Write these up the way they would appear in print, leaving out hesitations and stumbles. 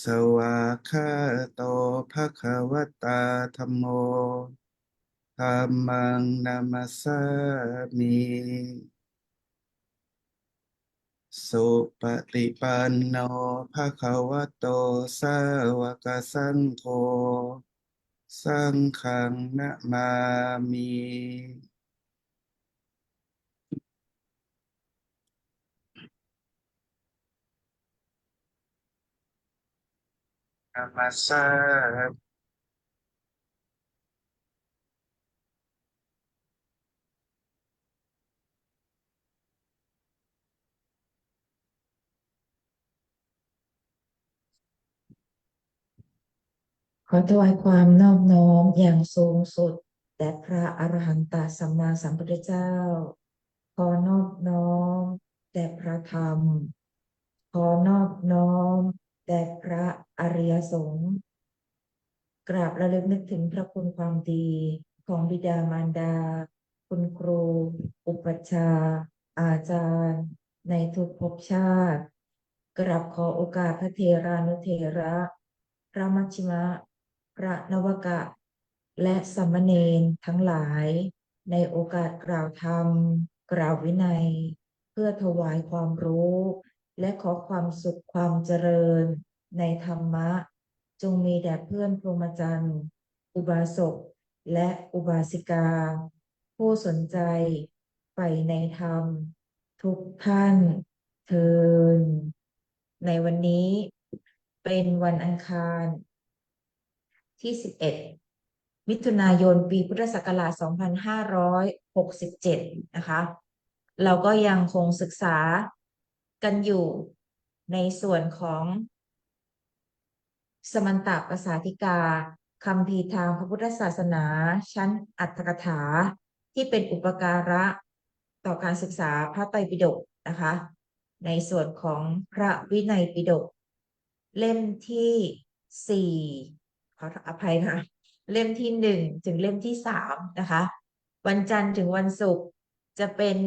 สวากขาโตภะคะวะตาธัมโมธัมมังนามัสสามิสุปฏิปันโนภะคะวะโตสาวกสังโฆสังฆังนะมามินามัสสาขอถวายความนอบน้อมอย่างสูงสุดแด่พระอรหันตสัมมาสัมพุทธเจ้า ขอนอบน้อมแด่พระธรรม ขอนอบน้อมแด่พระอริยสงฆ์กราบระลึกนึกถึงพระคุณความดีของบิดามารดา คุณครู อุปัชฌาย์อาจารย์ในทุกภพชาติกราบขอโอกาสพระเถรานุเถระ พระมัชฌิมะ พระนวกะ และสามเณรทั้งหลายในโอกาสกล่าวธรรมกล่าววินัยเพื่อถวายความรู้และขอความสุขความเจริญในธรรมะจงมีแด่เพื่อนพรหมจรรย์อุบาสกและอุบาสิกาผู้สนใจใฝ่ในธรรมทุกท่านเทินในวันนี้เป็นวันอังคารที่11มิถุนายนปีพุทธศักราช2567นะคะเราก็ยังคงศึกษากันอยู่ในส่วนของสมันตปัสสาธิกาคัมภีร์ทางพระพุทธศาสนาชั้นอรรถกถาที่เป็นอุปการะต่อการศึกษาพระไตรปิฎกนะคะในส่วนของพระวินัยปิฎกเล่มที่4ขออภัยค่ะเล่มที่1ถึงเล่มที่3นะคะวันจันทร์ถึงวันศุกร์จะเป็น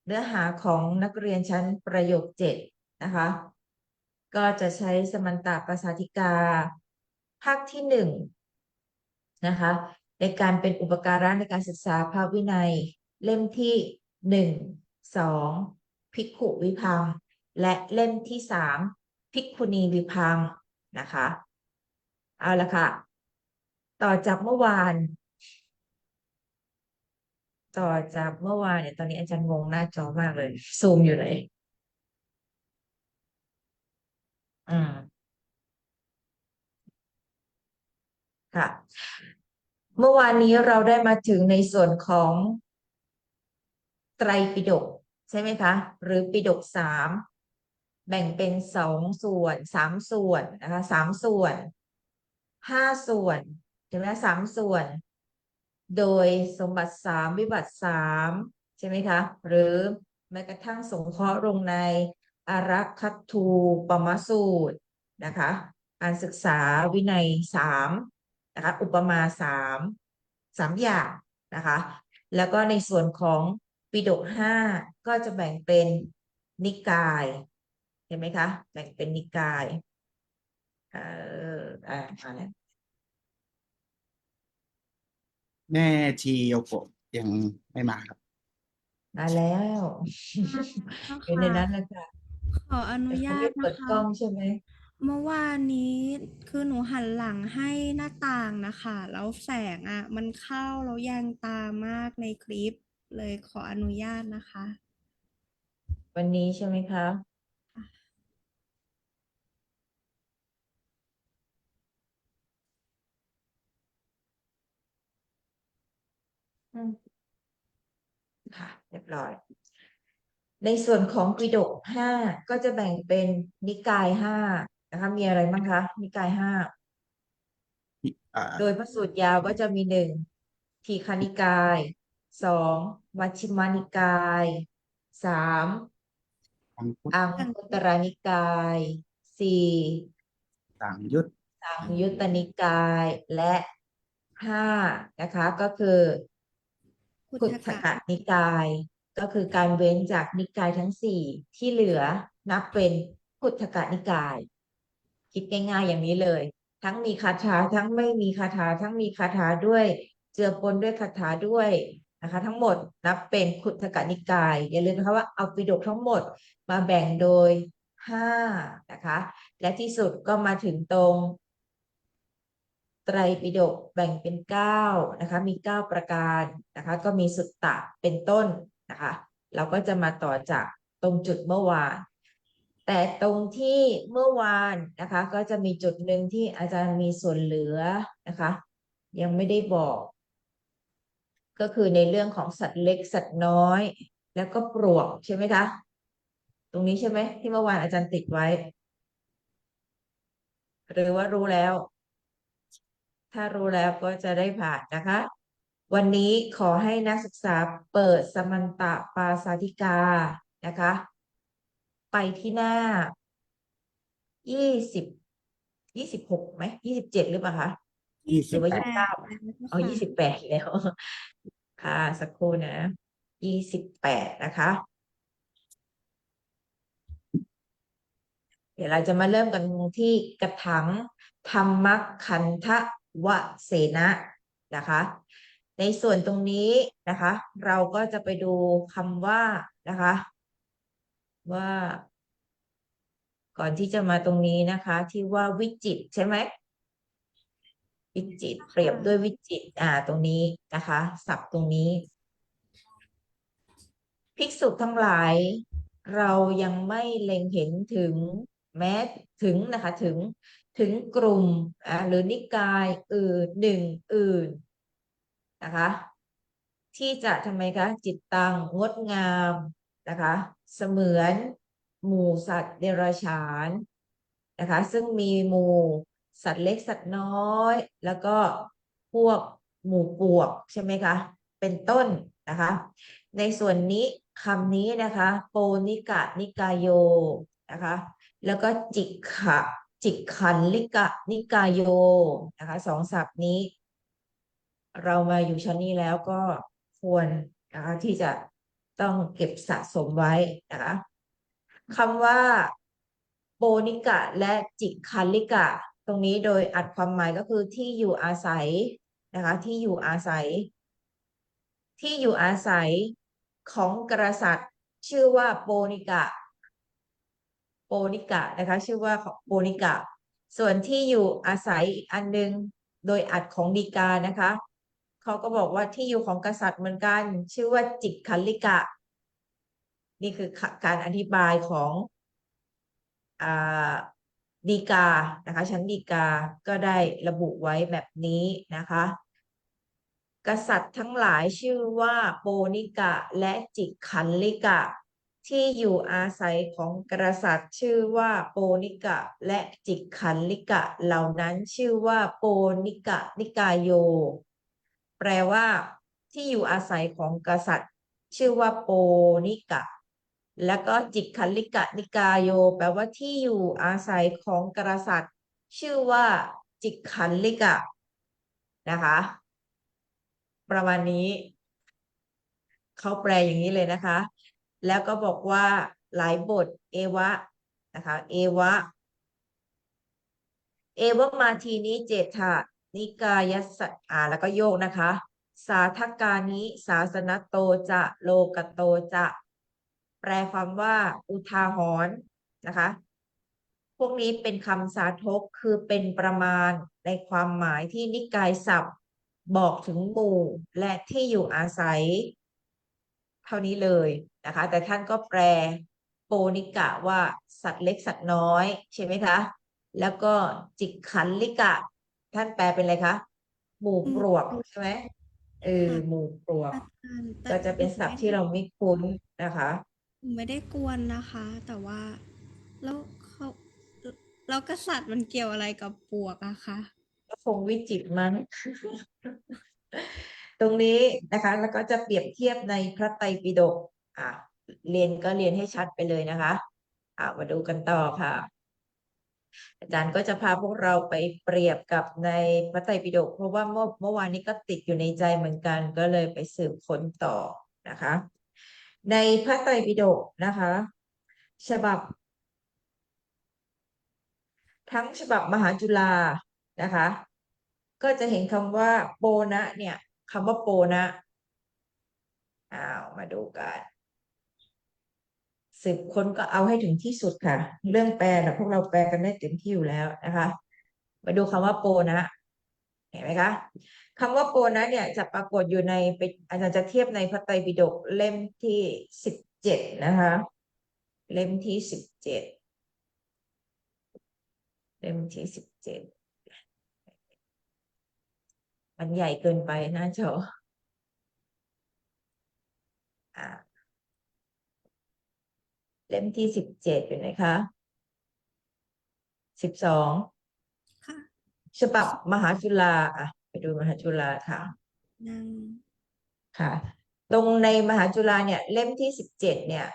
เนื้อหาของนักเรียนชั้นประโยค7นะคะก็จะใช้สมันตประสาธิกาภาคที่1นะคะในการเป็นอุปการะในการศึกษาพระวินัยเล่มที่1 2ภิกขุวิภังค์และเล่มที่3ภิกขุณีวิภังค์นะคะเอาละค่ะต่อจากเมื่อวานเนี่ยตอนนี้อาจารย์งงหน้าจอมากเลยซูมอยู่เลยอืมค่ะเมื่อวานนี้เราได้มาถึงในส่วนของไตรปิฎกใช่ไหมคะหรือปิฎก3แบ่งเป็น2 ส่วน3 ส่วนนะคะ3 ส่วน5 ส่วนถึงแม้3 ส่วนโดยสมบัติวิบัติ3ใช่ไหมคะหรือแม้กระทั่งสงเคราะห์ลงในอารักขัตถูปมสูตรนะคะการศึกษาวินัย3นะคะอุปมา3อย่างนะคะแล้วก็ในส่วนของปิฎก5ก็จะแบ่งเป็นนิกายเห็นไหมคะแบ่งเป็นนิกายเอ่อมาแล้วแม่ชีโยโกะยังไม่มาครับมาแล้ว เจ้า อยู่ในค่ะนั้นเลยค่ะขออนุแต่เขาญาไม่เปิดกตนะคะล้องใช่ไหมเมื่อวานนี้คือหนูหันหลังให้หน้าต่างนะคะแล้วแสงอ่ะมันเข้าแล้วแยงตามากในคลิปเลยขออนุญาตนะคะวันนี้ใช่ไหมคะอืมค่ะเรียบร้อยในส่วนของปิฎก5ก็จะแบ่งเป็นนิกาย5นะคะมีอะไรบ้างคะนิกาย5อ่โดยพาระสูตรยาวก็จะมี1ทีฆนิกาย2มัชฌิมานิกาย3ทางพุทธอังคุตรนิกาย4ต่างยุทธสังยุตตนิกายและ5นะคะก็คือพุทขุทธกะทกนิกายก็คือการเว้นจากนิกายทั้ง4ที่เหลือนับเป็นขุททกนิกายโอเค คิดง่ายๆอย่างนี้เลย ทั้งมีคาถาทั้งไม่มีคาถาทั้งมีคาถาด้วยเจือปนด้วยคาถาด้วยนะคะทั้งหมดนับเป็นขุททกนิกายอย่าลืมนะคะว่าเอาปิฎกทั้งหมดมาแบ่งโดย5นะคะและที่สุดก็มาถึงตรงไตรปิฎกแบ่งเป็น9นะคะมี9ประการนะคะก็มีสุตตะเป็นต้นนะคะเราก็จะมาต่อจากตรงจุดเมื่อวานแต่ตรงที่เมื่อวานนะคะก็จะมีจุดหนึ่งที่อาจารย์มีส่วนเหลือนะคะยังไม่ได้บอก ก็คือในเรื่องของสัตว์เล็กสัตว์น้อยแล้วก็ปลวกใช่ไหมคะตรงนี้ใช่ไหมที่เมื่อวานอาจารย์ติดไว้ หรือว่ารู้แล้ว ถ้ารู้แล้วก็จะได้ผ่านนะคะ วันนี้ขอให้นักศึกษาเปิดสมันตปาสาธิกานะคะ ไปที่หน้า2026ไหม27หรือเปล่าคะหรือว่า28 29แล้วเอา ค่ะ 28แล้ว ค่ะสักครู่นะ28นะคะเดี๋ยวเราจะมาเริ่มกันที่กระถังธรรมคันทวเสนะนะคะในส่วนตรงนี้นะคะเราก็จะไปดูคำว่านะคะว่าก่อนที่จะมาตรงนี้นะคะที่ว่าวิจิตรใช่ไหมวิจิตรเปรียบด้วยวิจิตรตรงนี้นะคะศัพท์ตรงนี้ภิกษุทั้งหลายเรายังไม่เล็งเห็นถึงแม้ถึงนะคะถึงกลุ่มหรือนิกายอื่นหนึ่งอื่นนะคะที่จะทำไมคะจิตตังงดงามนะคะเสมือนหมู่สัตว์เดรัจฉานนะคะซึ่งมีหมู่สัตว์เล็กสัตว์น้อยแล้วก็พวกหมู่ปวกใช่ไหมคะเป็นต้นนะคะในส่วนนี้คำนี้นะคะโปนิกะนิกายโยนะคะแล้วก็จิกขันลิกะนิกายโยนะคะสองศัพท์นี้ เรามาอยู่ชั้นนี้แล้วก็ควรนะคะที่จะต้องเก็บสะสมไว้นะคะคำว่าโปนิกะและจิคันลิกะตรงนี้โดยอัดความหมายก็คือที่อยู่อาศัยนะคะที่อยู่อาศัยที่อยู่อาศัยของกษัตริย์ชื่อว่าโปนิกะนะคะชื่อว่าโปนิกะส่วนที่อยู่อาศัยอีกอันนึงโดยอัดของดีกานะคะเขาก็บอกว่าที่อยู่ของกษัตริย์เหมือนกันชื่อว่าจิกขันลิกะนี่คือการอธิบายของอ่าดีกานะคะชั้นดีกาก็ได้ระบุไว้แบบนี้นะคะกษัตริย์ทั้งหลายชื่อว่าโปนิกะและจิกขันลิกะที่อยู่อาศัยของกษัตริย์ชื่อว่าโปนิกะและจิกขันลิกะเหล่านั้นชื่อว่าโปนิกะนิกายโยแปลว่าที่อยู่อาศัยของกษัตริย์ชื่อว่าโปนิกะแล้วก็จิกขันลิกะนิกายโยแปลว่าที่อยู่อาศัยของกษัตริย์ชื่อว่าจิกขันลิกะนะคะประมาณนี้เขาแปลอย่างนี้เลยนะคะ แล้วก็บอกว่าหลายบทเอวะนะคะเอวะมาทีนี้เจตานิกายสัตแล้วก็โยกนะคะ สาธกานิศาสนโตจะโลกโตจะแปลความว่าอุทาหรณ์นะคะ พวกนี้เป็นคำสาธกคือเป็นประมาณในความหมายที่นิกายศัพท์บอกถึงหมู่และที่อยู่อาศัยเท่านี้เลยนะคะแต่ท่านก็แปลโปนิกะว่าสัตว์เล็กสัตว์น้อยใช่ไหมคะแล้วก็จิกขันลิกะท่านแปลเป็นอะไรคะหมู่ปลวกใช่ไหมค่ะหมู่ปลวกอาจารย์แต่ก็จะเป็นศัพท์ที่เราไม่คุ้นนะคะ หนูไม่ได้กวนนะคะ แต่ว่าแล้วเขาแล้วกษัตริย์มันเกี่ยวอะไรกับปวกอะคะก็คงวิจิตรมั้ง ตรงนี้นะคะแล้วก็จะเปรียบเทียบในพระไตรปิฎกอ่ะเรียนก็เรียนให้ชัดไปเลยนะคะมาดูกันต่อค่ะอาจารย์ก็จะพาพวกเราไปเปรียบกับในพระไตรปิฎกเพราะว่าเมื่อวานนี้ก็ติดอยู่ในใจเหมือนกันก็เลยไปสืบค้นต่อนะคะในพระไตรปิฎกนะคะฉบับ ทั้งฉบับมหาจุฬานะคะ ก็จะเห็นคำว่าโปนะเนี่ยคำว่าโปนะมาดูกันสืบค้นก็เอาให้ถึงที่สุดค่ะ เรื่องแปลนะพวกเราแปลกันได้เต็มที่อยู่แล้วนะคะ มาดูคำว่าโปนะเห็นไหมคะคำว่าโปนะเนี่ยจะปรากฏอยู่ในอาจารย์จะเทียบในพระไตรปิฎกเล่มที่17นะคะ เล่มที่17เล่มที่17มันใหญ่เกินไปหน้าจออ่าเล่มที่17อยู่ไหนคะ12ค่ะ ฉบับมหาจุฬาไปดูมหาจุฬาค่ะ นั่งค่ะ ตรงในมหาจุฬาเนี่ยเล่มที่17เนี่ย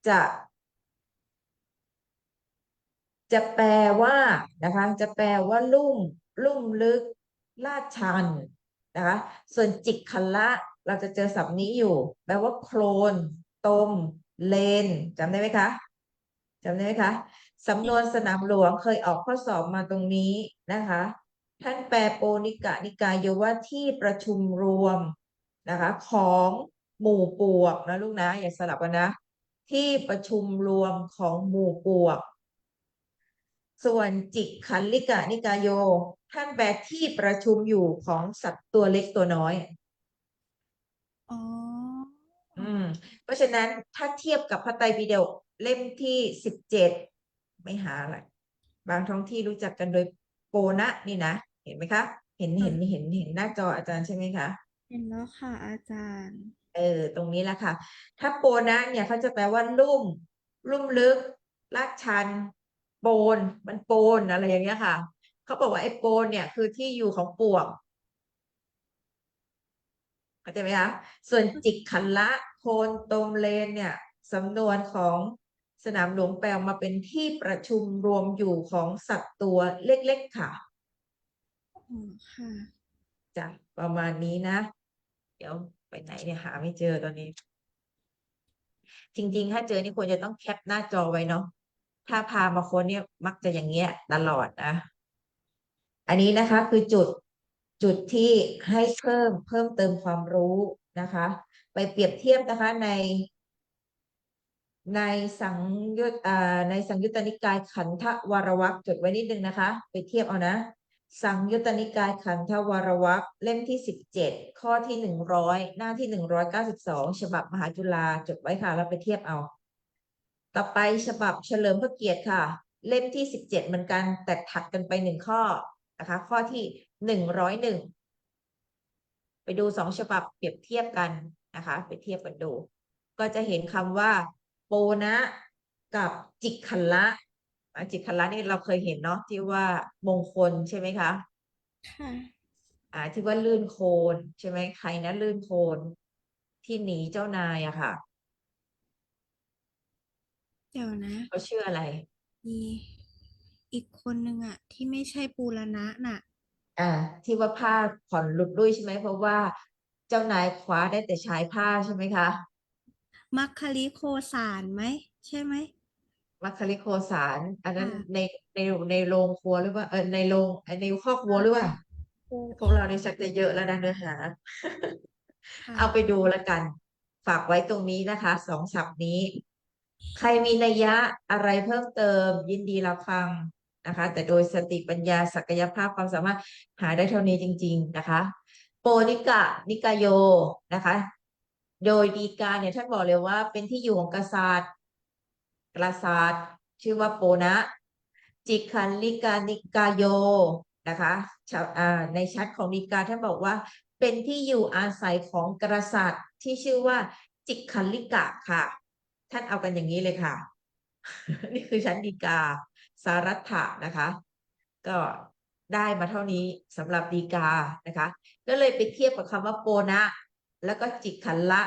จะจะแปลว่านะคะจะแปลว่าลุ่มลึกลาดชันนะคะส่วนจิกขันละเราจะเจอศัพท์นี้อยู่แปลว่าโคลนตมเลนจำได้ไหมคะจำได้ไหมคะสำนวนสนามหลวงเคยออกข้อสอบมาตรงนี้นะคะท่านแปลโปนิกะนิกายโยว่าที่ประชุมรวมนะคะของหมู่ปวกนะลูกนะอย่าสลับกันนะที่ประชุมรวมของหมู่ปวก ส่วนจิกขันลิกะนิกายโยท่านแปลที่ประชุมอยู่ของสัตว์ตัวเล็กตัวน้อยอ๋อเพราะฉะนั้นถ้าเทียบกับพระไตรปิฎกเล่มที่17ไม่หาอะไรบางท้องที่รู้จักกันโดยโปนะนี่นะเห็นไหมคะเห็นหน้าจออาจารย์ใช่ไหมคะ เห็นแล้วค่ะอาจารย์ ตรงนี้แหละค่ะ ถ้าโปนะเนี่ยเขาจะแปลว่าลุ่มลึกลาดชันโปนมันโปนอะไรอย่างเงี้ยค่ะเขาบอกว่าไอ้โปนเนี่ยคือที่อยู่ของปวกเข้าใจไหมคะส่วนจิกขันละโคนตมเลนเนี่ยสำนวนของสนามหลวงแปลมาเป็นที่ประชุมรวมอยู่ของสัตว์ตัวเล็กๆค่ะอ๋อค่ะจ้ะประมาณนี้นะ เดี๋ยวไปไหนเนี่ยหาไม่เจอตอนนี้ จริงๆ ถ้าเจอนี่ควรจะต้องแคปหน้าจอไว้เนาะถ้าพามาค้นเนี่ยมักจะอย่างเงี้ยตลอดนะ อันนี้นะคะคือจุดที่ให้เพิ่มเติมความรู้นะคะ ไปเปรียบเทียบนะคะในสังยุตในสังยุตตนิกายขันธวรวรรคจดไว้นิดนึงนะคะ ไปเทียบเอานะ สังยุตตนิกายขันธวรวรรคเล่มที่17ข้อที่100หน้าที่192ฉบับมหาจุฬาจดไว้ค่ะแล้วไปเทียบเอา ต่อไปฉบับเฉลิมพระเกียรติค่ะ เล่มที่17เหมือนกันแต่ถัดกันไป1 ข้อนะคะข้อที่101ไปดู2 ฉบับเปรียบเทียบกันนะคะไปเทียบกันดู ก็จะเห็นคำว่าโปนะกับจิกขันละจิกขันละนี่เราเคยเห็นเนาะที่ว่ามงคลใช่ไหมคะค่ะที่ว่าลื่นโคลนใช่ไหมใครนะลื่นโคลนที่หนีเจ้านายอะค่ะเดี๋ยวนะ เขาชื่ออะไร มีอีกคนนึงอะที่ไม่ใช่ปูรณะน่ะที่ว่าผ้าผ่อนหลุดลุ่ยใช่ไหมเพราะว่าเจ้านายคว้าได้แต่ชายผ้าใช่ไหมคะมัคคิริโคสารไหมใช่ไหมมัคคิริโคสารอันนั้นค่ะในในโรงครัวหรือว่าในโรงในคอกวัวหรือว่าโอ้พวกเรานี่ชักจะเยอะแล้วนะเนื้อหา ค่ะเอาไปดูแล้วกันฝากไว้ตรงนี้นะคะ2 ศัพท์นี้ใครมีนัยยะอะไรเพิ่มเติมยินดีรับฟังนะคะแต่โดยสติปัญญาศักยภาพความสามารถหาได้เท่านี้จริงๆนะคะโปนิกะนิกายโยนะคะโดยดีกาเนี่ยท่านบอกเลยว่าเป็นที่อยู่ของกษัตริย์ชื่อว่าโปนะจิคันลิกานิกายโยนะคะในชั้นของดีกาท่านบอกว่า เป็นที่อยู่อาศัยของกษัตริย์ที่ชื่อว่าจิกคันลิกะค่ะ ท่านเอากันอย่างนี้เลยค่ะ นี่คือชั้นฎีกาสารัตถะนะคะ ก็ได้มาเท่านี้สำหรับฎีกานะคะ ก็เลยไปเทียบกับคำว่าโปนะแล้วก็จิกขันละ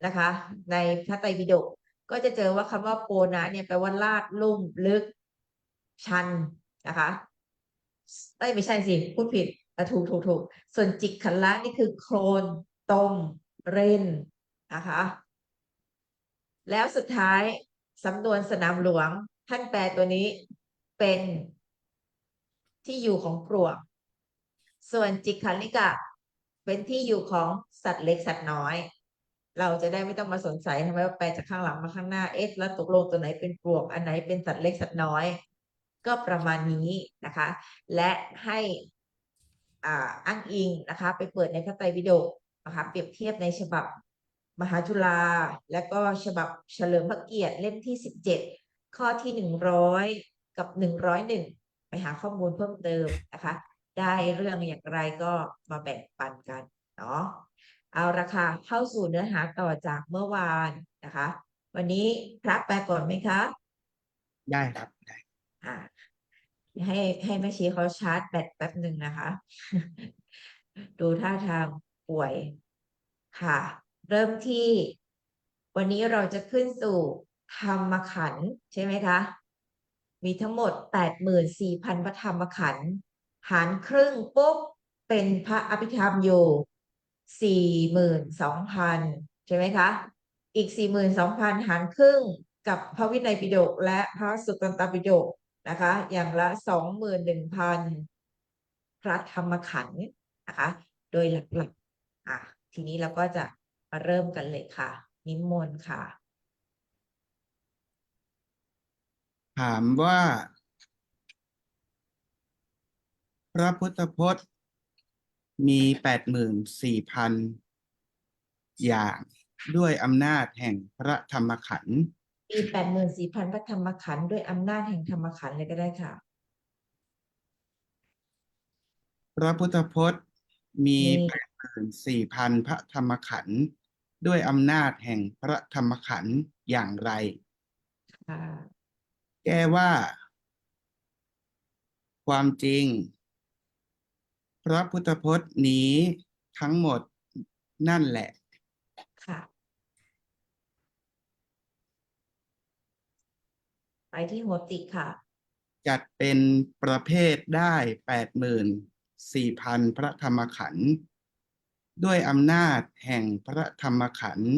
นะคะในพระไตรปิฎกก็จะเจอว่าคำว่าโปนะเนี่ยแปลว่าลาดลุ่มลึกชันนะคะไม่ใช่สิพูดผิดถูกส่วนจิกขันละนี่คือโคลนตมเรนนะคะแล้วสุดท้ายสำนวนสนามหลวงท่านแปลตัวนี้เป็น ที่อยู่ของปลวก ส่วนจิกขันลิกะเป็นที่อยู่ของสัตว์เล็กสัตว์น้อย เราจะได้ไม่ต้องมาสงสัยทำไมว่าแปลจากข้างหลังมาข้างหน้าแล้วตกลงตัวไหนเป็นปลวกอันไหนเป็นสัตว์เล็กสัตว์น้อย ก็ประมาณนี้นะคะ และให้อ้างอิงนะคะไปเปิดในพระไตรปิฎกนะคะเปรียบเทียบในฉบับมหาจุฬาและก็ฉบับเฉลิมพระเกียรติเล่มที่17ข้อที่100กับ101ไปหาข้อมูลเพิ่มเติมนะคะได้เรื่องอย่างไรก็มาแบ่งปันกันเนาะเอาละค่ะเข้าสู่เนื้อหาต่อจากเมื่อวานนะคะวันนี้พระแปลก่อนไหมคะ ได้ครับได้ อ่าให้แม่ชีเขาชาร์จแบตแป๊บหนึ่งนะคะ ดูท่าทางป่วยค่ะ เริ่มที่วันนี้เราจะขึ้นสู่ธรรมขันธ์ใช่ไหมคะ มีทั้งหมด84,000พระธรรมขันธ์หารครึ่งปุ๊บเป็นพระอภิธรรมอยู่42,000ใช่ไหมคะ อีก42,000หารครึ่งกับพระวินัยปิฎกและพระสุตตันตปิฎกนะคะ อย่างละ21,000พระธรรมขันธ์นะคะ โดยหลักๆทีนี้เราก็จะมาเริ่มกันเลยค่ะ นิมนต์ค่ะ ถามว่า พระพุทธพจน์มี84,000อย่างด้วยอำนาจแห่งพระธรรมขันธ์มี84,000พระธรรมขันธ์ด้วยอำนาจแห่งธรรมขันธ์เลยก็ได้ค่ะ พระพุทธพจน์มี มี 84,000พระธรรมขันธ์ด้วยอำนาจแห่งพระธรรมขันธ์อย่างไร ค่ะ แก้ว่า ความจริง พระพุทธพจน์นี้ทั้งหมดนั่นแหละ ค่ะ ไปที่หัวติค่ะ จัดเป็นประเภทได้84,000พระธรรมขันธ์ด้วยอำนาจแห่งพระธรรมขันธ์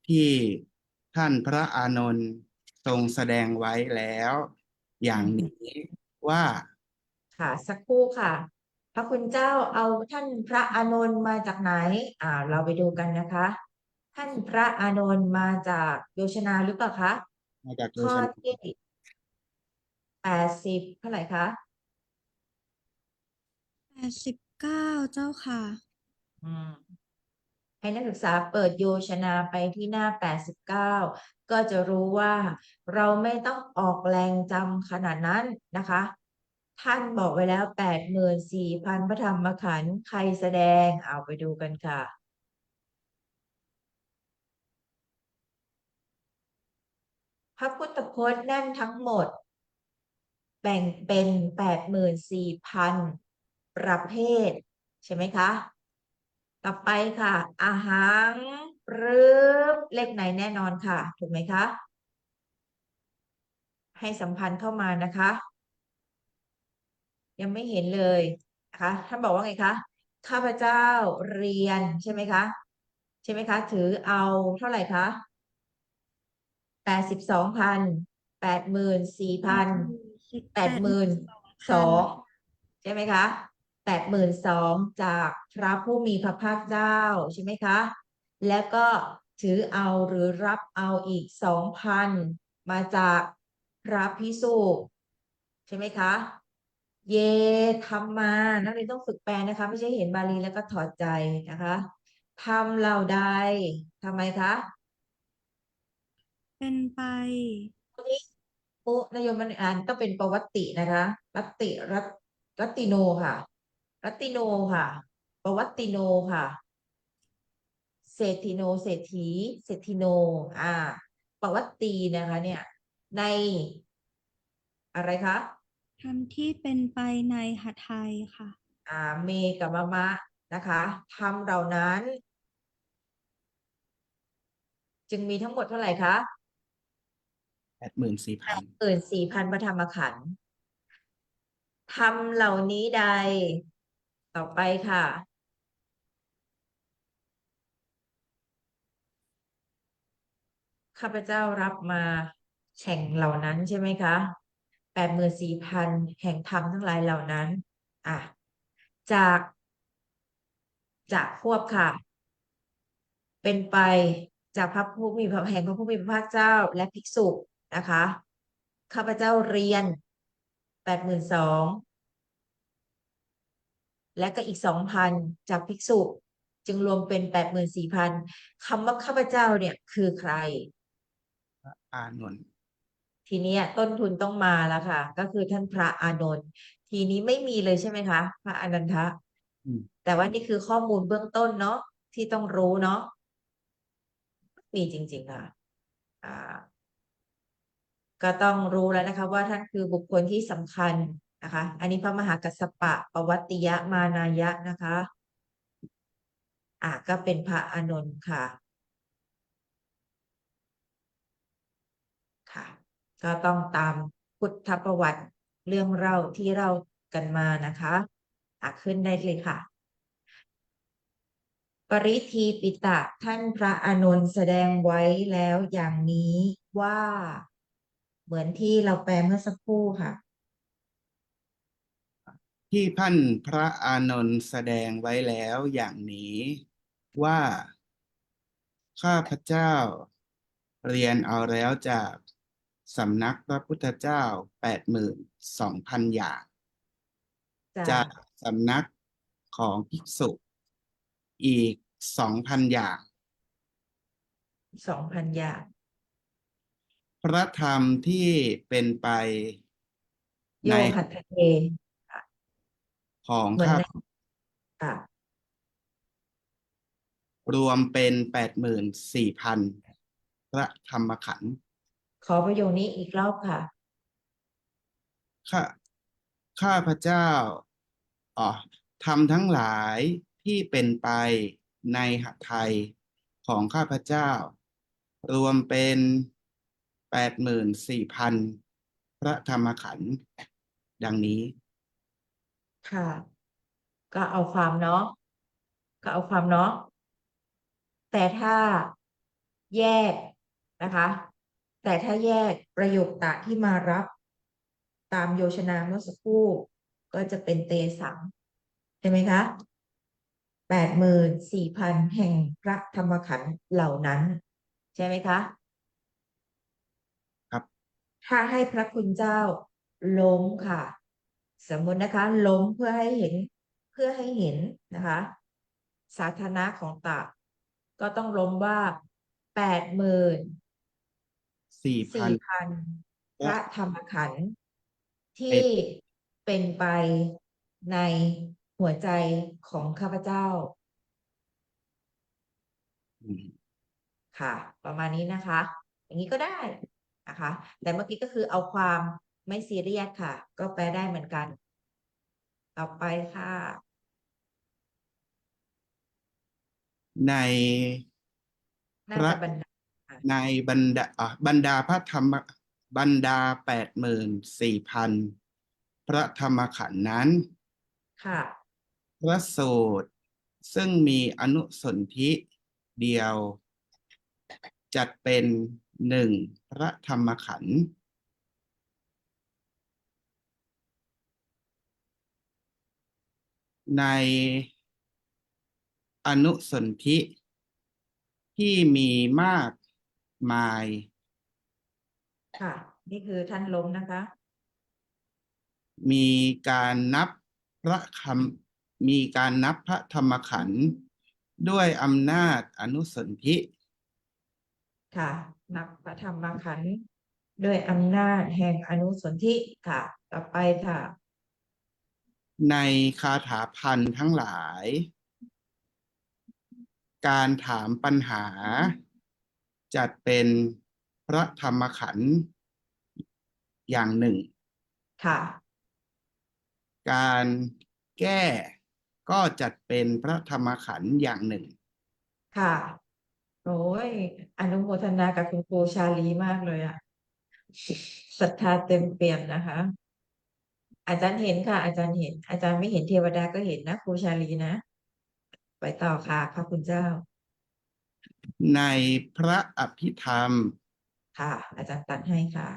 ที่ท่านพระอานนท์ทรงแสดงไว้แล้ว อย่างนี้ว่า ค่ะสักครู่ค่ะ พระคุณเจ้าเอาท่านพระอานนท์มาจากไหนเราไปดูกันนะคะ ท่านพระอานนท์มาจากโยชนาหรือเปล่าคะ มาจากโยข้อชนที่80เท่าไหร่คะ 89เจ้าค่ะ อืม ให้นักศึกษาเปิดโยชนาไปที่หน้า89ก็จะรู้ว่าเราไม่ต้องออกแรงจำขนาดนั้นนะคะ ท่านบอกไว้แล้ว84,000พระธรรมขันธ์ใครแสดงเอาไปดูกันค่ะ พระพุทธพจน์นั่นทั้งหมด แบ่งเป็น84,000ประเภท ใช่ไหมคะ ต่อไปค่ะ อาหารหรือเลขไหนแน่นอนค่ะ ถูกไหมคะ ให้สัมพันธ์เข้ามานะคะ ยังไม่เห็นเลยนะคะท่านบอกว่าไงคะ ข้าพเจ้าเรียนใช่ไหมคะ ใช่ไหมคะ ถือเอาเท่าไหร่คะ82,00084,00082,002ใช่ไหมคะ82,000จากพระผู้มีพระภาคเจ้าใช่ไหมคะ แล้วก็ถือเอาหรือรับเอาอีก2,000มาจากพระภิกษุใช่ไหมคะ เยธรรมานักเรียนต้องฝึกแปลนะคะ ไม่ใช่เห็นบาลีแล้วก็ถอดใจนะคะทำเหล่าใดทำไมคะ เป็นไป วันนี้ปุนโยมมันอ่านต้องเป็นประวัตินะคะรัตติรัตติโนค่ะรัตติโนค่ะประวัติโนค่ะเศรษฐิโนเศรษฐีเศรษฐิโนประวัตินะคะเนี่ยในอะไรคะทำที่เป็นไปในหทัยค่ะ เมกับมะนะคะทำเหล่านั้นจึงมีทั้งหมดเท่าไหร่คะ84,000 4,000พระธรรมขันธ์ทำเหล่านี้ใดต่อไปค่ะ ข้าพเจ้ารับมาแข่งเหล่านั้นใช่ไหมคะ 84,000 แห่งธรรมทั้งหลายเหล่านั้น อ่ะ จากควบค่ะ เป็นไปจากพระผู้มีพระแห่งพระผู้มีพระภาคเจ้าและภิกษุนะคะ ข้าพเจ้าเรียน 82,000 และก็อีก 2,000 จากภิกษุ จึงรวมเป็น 84,000 คำว่าข้าพเจ้าเนี่ยคือใคร อานนท์ ทีเนี้ยต้นทุนต้องมาแล้วค่ะ ก็คือท่านพระอานนท์ทีนี้ไม่มีเลยใช่ไหมคะ พระอนันทะ อืม แต่ว่านี่คือข้อมูลเบื้องต้นเนาะที่ต้องรู้เนาะมีจริงๆค่ะอ่า ก็ต้องรู้แล้วนะคะว่าท่านคือบุคคลที่สำคัญนะคะ อันนี้พระมหากัสสปะปวัตติยมานายะนะคะ ก็เป็นพระอานนท์ค่ะ ค่ะ ก็ต้องตามพุทธประวัติเรื่องเล่าที่เรากันมานะคะขึ้นได้เลยค่ะ ปริทีปิตะท่านพระอานนท์แสดงไว้แล้วอย่างนี้ว่า เหมือนที่เราแปลเมื่อสักครู่ค่ะ ที่ท่านพระอานนท์แสดงไว้แล้วอย่างนี้ว่าข้าพเจ้าเรียนเอาแล้วจากสำนักพระพุทธเจ้า82,000 อย่าง จ้ะ จากสำนักของภิกษุอีก 2,000 อย่าง 2,000 อย่าง พระธรรมที่เป็นไป โย ใน หัตถเท ของ เหมือน ข้า ในค่ะ รวมเป็น 84,000 พระธรรมขันธ์ ขอประโยคนี้อีกรอบค่ะ ข้าพเจ้าทำทั้งหลายที่เป็นไปในหทัยของข้าพเจ้า รวมเป็น 84,000 พระธรรมขันธ์ดังนี้ ค่ะ ก็เอาความเนาะก็เอาความเนาะแต่ถ้าแยกนะคะ แต่ถ้าแยกประโยคตะที่มารับ ตามโยชนาเมื่อสักครู่ก็จะเป็นเตสังใช่ไหมคะ 84,000 แห่งพระธรรมขันธ์เหล่านั้น ใช่ไหมคะ ครับ ถ้าให้พระคุณเจ้าล้มค่ะ สมมตินะคะล้มเพื่อให้เห็นนะคะ สาธารณะของตะก็ต้องล้มว่า84,000 พระธรรมขันธ์ที่เป็นไปในหัวใจของข้าพเจ้า ค่ะ ประมาณนี้นะคะ อย่างนี้ก็ได้นะคะ แต่เมื่อกี้ก็คือเอาความไม่ซีเรียสค่ะ ก็แปลได้เหมือนกัน ต่อไปค่ะ ใน น่าจะบรรดา ในบรรดาพระธรรมบรรดา 84,000 พระธรรมขันธ์นั้น ค่ะ พระสูตรซึ่งมีอนุสนธิเดียว จัดเป็น 1 พระธรรมขันธ์ในอนุสนธิที่มีมากมาย ค่ะ นี่คือท่านล้มนะคะ มีการนับพระธรรมขันธ์ด้วยอำนาจอนุสนธิ ค่ะ นับพระธรรมขันธ์ด้วยอำนาจแห่งอนุสนธิค่ะ ต่อไปค่ะ ในคาถาพันธ์ทั้งหลาย การถามปัญหา จัดเป็นพระธรรมขันธ์อย่างหนึ่ง ค่ะ การแก้ก็จัดเป็นพระธรรมขันธ์อย่างหนึ่ง ค่ะ โอ้ย อนุโมทนากับคุณครูชาลีมากเลยอะศรัทธาเต็มเปี่ยมนะคะ อาจารย์เห็นค่ะ อาจารย์เห็น อาจารย์ไม่เห็นเทวดาก็เห็นนะครูชาลีนะ ไปต่อค่ะพระคุณเจ้า ในพระอภิธรรม ค่ะ อาจารย์ตัดให้ค่ะ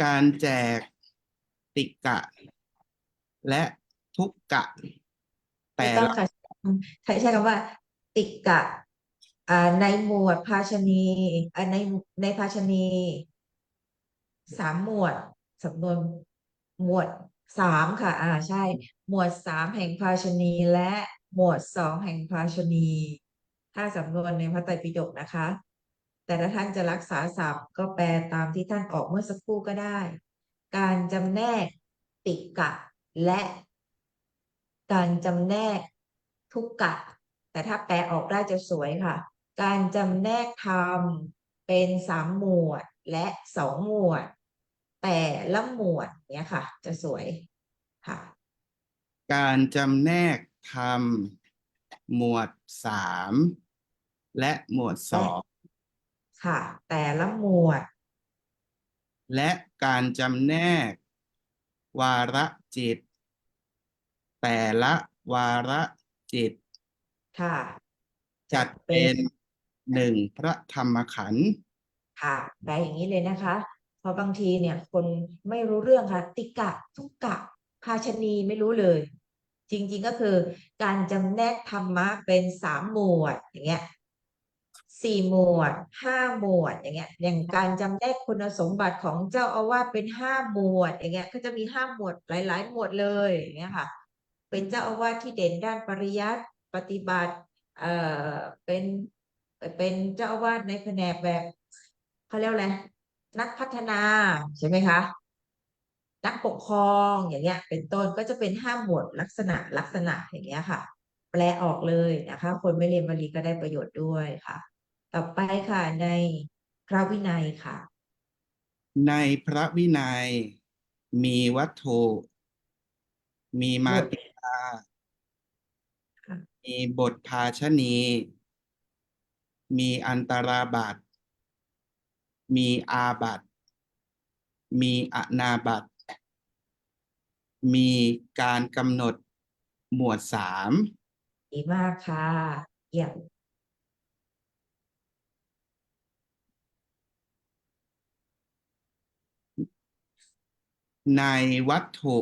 การแจกติกะ และทุกกะ ไม่ แต่ ต้อง ละ ค่ะใช้คำว่า ติกะในหมวดภาชณีในภาชณี3 หมวดสำนวนหมวด3ค่ะใช่ หมวด3แห่งภาชณีและหมวด2แห่งภาชณีถ้าสำนวนในพระไตรปิฎกนะคะ แต่ถ้าท่านจะรักษาศัพท์ก็แปลตามที่ท่านออกเมื่อสักครู่ก็ได้ การจำแนกติกะและการจำแนกทุกกะ แต่ถ้าแปลออกได้จะสวยค่ะ การจำแนกธรรมเป็น3 หมวดและ2 หมวด แต่ละหมวดเนี้ยค่ะ จะสวยค่ะ การจำแนกธรรมหมวด 3 และหมวด ค่ะ แต่ละหมวด 2 และการจำแนกวาระจิต แต่ละวาระจิต ค่ะ จัดเป็น1 พระธรรมขันธ์ ค่ะแปลอย่างนี้เลยนะคะ เพราะบางทีเนี่ยคนไม่รู้เรื่องค่ะ ติกะ ทุกกะ ภาชณีไม่รู้เลย จริงๆก็คือการจำแนกธรรมะเป็น3 หมวดอย่างเงี้ย4 หมวด 5 หมวดอย่างเงี้ยอย่างการจำแนกคุณสมบัติของเจ้าอาวาสเป็น5 หมวดอย่างเงี้ยก็จะมี5 หมวดหลายๆ หมวดเลยอย่างเงี้ยค่ะ เป็นเจ้าอาวาสที่เด่นด้านปริยัติปฏิบัติเป็นเจ้าอาวาสในแผนกแบบเขาเรียกอะไรนักพัฒนาใช่ไหมคะนักปกครองอย่างเงี้ยเป็นต้นก็จะเป็น5 หมวดลักษณะอย่างเงี้ยค่ะ แปลออกเลยนะคะ คนไม่เรียนบาลีก็ได้ประโยชน์ด้วยค่ะ ต่อไปค่ะในพระวินัยค่ะ ในพระวินัยมีวัตถุ มีมาติกา ค่ะ มีบทภาชณี มีอันตราบัต มีอาบัต มีอนาบัต มีการกำหนดหมวด 3 ดีมากค่ะเยี่ยม ในวัตถุ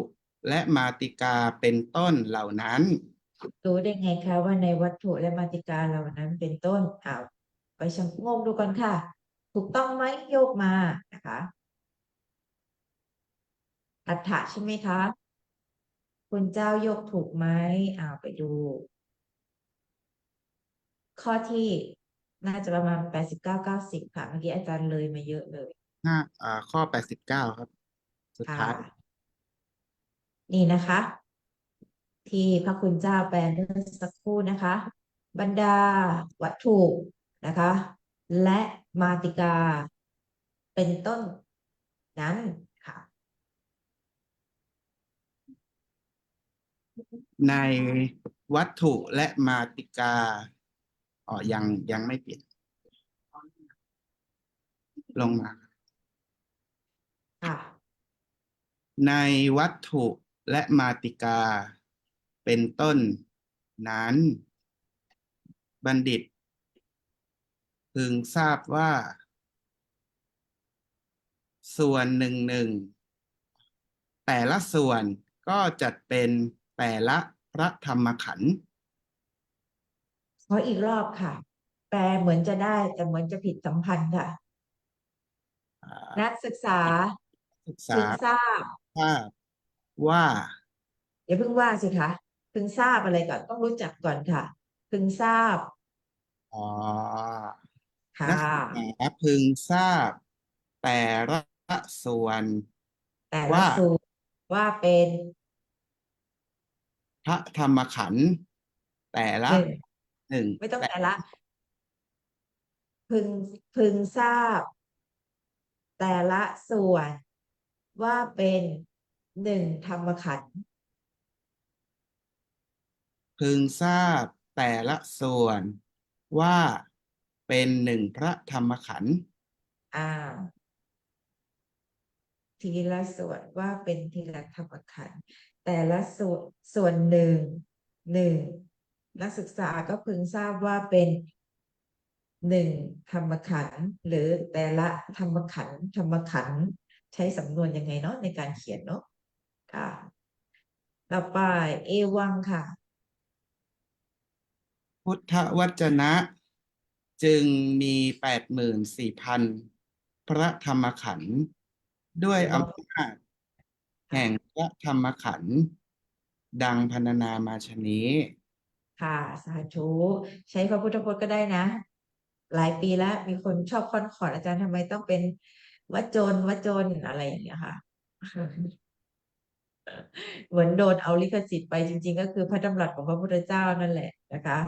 และมาติกาเป็นต้นเหล่านั้น รู้ได้ไงคะว่าในวัตถุและมาติกาเหล่านั้นเป็นต้นไปชะโงกดูกันค่ะ ถูกต้องไหมโยกมานะคะอัฏฐะใช่ไหมคะ คุณเจ้าโยกถูกไหมไปดู ข้อที่น่าจะประมาณ89-90ค่ะเมื่อกี้อาจารย์เลยมาเยอะเลย ข้อ 89 ครับ สุด ค่ะ ท้าย นี่นะคะ ที่พระคุณเจ้าแปลเมื่อสักครู่นะคะ บรรดาวัตถุนะคะ และมาติกา เป็นต้นนั้นค่ะ ในวัตถุและมาติกายังไม่เปลี่ยน ลงมา ค่ะ ในวัตถุและมาติกา เป็นต้นนั้น บัณฑิต พึงทราบว่า ส่วนหนึ่ง แต่ละส่วนก็จัดเป็นแต่ละพระธรรมขันธ์ ขออีกรอบค่ะ แปลเหมือนจะได้แต่เหมือนจะผิดสัมพันธ์ค่ะ อ่า นักศึกษา ศึก พึ ษาง ทราบ ทราบว่า อย่าเพิ่งว่าสิคะพึงทราบอะไรก่อนต้องรู้จักก่อนค่ะ พึงทราบ อ๋อ ค่ะ นักศึกษาพึงทราบ แต่ละส่วน แต่ละ ว่า ส่วนว่าเป็น พระธรรมขันธ์แต่ละหนึ่ง ไม่ต้องแต่ละ พึงทราบ แต่ละส่วนว่าเป็น1 ธรรมขันธ์ พึงทราบแต่ละส่วนว่าเป็น1 พระธรรมขันธ์ อ่า ทีละส่วนว่าเป็นทีละธรรมขันธ์แต่ละส่วนหนึ่งนักศึกษาก็พึงทราบว่าเป็น1 ธรรมขันธ์หรือแต่ละธรรมขันธ์ ใช้สำนวนยังไงเนาะในการเขียนเนาะค่ะต่อไปเอวังค่ะ พุทธวจนะ จึงมี84,000พระธรรมขันธ์ด้วยอำนาจแห่งพระธรรมขันธ์ดังพรรณนามาชนี้ ค่ะสาธุใช้พระพุทธพจน์ก็ได้นะ หลายปีแล้วมีคนชอบค่อนขอดอาจารย์ทำไมต้องเป็นวจนอะไรอย่างเงี้ยค่ะ เหมือนโดนเอาลิขสิทธิ์ไปจริงๆก็คือพระดำรัสของพระพุทธเจ้านั่นแหละนะคะ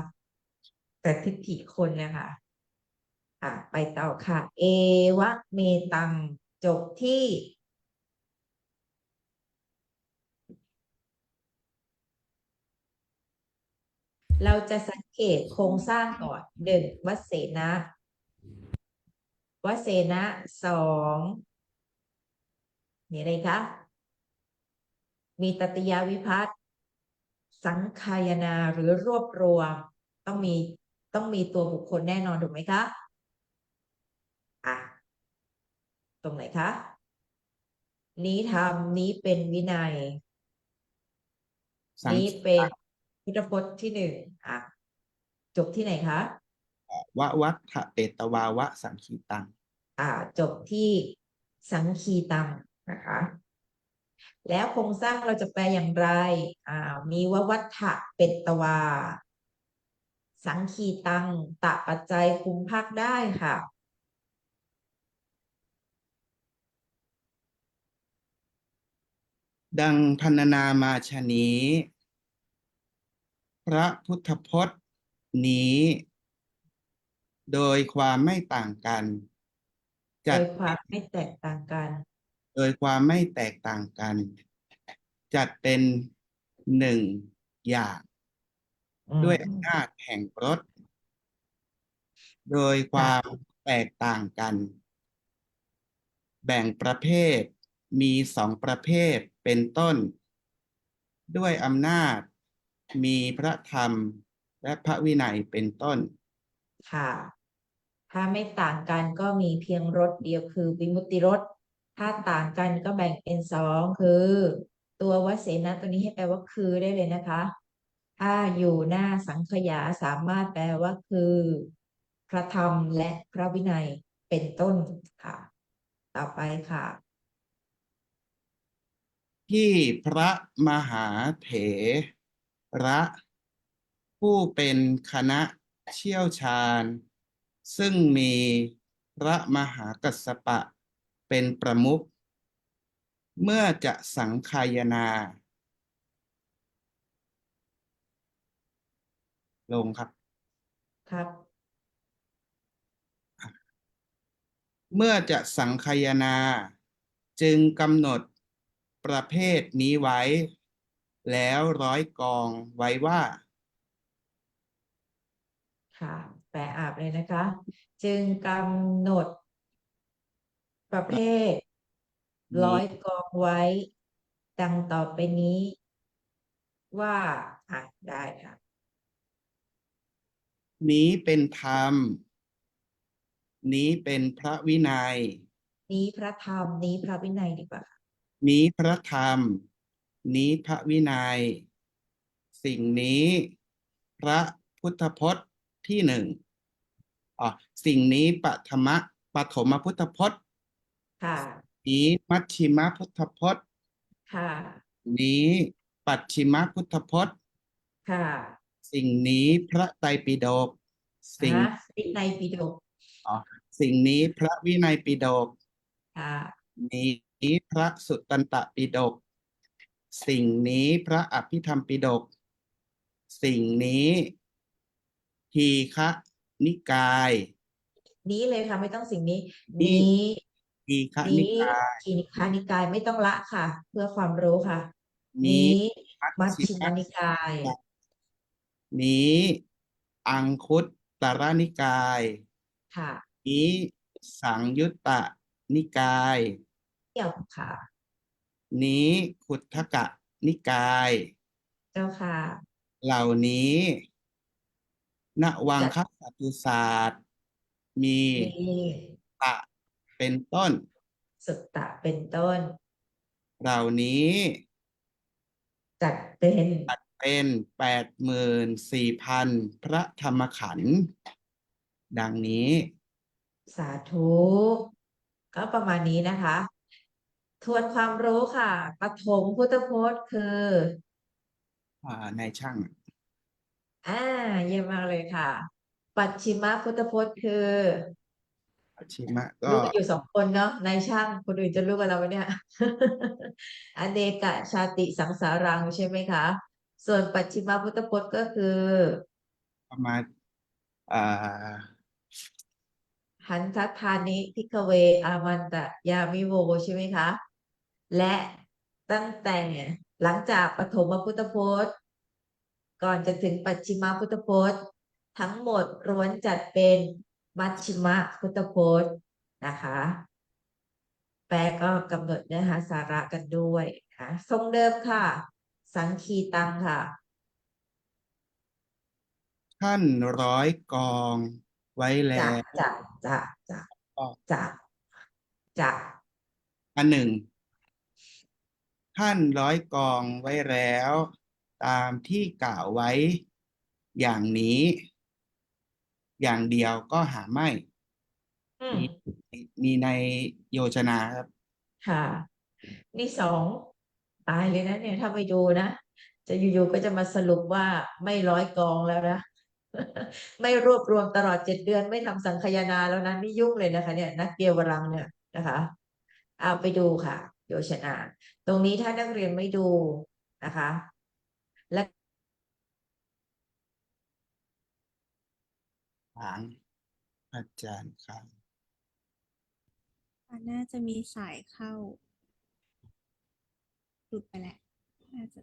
แต่ทิฏฐิคนนะคะไปต่อค่ะ เอวะเมตังจบที่ เราจะสังเกตโครงสร้างก่อนหนึ่งวเสนะสองมีอะไรคะ มีตติยวิภัตติสังคายนาหรือรวบรวมต้องมีตัวบุคคลแน่นอนถูกไหมคะอ่ะตรงไหนคะ นี้ธรรมนี้เป็นวินัย สัง นี้เป็นพุทธพจน์ที่หนึ่งอ่ะจบที่ไหนคะ วะวัฏฐเปตวาวะสังคีตัง จบที่สังคีตังนะคะ แล้วโครงสร้างเราจะแปลอย่างไรมีววัฏฐะเป็นตวา สังคีตังตะปัจจัยคุมภาคได้ค่ะ ดังพรรณนามาชนี้ พระพุทธพจน์นี้ โดยความไม่ต่างกัน โด จัด ยความไม่แตกต่างกัน โดยความไม่แตกต่างกัน จัดเป็นหนึ่งอย่าง ด้วยอำนาจแห่งรสโดยความแตกต่างกัน แบ่งประเภทมี2ประเภทเป็นต้น ด้วยอำนาจมีพระธรรมและพระวินัยเป็นต้น ค่ะ ถ้าไม่ต่างกันก็มีเพียงรสเดียวคือวิมุตติรสถ้าต่างกันก็แบ่งเป็นสองคือ ตัววเสนะตัวนี้ให้แปลว่าคือได้เลยนะคะ ถ้าอยู่หน้าสังขยาสามารถแปลว่าคือ พระธรรมและพระวินัยเป็นต้นค่ะ ต่อไปค่ะ ที่พระมหาเถระผู้เป็นคณะเชี่ยวชาญ ซึ่งมีพระมหากัสสปะเป็นประมุขเมื่อจะสังคายนาลงครับ ครับ เมื่อจะสังคายนา จึงกำหนดประเภทนี้ไว้ แล้วร้อยกองไว้ว่า ค่ะแปลอาบเลยนะคะ จึงกำหนดประเภทร้นี้อยกองไว้ ดังต่อไปนี้ว่าได้ค่ะ นี้เป็นธรรม นี้เป็นพระวินัย นี้พระธรรมนี้พระวินัยดีกว่าค่ะ นี้พระธรรม นี้พระวินัย สิ่งนี้พระพุทธพจน์ที่หนึ่งสิ่งนี้ปฐมพุทธพจน์ ค่ะ นี้มัชชิมพุทธพจน์ ค่ะ นี้ปัจฉิมพุทธพจน์ ค่ะ สิ่งนี้พระไตรปิฎกสิ่ง วินัยปิฎกอ๋อสิ่งนี้พระวินัยปิฎก ค่ะ นี้พระสุตตันตปิฎก สิ่งนี้พระอภิธรรมปิฎก สิ่งนี้ทีฆนิกาย นี้เลยค่ะไม่ต้องสิ่งนี้ นี้ นี้ ทีฆนิ นี้ กาย ทีนิคานิกายไม่ต้องละค่ะ เพื่อความรู้ค่ะ นี้ นี้ มั มั ช ช ฌิ ฌิ ม มานิกาย นี้อังคุตตรนิกาย ค่ะ นี้สังยุตตนิกาย เกี่ยวค่ะ นี้ขุททกนิกาย เจ้าค่ะ เหล่านี้ณวัง จัด คสัตตุศาสตร์มี มี ตะเป็นต้น สุตตะเป็นต้น เหล่านี้ จัดเป็น เป็น84,000พระธรรมขันธ์ดังนี้ สาธุก็ประมาณนี้นะคะ ทวนความรู้ค่ะปฐมพุทธพจน์คือ ในช่าง อ่าเยี่ยมมากเลยค่ะ ปัจฉิมพุทธพจน์คือ อาชิมะก็ รู้กันอยู่สองคนเนาะนายช่างคนอื่นจะรู้กันเราไหมเนี่ย อเนกชาติสังสารังใช่ไหมคะ ส่วนปัจฉิมพุทธพจน์ก็คือ ประมาณอ่า หันทัทานิพิกเวอามันตะยามิโวใช่ไหมคะ และตั้งแต่หลังจากปฐมพุทธพจน์ ก่อนจะถึงปัจฉิมพุทธพจน์ ทั้งหมดล้วนจัดเป็นมัชชิมพุทธพจน์นะคะ แปลก็กำหนดเนื้อหาสาระกันด้วยนะทรงเดิมค่ะ สังคีตังค่ะ ท่านร้อยกองไว้แล้ จะ ว จะจะจะ ก็ จะจะ อันหนึ่ง ท่านร้อยกองไว้แล้ว ตามที่กล่าวไว้ อย่างนี้ อย่างเดียวก็หาไม่ อืม มีในโยชนาครับ ค่ะ นี่สองตายเลยนะเนี่ยถ้าไม่ดูนะ จะอยู่ๆก็จะมาสรุปว่าไม่ร้อยกองแล้วนะ ไม่รวบรวมตลอด7 เดือนไม่ทำสังคายนาแล้วนะนี่ยุ่งเลยนะคะเนี่ยนักเกียววรังเนี่ยนะคะเอาไปดูค่ะโยชนาตรงนี้ถ้านักเรียนไม่ดูนะคะและ ถางอาจารย์ครับ น่าจะมีสายเข้าหลุดไปแหละน่าจะ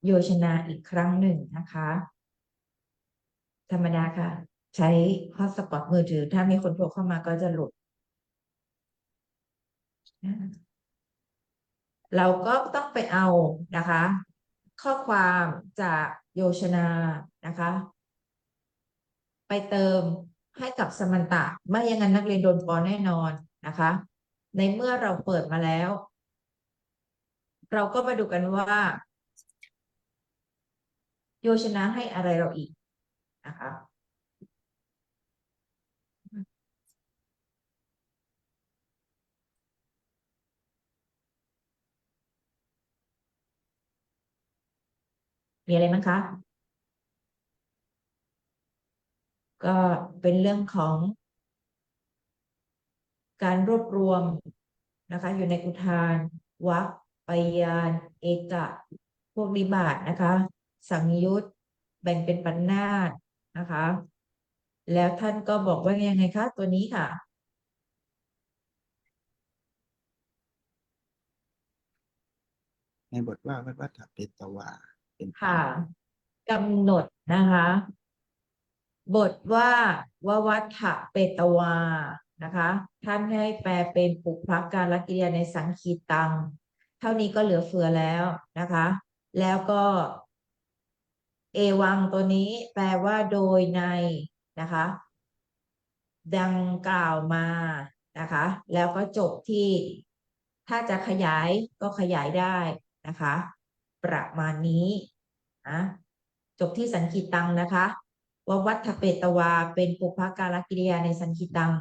โยชนาอีกครั้งหนึ่งนะคะ ธรรมดาค่ะ ใช้ฮอตสปอตมือถือ ถ้ามีคนโทรเข้ามาก็จะหลุด เราก็ต้องไปเอานะคะ ข้อความจากโยชนานะคะ ไปเติมให้กับสมันตะไม่อย่างนั้นนักเรียนโดนปอแน่นอนนะคะ ในเมื่อเราเปิดมาแล้ว เราก็มาดูกันว่า โยชนะให้อะไรเราอีกนะคะ มีอะไรมั้งคะ ก็เป็นเรื่องของการรวบรวมนะคะ อยู่ในอุทานวรรคไปยานเอกะพวกนิบาตนะคะ สังยุตแบ่งเป็นปัณนาถนะคะ แล้วท่านก็บอกว่ายังไงคะตัวนี้ค่ะ ในบทว่าวัฏฏเปตวาเป็นต้น ค่ะกำหนดนะคะ บทว่าววัฏฐเปตวา นะคะ ท่านให้แปลเป็นปุพพการกิริยาในสังคีตัง เท่านี้ก็เหลือเฟือแล้วนะคะ แล้วก็เอวังตัวนี้แปลว่าโดยในนะคะ ดังกล่าวมานะคะ แล้วก็จบที่ถ้าจะขยายก็ขยายได้นะคะ ประมาณนี้นะจบที่สันคิตังนะคะว่าวัฏฐเปตวาเป็นปุพพการกิริยาในสันคิตัง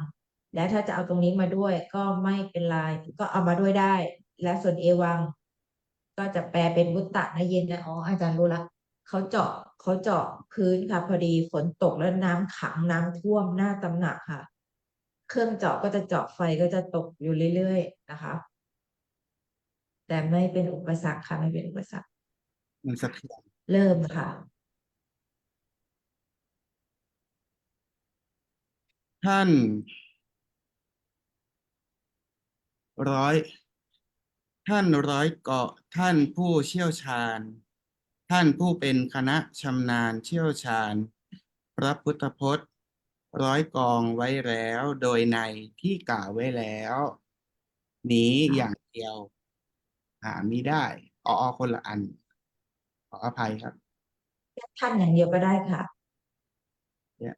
แล้วถ้าจะเอาตรงนี้มาด้วยก็ไม่เป็นไรก็เอามาด้วยได้ และส่วนเอวัง ก็จะแปลเป็นวุตตะนะเย็นนะอ๋ออาจารย์รู้ละเขาเจาะพื้นค่ะพอดีฝนตกแล้วน้ำขังน้ำท่วมหน้าตำหนักค่ะ เครื่องเจาะก็จะเจาะไฟก็จะตกอยู่เรื่อยๆนะคะ แต่ไม่เป็นอุปสรรคค่ะไม่เป็นอุปสรรค มันสะเทือน เริ่มค่ะ ท่านร้อยท่านร้อยเกาะท่านผู้เชี่ยวชาญ ท่านผู้เป็นคณะชำนาญเชี่ยวชาญ พระพุทธพจน์ร้อยกองไว้แล้วโดยในที่กล่าวไว้แล้ว นี้อย่างเดียว หามิได้คนละอัน ขออภัยครับ ท่านอย่างเดียวก็ได้ค่ะ เนี่ย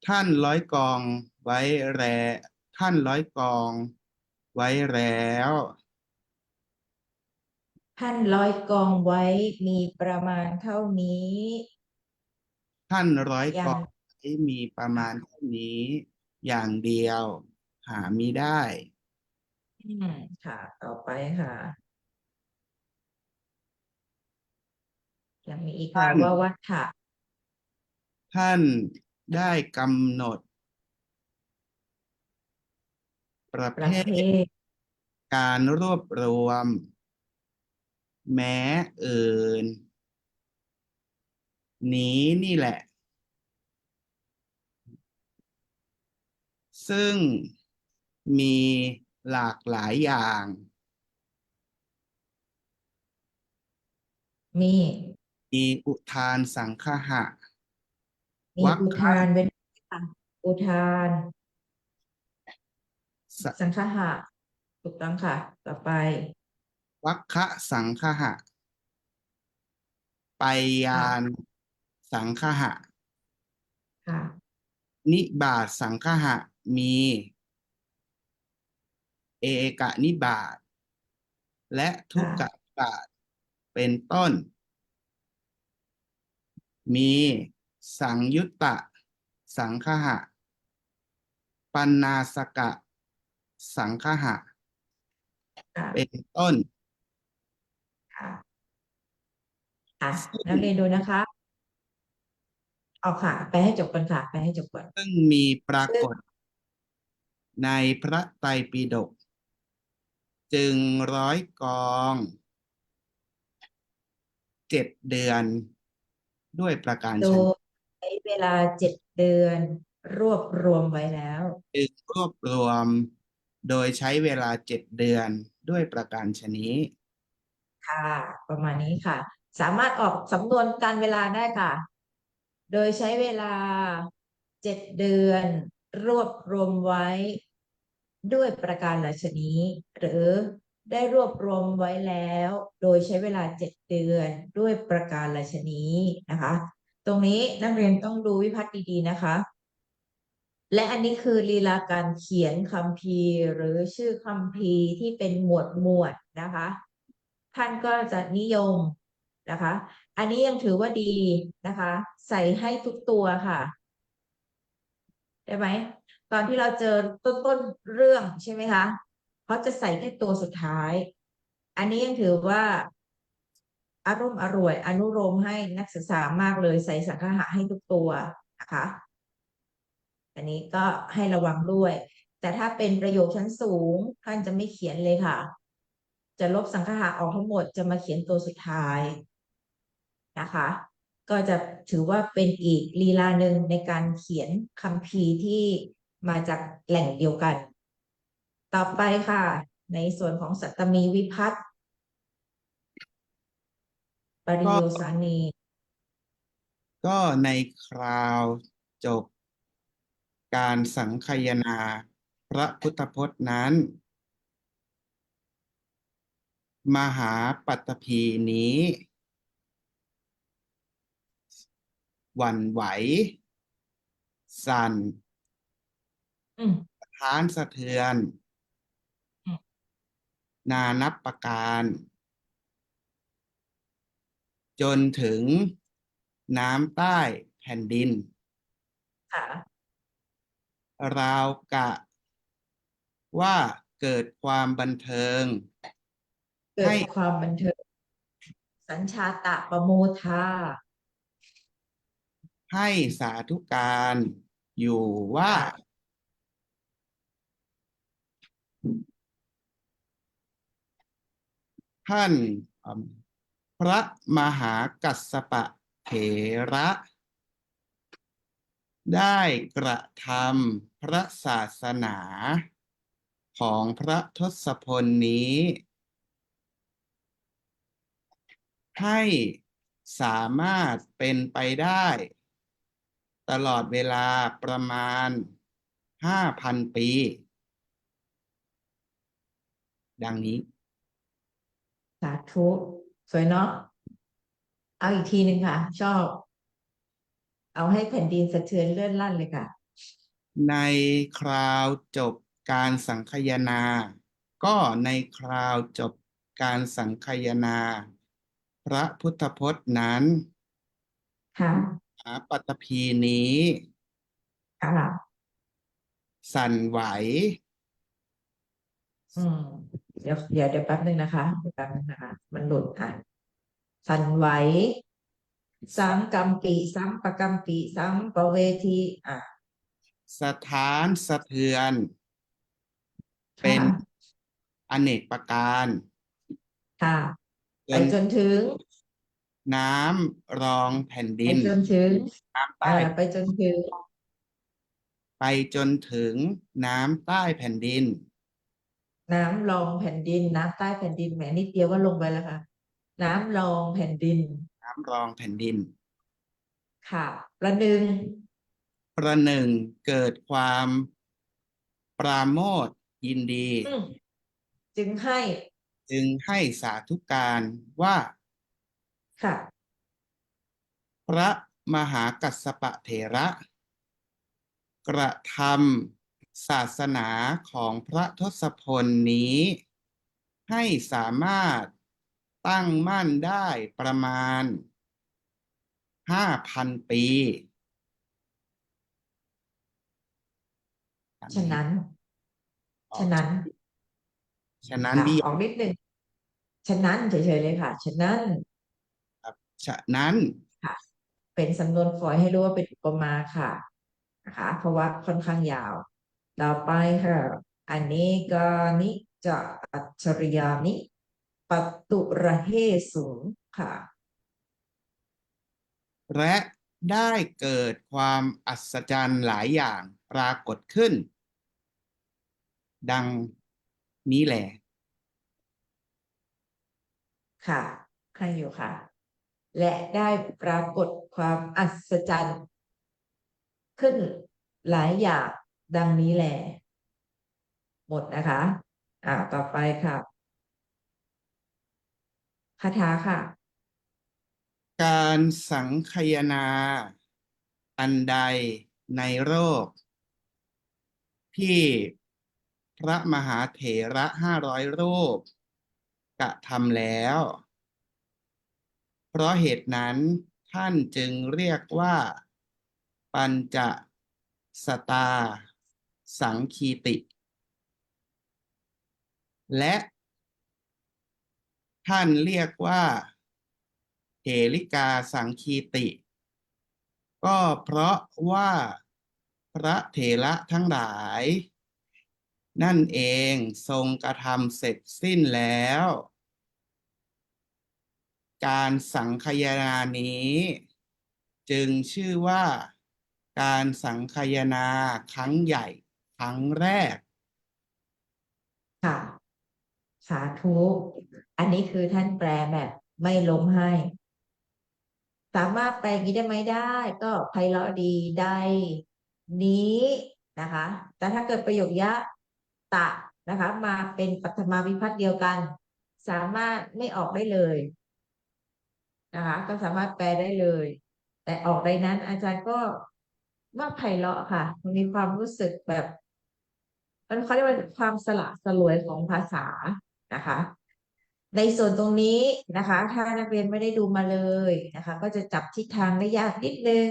ท่านร้อยกองไว้แลท่านร้อยกองไว้แล้ว ท่านร้อยกองไว้มีประมาณเท่านี้ ท่านร้อยอย่างกองที่มีประมาณเท่านี้ อย่างเดียว หามิได้ ค่ะ ต่อไปค่ะ ยังมีอีกค่ะ ท่าน ว่าวัฏฐะ ท่านได้กำหนด ประ ป เภ ระเภ ท ท การรวบรวม แม้อื่น นี้นี่แหละ ซึ่งมีหลากหลายอย่าง มี มีอุทานสังคหะ มี วัค อุ คะ ทานเป็นค่ะอุทาน ส สังคหะ ถูกต้องค่ะ ต่อไป วัคคะสังคหะ ไปยา ค่ะ นสังคหะ ค่ะ นิบาตสังคหะ มี เอกนิบาต และทุกข ค่ะ นิบาต เป็นต้น มีสังยุตตะสังคหะ ปันนาสกะสังคหะ ค่ะ เป็นต้น ค่ะอ่ะ ซึ่ นัก ง เรียนดูนะคะเอาค่ะ ไปให้จบก่อนค่ะ ไปให้จบก่อน ซึ่งมีปรา ซึ่ง กฏ ในพระไตรปิฎก จึงร้อยกอง 7 เดือน ด้วยประการ โด ฉะ ยใช้เวลา7 เดือน รวบรวมไว้แล้ว จึงรวบรวม โดยใช้เวลา 7 เดือน ด้วยประการฉะนี้ ค่ะ ประมาณนี้ค่ะ สามารถออกสำนวนการเวลาได้ค่ะ โดยใช้เวลา 7 เดือน รวบรวมไว้ ด้วยประการฉะนี้ หรือได้รวบรวมไว้แล้ว โดยใช้เวลา 7 เดือน ด้วยประการฉะนี้นะคะ ตรงนี้นักเรียนต้องดูวิพัฒน์ดีๆนะคะ และอันนี้คือลีลาการเขียนคัมภีร์หรือชื่อคัมภีร์ที่เป็นหมวดนะคะ ท่านก็จะนิยมนะคะ อันนี้ยังถือว่าดีนะคะ ใส่ให้ทุกตัวค่ะ ได้ไหม ตอนที่เราเจอต้นเรื่องใช่ไหมคะเขาจะใส่แค่ตัวสุดท้าย อันนี้ยังถือว่า อารมณ์อร่วยอนุโลมให้นักศึกษามากเลยใส่สังคหะให้ทุกตัวนะคะ อันนี้ก็ให้ระวังด้วย แต่ถ้าเป็นประโยคชั้นสูงท่านจะไม่เขียนเลยค่ะ จะลบสังคหะออกทั้งหมดจะมาเขียนตัวสุดท้ายนะคะ ก็จะถือว่าเป็นอีกลีลาหนึ่งในการเขียนคัมภีร์ที่มาจากแหล่งเดียวกัน ต่อไปค่ะ ในส่วนของสัตตมีวิภัตติ ปริ ก็ โยสานี ก็ในคราวจบ การสังคายนา พระพุทธพจน์นั้น มหาปัตตภีนี้ หวั่นไหว สั่น อืม สะท้านสะเทือน อืม นานับประการ จนถึงน้ำใต้แผ่นดิน ค่ะ ราวกะว่าเกิดความบันเทิง เกิ ให้ ดความบันเทิง สัญชาตะประโมทา ให้สาธุการอยู่ว่า ค่ะ ท่านพระมหากัสสปะเถระ ได้กระทำพระศาสนาของพระทศพลนี้ ให้สามารถเป็นไปได้ ตลอดเวลาประมาณ 5,000 ปี ดังนี้ สาธุ สวยเนาะ เอาอีกทีหนึ่งค่ะ ชอบ เอาให้แผ่นดินสะเทือนเลื่อนลั่นเลยค่ะ ในคราวจบการสังคายนา ก็ในคราวจบการสังคายนา พระพุทธพจน์นั้น ค่ะ มหาปัตตภีนี้ ค่ะ สั่นไหว อืม เดี๋ยวแป๊บนึงนะคะแป๊บนึงนะคะ มันหลุดอ่ะสั่นไหว สังกัมปิ สัมปกัมปิ สัมปเวทีอ่ะ สถานสะเทือน เป็ ค่ะ นอเนกประการ ค่ะ จ ไป น จนถึง น้ำรองแผ่น ไป ดิน จนถึง น้ำใต้ ไปจนถึง ไปจนถึงน้ำใต้แผ่นดิน น้ำรองแผ่นดิน น้ำใต้แผ่นดินแหมนิดเดียวก็ลงไปแล้วค่ะ น้ำรองแผ่นดิน น้ำรองแผ่นดิน ค่ะ ประหนึ่ง ประหนึ่งเกิดความปราโมทย์ยินดี อืม จึงให้ จึงให้สาธุการว่า ค่ะ พระมหากัสสปะเถระ กระทำศาสนาของพระทศพลนี้ ให้สามารถตั้งมั่นได้ประมาณ 5,000 ปี ฉะนั้น ออก ฉะนั้น ฉะนั้น ค่ะ ดี ออกนิดหนึ่ง ฉะนั้นเฉยๆเลยค่ะ ฉะนั้น ครับฉะนั้น ค่ะ เป็นสำนวนฝอยให้รู้ว่าเป็นอุปมาค่ะ นะคะ เพราะว่าค่อนข้างยาว ต่อไปค่ะ อันนี้ก็นิจะอัจฉริยานิปตุระเหสุงค่ะ และได้เกิดความอัศจรรย์หลายอย่างปรากฏขึ้น ดังนี้แหละ ค่ะให้อยู่ค่ะ และได้ปรากฏความอัศจรรย์ขึ้นหลายอย่างดังนี้แหละหมดนะคะ ต่อไปค่ะคาถาค่ะ การสังคายนา อันใดในโลกที่พระมหาเถระ500 รูปกระทำแล้ว เพราะเหตุนั้นท่านจึงเรียกว่า ปัญจสตาสังคีติ และท่านเรียกว่าเหลิกาสังคีติ ก็เพราะว่าพระเถระทั้งหลาย นั่นเองทรงกระทำเสร็จสิ้นแล้ว การสังคายนานี้ จึงชื่อว่า การสังคายนาครั้งใหญ่ครั้งแรก ค่ะ สาธุ อันนี้คือท่านแปลแบบไม่ล้มให้ สามารถแปลอย่างนี้ได้ไหมได้ ก็ไพเราะดีได้นี้นะคะ แต่ถ้าเกิดประโยคยะ ตะนะคะ มาเป็นปัทมาวิภัตติเดียวกัน สามารถไม่ออกได้เลยนะคะ ก็สามารถแปลได้เลย แต่ออกในนั้นอาจารย์ก็ว่าไพเราะค่ะมันมีความรู้สึกแบบมันเขาเรียกว่าความสละสลวยของภาษานะคะ ในส่วนตรงนี้นะคะ ถ้านักเรียนไม่ได้ดูมาเลยนะคะ ก็จะจับทิศทางได้ยากนิดนึง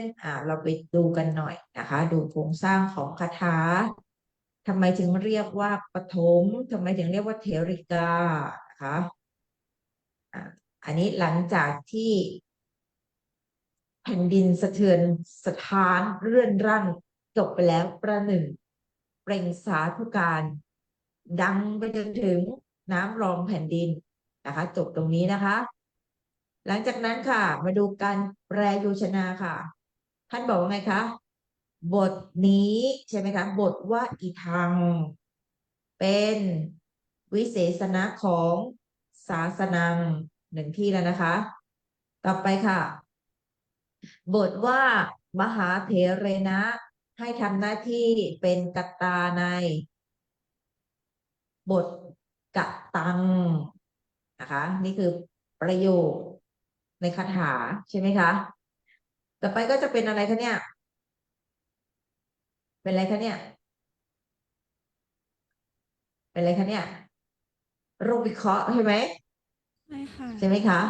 เราไปดูกันหน่อยนะคะ ดูโครงสร้างของคาถาทำไมถึงเรียกว่าปฐมทำไมถึงเรียกว่าเถริกานะคะอันนี้หลังจากที่แผ่นดินสะเทือนสถานเรื่อนรั่นจบไปแล้วประหนึ่งเปล่งสาธุการ ดังไปจนถึงน้ำรองแผ่นดินนะคะ จบตรงนี้นะคะ หลังจากนั้นค่ะ มาดูการแปลโยชนาค่ะ ท่านบอกว่าไงคะ บทนี้ใช่ไหมคะ บทว่าอีทัง เป็นวิเศษณะของศาสนังหนึ่งที่แล้วนะคะ ต่อไปค่ะ บทว่ามหาเถเรนะให้ทำหน้าที่เป็นกัตตาใน บทกะตังนะคะ นี่คือประโยคในคาถาใช่ไหมคะ ต่อไปก็จะเป็นอะไรคะเนี่ย เป็นอะไรคะเนี่ย เป็นอะไรคะเนี่ยรูปวิเคราะห์ใช่ไหม ใช่ค่ะ ใช่ไหมคะ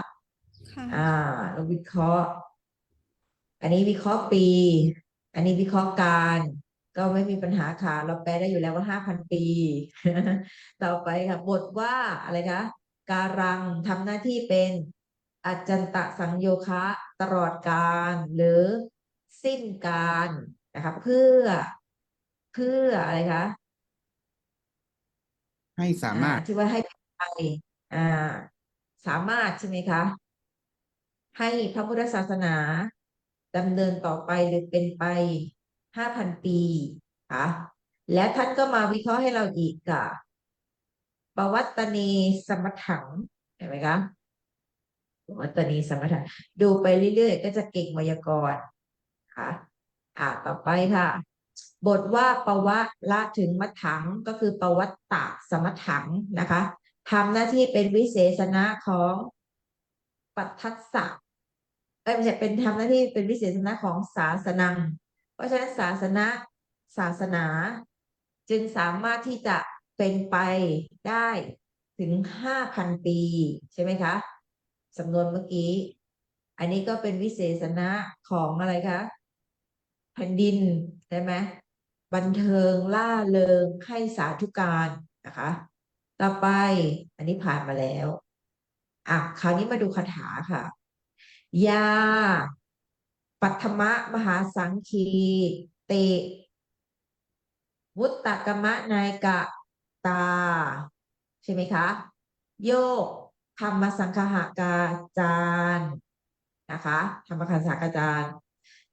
ค่ะ รูปวิเคราะห์ อันนี้วิเคราะห์ปี อันนี้วิเคราะห์การ ก็ไม่มีปัญหาค่ะ เราแปลได้อยู่แล้วว่า5,000 ปี ต่อไปค่ะบทว่าอะไรคะ การังทำหน้าที่เป็นอาจันตสังโยคะตลอดการหรือสิ้นการนะคะเพื่ออะไรคะ ให้สามารถ ที่ว่าให้เป็นไปอ่าสามารถใช่ไหมคะ ให้พระพุทธศาสนาดำเนินต่อไปหรือเป็นไป5,000 ปีค่ะและท่านก็มาวิเคราะห์ให้เราอีกค่ะปวัตตนีสมถังเห็นไหมคะปวัตตนีสมถังดูไปเรื่อยๆก็จะเก่งไวยากรณ์ค่ะต่อไปค่ะ บทว่าปวะละถึงมัทถังก็คือปวัตตะสมถังนะคะทำหน้าที่เป็นวิเศษณะของปัททัสสะไม่ใช่เป็นทำหน้าที่เป็นวิเศษณะของศาสนังเพราะฉะนั้นศาสนา จึงสามารถที่จะเป็นไปได้ถึง5,000 ปีใช่ไหมคะสำนวนเมื่อกี้ อันนี้ก็เป็นวิเศษณะของอะไรคะแผ่นดินใช่ไหมบันเทิงล่าเริงให้สาธุการนะคะ ต่อไปอันนี้ผ่านมาแล้วคราวนี้มาดูคาถาค่ะ ยา ปัทมะมหาสังคีติ วุตตกมะนายกะตา ใช่ไหมคะ โยกธรรมสังคหกาจารย์นะคะธรรมสังคหกาจารย์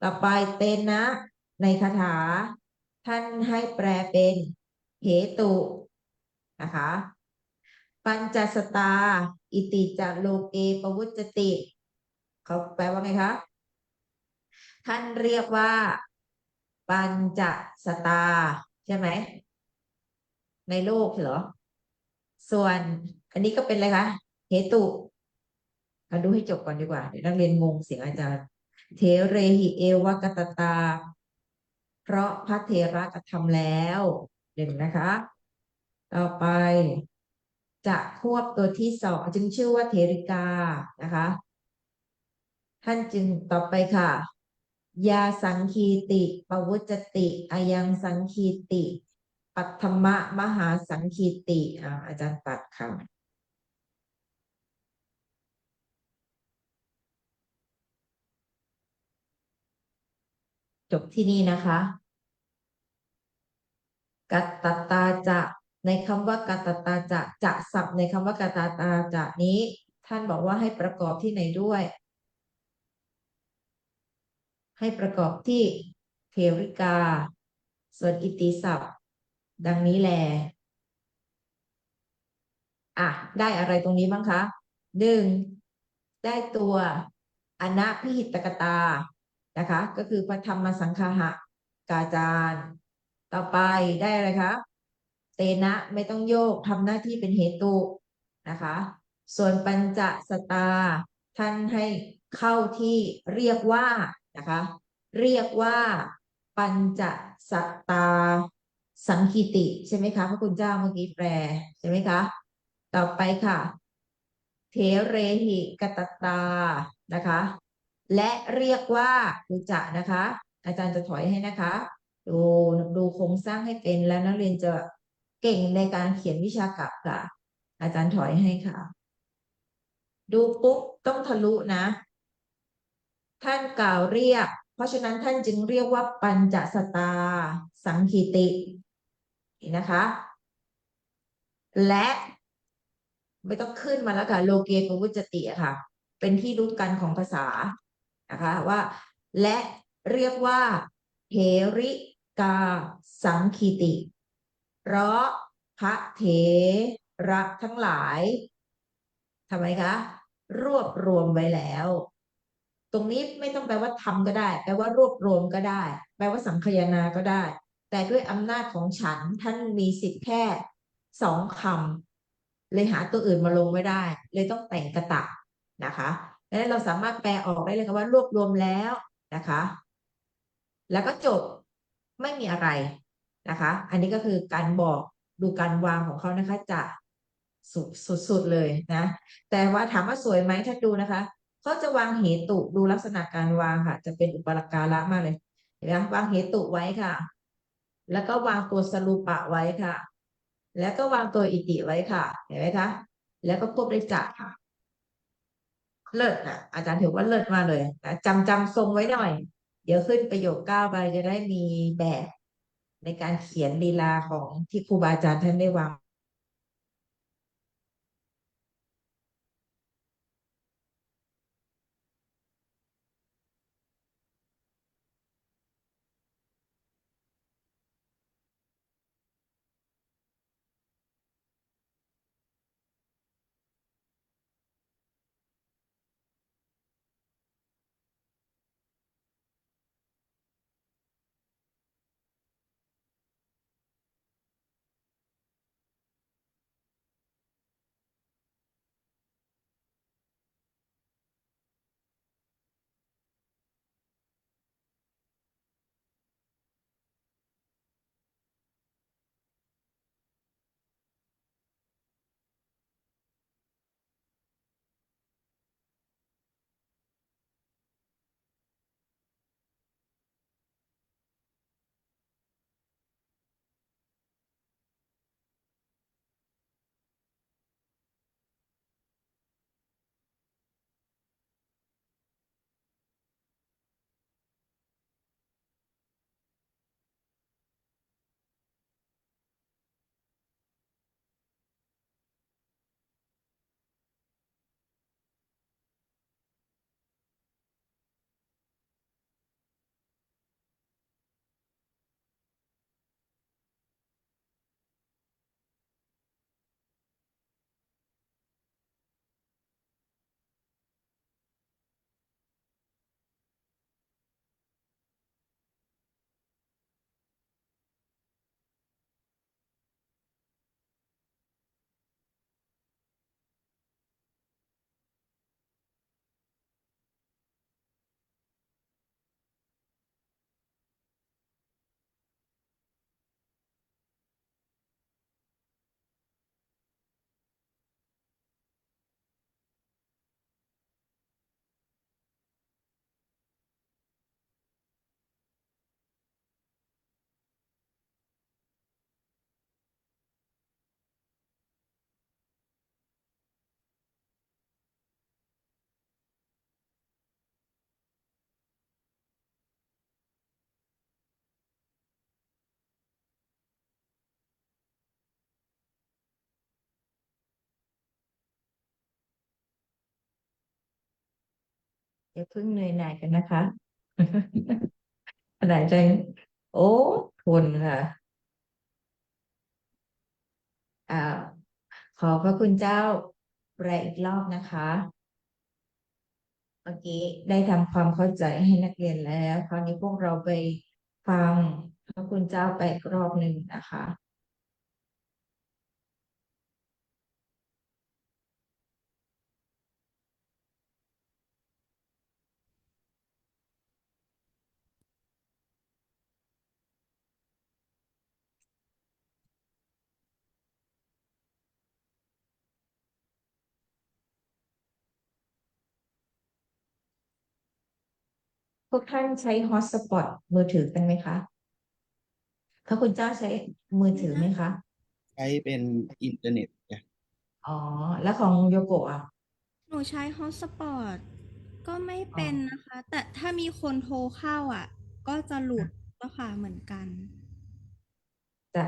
ต่อไปเตนนะ ในคาถา ท่านให้แปลเป็นเหตุนะคะ ปัญจสตา อิติจโลเกปวุจติ เขาแปลว่าไงคะ ท่านเรียกว่า ปัญจสตา ใช่ไหม ในโลกเหรอ ส่วนอันนี้ก็เป็นอะไรคะเหตุมาดูให้จบก่อนดีกว่าเดี๋ยวนักเรียนงงเสียงอาจารย์ เทเรหิเอวกตตา เพราะพระเทระกระทำแล้วหนึ่งนะคะ ต่อไปจะควบตัวที่สองจึงชื่อว่าเทริกานะคะ ท่านจึงต่อไปค่ะ ยาสังคีติปวุจติอายังสังคีติ ปัทมะมหาสังคีติอาจารย์ตัดค่ะ จบที่นี่นะคะ กัตตตาจะในคำว่ากัตตตาจะศัพท์ในคำว่ากัตตตาจะนี้ ท่านบอกว่าให้ประกอบที่ไหนด้วย ให้ประกอบที่เทริกา ส่วนอิติศัพท์ ดังนี้แลได้อะไรตรงนี้บ้างคะหนึ่งได้ตัวอนะพิหิตกตานะคะ ก็คือพระธรรมสังฆะกาจารย์ ต่อไปได้อะไรคะ เตนะไม่ต้องโยกทำหน้าที่เป็นเหตุนะคะ ส่วนปัญจสตาท่านให้เข้าที่เรียกว่านะคะ เรียกว่าปัญจสตาสังคีติใช่ไหมคะพระคุณเจ้าเมื่อกี้แปลใช่ไหมคะ ต่อไปค่ะ เทเรหิกตตานะคะ และเรียกว่าดูจะนะคะ อาจารย์จะถอยให้นะคะ ดูดูโครงสร้างให้เป็นแล้วนักเรียนจะเก่งในการเขียนวิชากลับค่ะ อาจารย์ถอยให้ค่ะ ดูปุ๊บต้องทะลุนะ ท่านกล่าวเรียก เพราะฉะนั้นท่านจึงเรียกว่าปัญจสตาสังคีตินะคะ และไม่ต้องขึ้นมาแล้วค่ะโลเกปวุจติอะค่ะ เป็นที่รู้กันของภาษานะคะว่า และเรียกว่าเทริกาสังคีติ เพราะพระเถระทั้งหลายทำไมคะ รวบรวมไว้แล้ว ตรงนี้ไม่ต้องแปลว่าทำก็ได้ แปลว่ารวบรวมก็ได้ แปลว่าสังคายนาก็ได้ แต่ด้วยอำนาจของฉันท่านมีสิทธิ์แค่2 คำเลยหาตัวอื่นมาลงไม่ได้ เลยต้องแต่งกระตะนะคะดังนั้นเราสามารถแปลออกได้เลยค่ะว่ารวบรวมแล้วนะคะ แล้วก็จบไม่มีอะไรนะคะ อันนี้ก็คือการบอกดูการวางของเขานะคะจะสุดเลยนะ แต่ว่าถามว่าสวยไหมถ้าดูนะคะเขาจะวางเหตุดูลักษณะการวางค่ะ จะเป็นอุปการะมากเลยเห็นไหมวางเหตุไว้ค่ะ แล้วก็วางตัวสรูปะไว้ค่ะ แล้วก็วางตัวอิติไว้ค่ะเห็นไหมคะแล้วก็ควบด้วยจักรค่ะ เลิศนะอาจารย์ถือว่าเลิศมากเลยนะจำทรงไว้หน่อย เดี๋ยวขึ้นประโยค9ไปจะได้มีแบบในการเขียนลีลาของที่ครูบาอาจารย์ท่านได้วางอย่าเพิ่งเหนื่อยหน่ายกันนะคะขนาดใจโอ้ทนค่ะอ่าขอพระคุณเจ้าแปลอีกรอบนะคะ เมื่อกี้ได้ทำความเข้าใจให้นักเรียนแล้ว คราวนี้พวกเราไปฟังพระคุณเจ้าไปอีกรอบหนึ่งนะคะ พวกท่านใช้ฮอตสปอตมือถือกันไหมคะพระคุณเจ้าใช้มือถือไหมคะ ใช้เป็นอินเทอร์เน็ตจ้ะ อ๋อ แล้วของโยโกะอ่ะ หนูใช้ฮอตสปอตก็ไม่อ๋อเป็นนะคะ แต่ถ้ามีคนโทรเข้าอ่ะ ก็จะหลุดก็ค่ะเหมือนกัน จ้ะ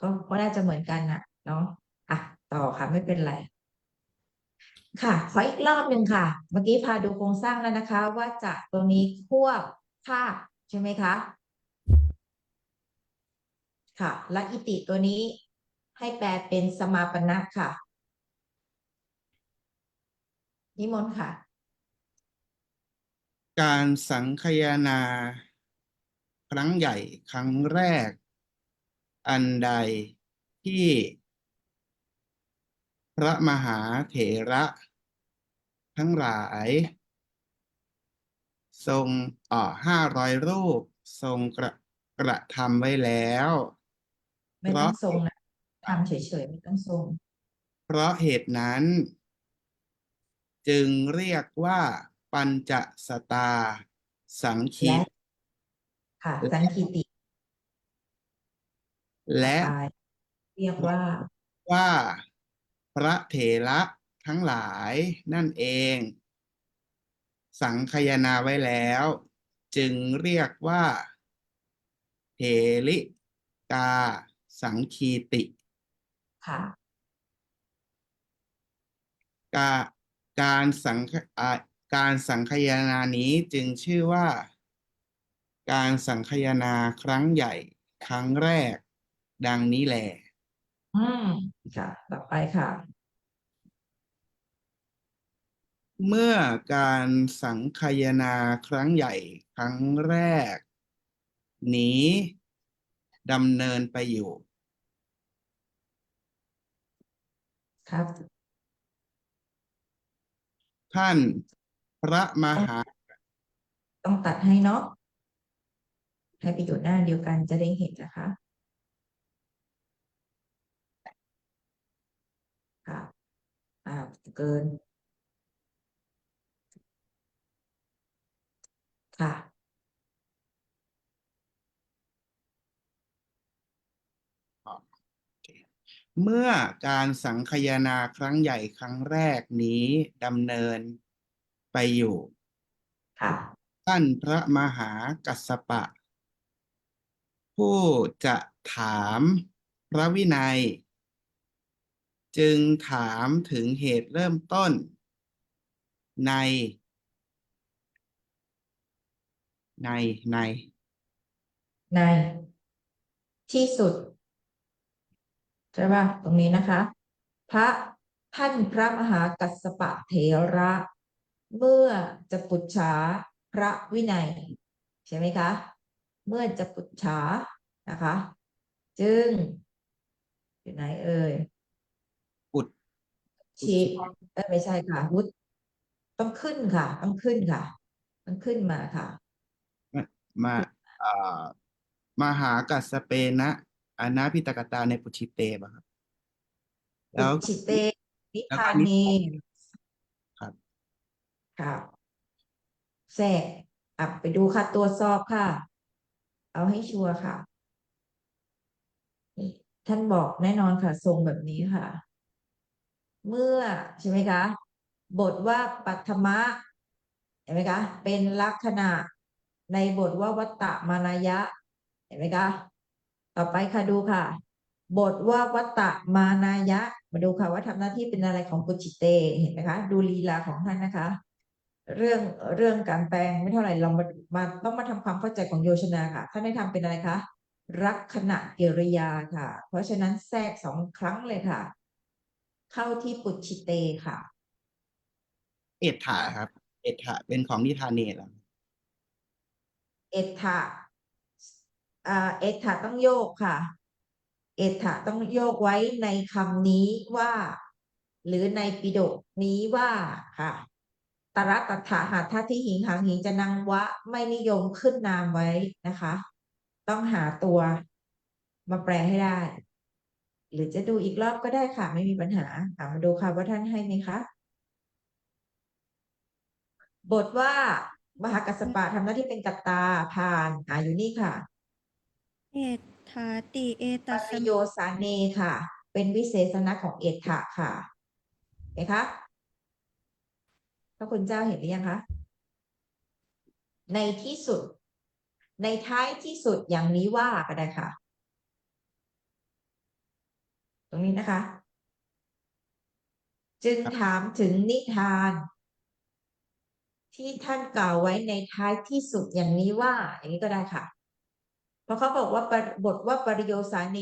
ก็น่าจะเหมือนกันน่ะเนาะอ่ะต่อค่ะไม่เป็นไร ค่ะขออีกรอบหนึ่งค่ะ เมื่อกี้พาดูโครงสร้างแล้วนะคะ ว่าจะตัวนี้ควบภาคใช่ไหมคะ ค่ะ และอิติตัวนี้ให้แปลเป็นสมาปนะค่ะ นิมนต์ค่ะ การสังคายนาครั้งใหญ่ครั้งแรก อันใดที่พระมหาเถระทั้งหลายทรง500 รูปทรงกระทำไว้แล้ว เพไม่ต้อราะงทรงนะทำเฉยๆไม่ต้องทรง เพราะเหตุนั้น จึงเรียกว่าปัญจสตาสังคีและตค่ะสังคีติต่อและไปเรียกว่า ว่าพระเถระทั้งหลายนั่นเอง สังคายนาไว้แล้ว จึงเรียกว่าเถริกาสังคีติ ค่ะ กาการสังคอ่าการสังคายนานี้จึงชื่อว่า การสังคายนาครั้งใหญ่ครั้งแรก ดังนี้แหละ อืมค่ะ ต่อไปค่ะ เมื่อการสังคายนาครั้งใหญ่ครั้งแรก นี้ดำเนินไปอยู่ ครับ ท่านพระมหา ต้องตัดให้เนาะให้ไปอยู่หน้าเดียวกันจะได้เห็นนะคะ ค่ะเกิน ค่ะ เมื่อการสังคายนาครั้งใหญ่ครั้งแรกนี้ดำเนินไปอยู่ ค่ะ ท่านพระมหากัสสปะ ผู้จะถามพระวินัย จึงถามถึงเหตุเริ่มต้น ในในใน ในที่สุดใช่ป่ะตรงนี้นะคะ พระท่านพระมหากัสสปะเถระ เมื่อจะปุจฉาพระวินัยใช่ไหมคะ เมื่อจะปุจฉานะคะ จึงอยู่ไหนเอ่ย ปุตชีไม่ใช่ค่ะวุฒต้องขึ้นค่ะ ต้องขึ้นค่ะต้องขึ้นมาค่ะ มาอ่ามหากัสสเปนะอนาพิตกตาในปุชิเตปะครับแล้อุวชิเตนิแล้วก็นิทาเนครับค่ะแทรกไปดูค่ะตรวจสอบค่ะ เอาให้ชัวร์ค่ะนี่ท่านบอกแน่นอนค่ะทรงแบบนี้ค่ะ เมื่อใช่ไหมคะ บทว่าปัทมะเห็นไหมคะ เป็นลักษณะในบทว่าวัตตมานายะเห็นไหมคะ ต่อไปค่ะดูค่ะ บทว่าวัตตมานายะ มาดูค่ะว่าทำหน้าที่เป็นอะไรของกุจิเตเห็นไหมคะ ดูลีลาของท่านนะคะ เรื่องเรื่องการแปลงไม่เท่าไหร่เรามาต้องมาทำความเข้าใจของโยชนาค่ะท่านได้ทำเป็นอะไรคะลักขณะกิริยาค่ะ เพราะฉะนั้นแทรก2 ครั้งเลยค่ะ เข้าที่ปุจฉิเตค่ะ เอตถะครับเอตถะเป็นของนิทานเนรเหรอเอตถะเอตถะต้องโยกค่ะ เอตถะต้องโยกไว้ในคำนี้ว่า หรือในปิฎกนี้ว่าค่ะตระตถาหัตถทิหิงหังหิงจะนังวะไม่นิยมขึ้นนามไว้นะคะ ต้องหาตัวมาแปลให้ได้ หรือจะดูอีกรอบก็ได้ค่ะ ไม่มีปัญหามาดูค่ะว่าท่านให้ไหมคะ บทว่า มหากัสสปะทำหน้าที่เป็นกัตตาผ่านอยู่นี่ค่ะ เอตถาติเอ ป ตัสส ริ มิ โยสาเนค่ะ เป็นวิเศษณะของเอตถะค่ะเห็นคะพระคุณเจ้าเห็นหรือยังคะ ในที่สุด ในท้ายที่สุดอย่างนี้ว่าก็ได้ค่ะ ตรงนี้นะคะ จึงถามถึงนิทาน ที่ท่านกล่าวไว้ในท้ายที่สุดอย่างนี้ว่า อย่างนี้ก็ได้ค่ะ เพราะเขาบอกว่าบทว่าปริโยสาเน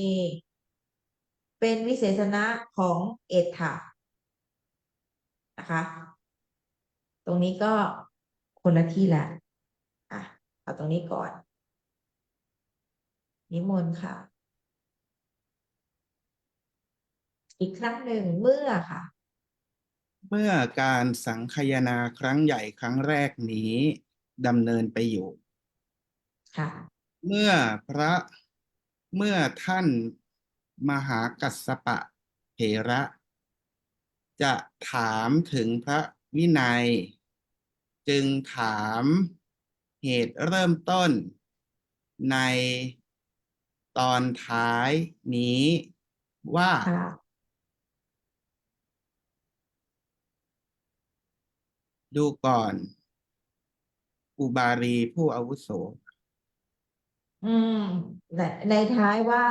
เป็นวิเศษณะของเอตถะนะคะ ตรงนี้ก็คนละที่ละเอาตรงนี้ก่อน นิมนต์ค่ะ อีกครั้งหนึ่งเมื่อค่ะ เมื่อการสังคายนาครั้งใหญ่ครั้งแรกนี้ดำเนินไปอยู่ ค่ะ เมื่อเมื่อท่านมหากัสสปะเถระ จะถามถึงพระวินัย จึงถามเหตุเริ่มต้น ในตอนท้ายนี้ว่า ค่ะ ดูก่อน อุบาลีผู้อาวุโส อืมในท้ายว่า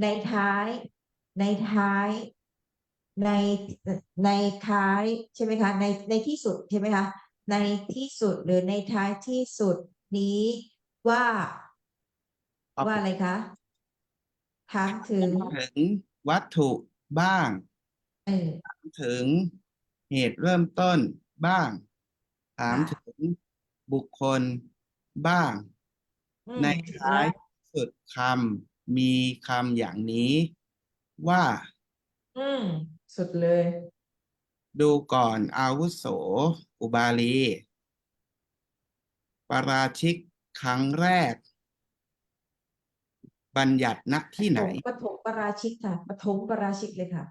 ในท้าย ในท้าย ในในท้ายใช่ไหมคะ ในที่สุดใช่ไหมคะ ในที่สุดหรือในท้ายที่สุดนี้ว่า ว่าอะไรคะ ถามถึง ถึงวัตถุบ้าง เออ ถึงเหตุเริ่มต้นบ้าง ถาม ค่ะ ถึงบุคคลบ้าง อื ใน ม ท้า แล้ ยว สุดคำมีคำอย่างนี้ว่า อืม สุดเลย ดูก่อนอาวุโส อุบาลี ปาราชิกครั้งแรก บัญญัติณที่ไหน ปฐมปราชิกค่ะปฐมปราชิกเลยค่ะ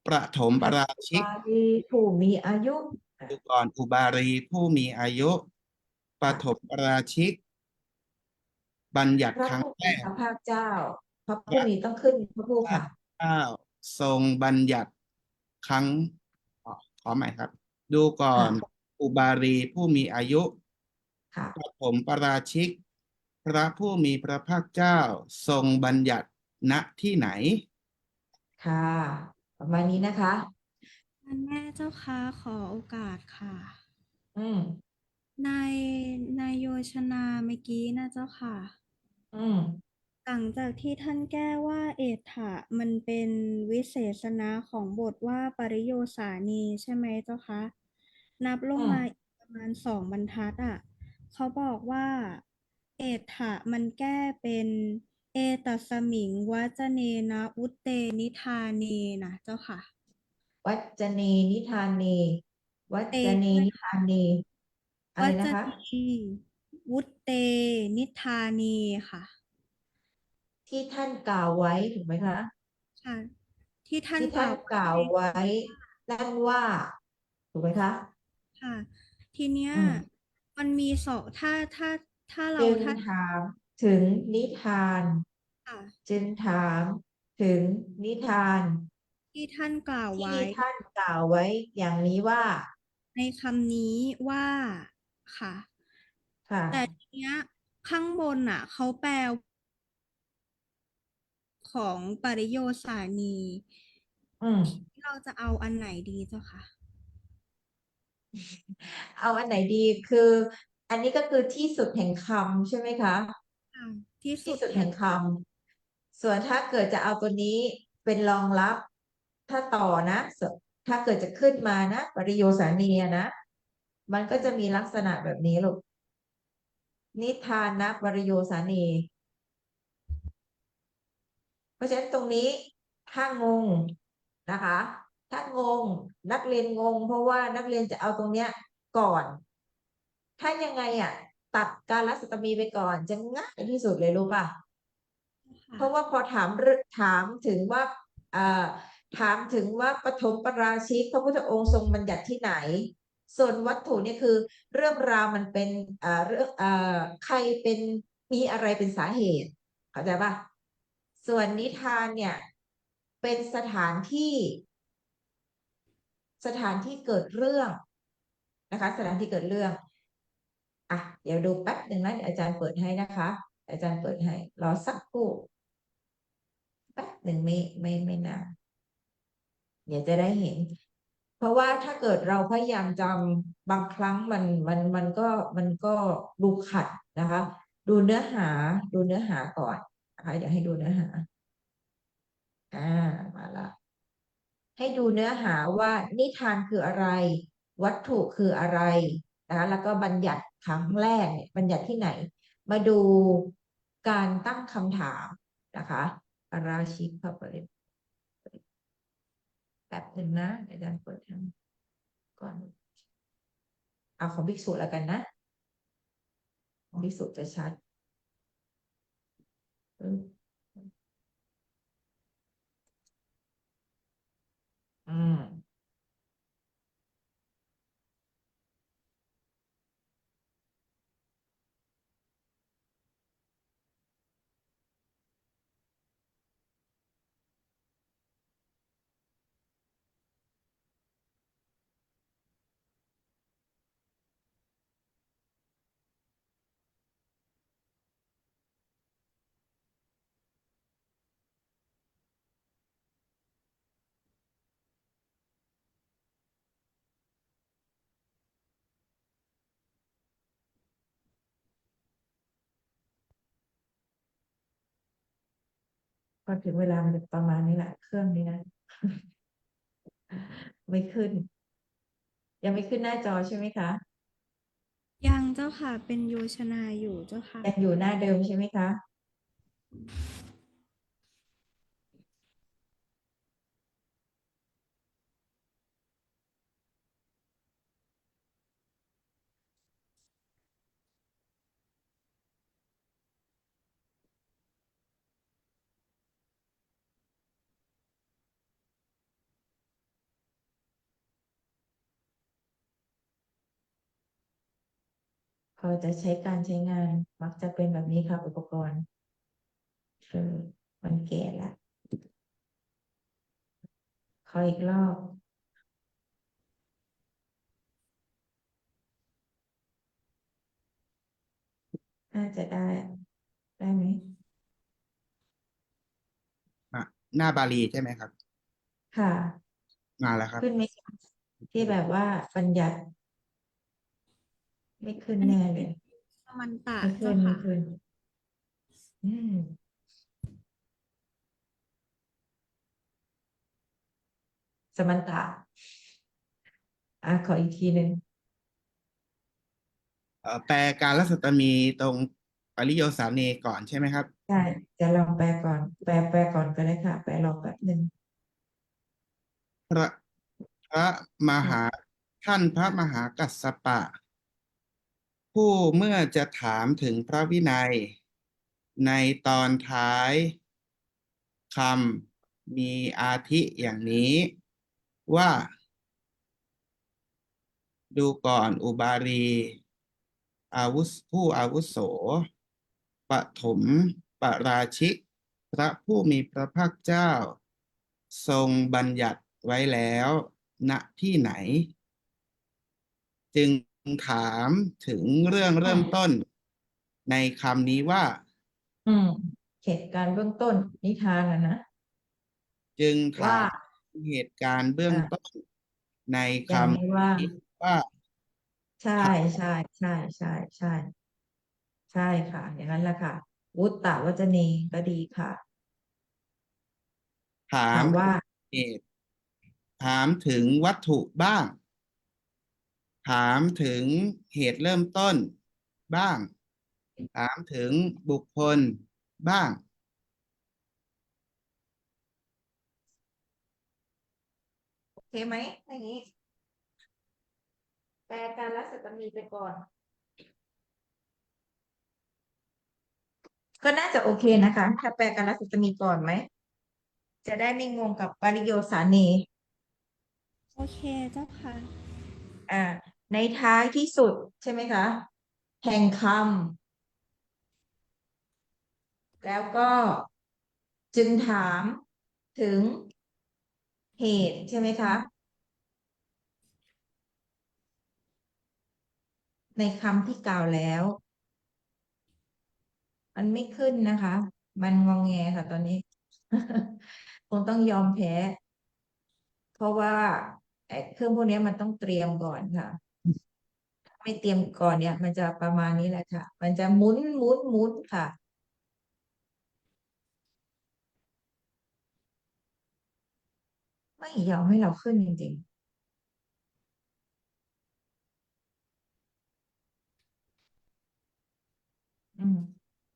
ประถมปราชิก บาลีผู้มีอายุ ดูก่อนอุบาลีผู้มีอายุ ปฐมปราชิก บัญญัติ พระ ครั้ง ผู้ แร มี ก พระภาคเจ้า พระ พ ผู้ ระ มีต้องขึ้นพระผู้ค่ะ เจ้าทรงบัญญัติครั้งขอใหม่ครับ ดูก่อน ค่ะ อุบาลีผู้มีอายุ ค่ะ ปฐมปราชิก พระผู้มีพระภาคเจ้าทรงบัญญัติณที่ไหน ค่ะ ประมาณนี้นะคะ ท่านแม่เจ้าค่ะขอโอกาสค่ะ อืม ในโยชนาเมื่อกี้นะเจ้าค่ะ อืม หลังจากที่ท่านแก้ว่าเอตถะมันเป็นวิเศษณะของบทว่าปริโยสานีใช่ไหมเจ้าคะ นับลงมาอีกประมาณ2 บรรทัดอ่ะ เขาบอกว่าเอตถะมันแก้เป็นเอตัสมิงวัจเนนะอุตเตนิธาเนนะเจ้าค่ะ วัจเนนิทานเน วัจเนนิทานเน อะไร วัจ นะคะ นีวุตเตนิธานีค่ะ ที่ท่านกล่าวไว้ถูกไหมคะ ค่ะ ที่ท่าน ที่ ก ท่า ล่าน ว กล่าวไว้นั่นว่า ถูกไหมคะ ค่ะ ทีเนี้ย อืม มันมีถ้าเรา จึง ถ้า ถามถึงนิทาน ค่ะ จึงถามถึงนิทาน ที่ท่านกล่าวไว้ ที่ท่านกล่าวไว้อย่างนี้ว่า ในคำนี้ว่าค่ะ ค่ะ แต่ทีเนี้ยข้างบนน่ะเขาแปลของปริโยสานี อืม เราจะเอาอันไหนดีเจ้าคะ เอาอันไหนดีคือ อันนี้ก็คือที่สุดแห่งคำใช่ไหมคะ ค่ะ ที่สุ ที่ ด สุด แห่ แห่ ง งคำ ส่วนถ้าเกิดจะเอาตัวนี้เป็นรองรับ ถ้าต่อนะ ถ้าเกิดจะขึ้นมานะ ปริโยสานีอะนะ มันก็จะมีลักษณะแบบนี้ลูก นิทานนะปริโยสานี เพราะฉะนั้นตรงนี้ถ้างงนะคะ ถ้างงนักเรียนงง เพราะว่านักเรียนจะเอาตรงเนี้ยก่อน ถ้ายังไงอ่ะ ตัดการละสัตมีไปก่อนจะง่ายที่สุดเลยรู้ป่ะ เพราะว่าพอถามถึงว่าถามถึงว่าปฐมปราชิกพระพุทธองค์ทรงบัญญัติที่ไหน ส่วนวัตถุนี่คือเรื่องราวมันเป็นเรื่องใครเป็นมีอะไรเป็นสาเหตุเข้าใจป่ะส่วนนิทานเนี่ยเป็นสถานที่เกิดเรื่องนะคะสถานที่เกิดเรื่องอ่ะเดี๋ยวดูแป๊บหนึ่งนะเดี๋ยวอาจารย์เปิดให้นะคะอาจารย์เปิดให้รอสักครู่แป๊บหนึ่งไม่นานเดี๋ยวจะได้เห็น เพราะว่าถ้าเกิดเราพยายามจำบางครั้งมันก็ดูขัดนะคะ ดูเนื้อหาดูเนื้อหาก่อนนะคะเดี๋ยวให้ดูเนื้อหาอ่ามาละให้ดูเนื้อหาว่านิทานคืออะไร วัตถุคืออะไรนะคะแล้วก็บัญญัติครั้งแรกเนี่ยบัญญัติที่ไหน มาดูการตั้งคำถามนะคะปาราชิกพระปริตแบบหนึ่งนะเดี๋ยวอาจารย์เปิดให้ก่อนเอาของภิกษุแล้วกันนะของภิกษุจะชัดปึ๊บอืมพอถึงเวลามันจะประมาณนี้แหละเครื่องนี้นะไม่ขึ้นยังไม่ขึ้นหน้าจอใช่ไหมคะยังเจ้าค่ะเป็นโยชนาอยู่เจ้าค่ะยังอยู่หน้าเดิมใช่ไหมคะพอจะใช้การใช้งานมักจะเป็นแบบนี้ค่ะอุปกรณ์คือมันแก่ละขออีกรอบน่าจะได้ไหมอ่ะหน้าบาลีใช่ไหมครับค่ะมาแล้วครับขึ้นไหมคะที่แบบว่าบัญญัติไม่ขึ้นอันนี้แน่เลยสมันตะไม่ขึ้เจ้าค่ะนไม่ขึ้นอืมสมันตะขออีกทีหนึ่ง แปลการรัศตมีตรงปริโยสาเนก่อนใช่ไหมครับใช่จะลองแปลก่อนแปลก่อนก็ได้ค่ะแปลลองแป๊บหนึ่งพระพระมหาค่ะท่านพระมหากัสสปะ ผู้เมื่อจะถามถึงพระวินัยในตอนท้ายคำมีอาทิอย่างนี้ว่าดูก่อนอุบาลีผู้อาวุโสปฐมปราชิกพระผู้มีพระภาคเจ้าทรงบัญญัติไว้แล้วณที่ไหน จึงถามถึงเรื่องเริ่มต้นในคำนี้ว่าอืมเหตุการณ์เบื้องต้นนิทานนะจึงถาว่ามเหตุการณ์เบื้องต้นในคอย่างนี้ว่าำนี้ว่าใช่ถามใช่ใช่ใช่ใช่ใช่ค่ะอย่างนั้นแหละค่ะวุตตะวจนีก็ดีค่ะถามถึถามว่างเหตุถามถึงวัตถุบ้างถามถึงเหตุเริ่มต้นบ้างถามถึงบุคคลบ้างโอเคไหมอย่างนี้แปลการรัศมีไปก่อนก็น่าจะโอเคนะคะถ้าแปลการรัศมีก่อนไหมจะได้ไม่งงกับปริโยสานี โอเคเจ้าค่ะอ่า ในท้ายที่สุดใช่ไหมคะ แห่งคำแล้วก็จึงถามถึงเหตุใช่ไหมคะ ในคำที่กล่าวแล้ว มันไม่ขึ้นนะคะ มันงองแงค่ะตอนนี้ คงต้องยอมแพ้ เพราะว่าไอ้เครื่องพวกนี้มันต้องเตรียมก่อนค่ะ ไม่เตรียมก่อนเนี่ยมันจะประมาณนี้แหละค่ะ มันจะหมุนหมุนหมุนค่ะ ไม่ยอมให้เราขึ้นจริงๆ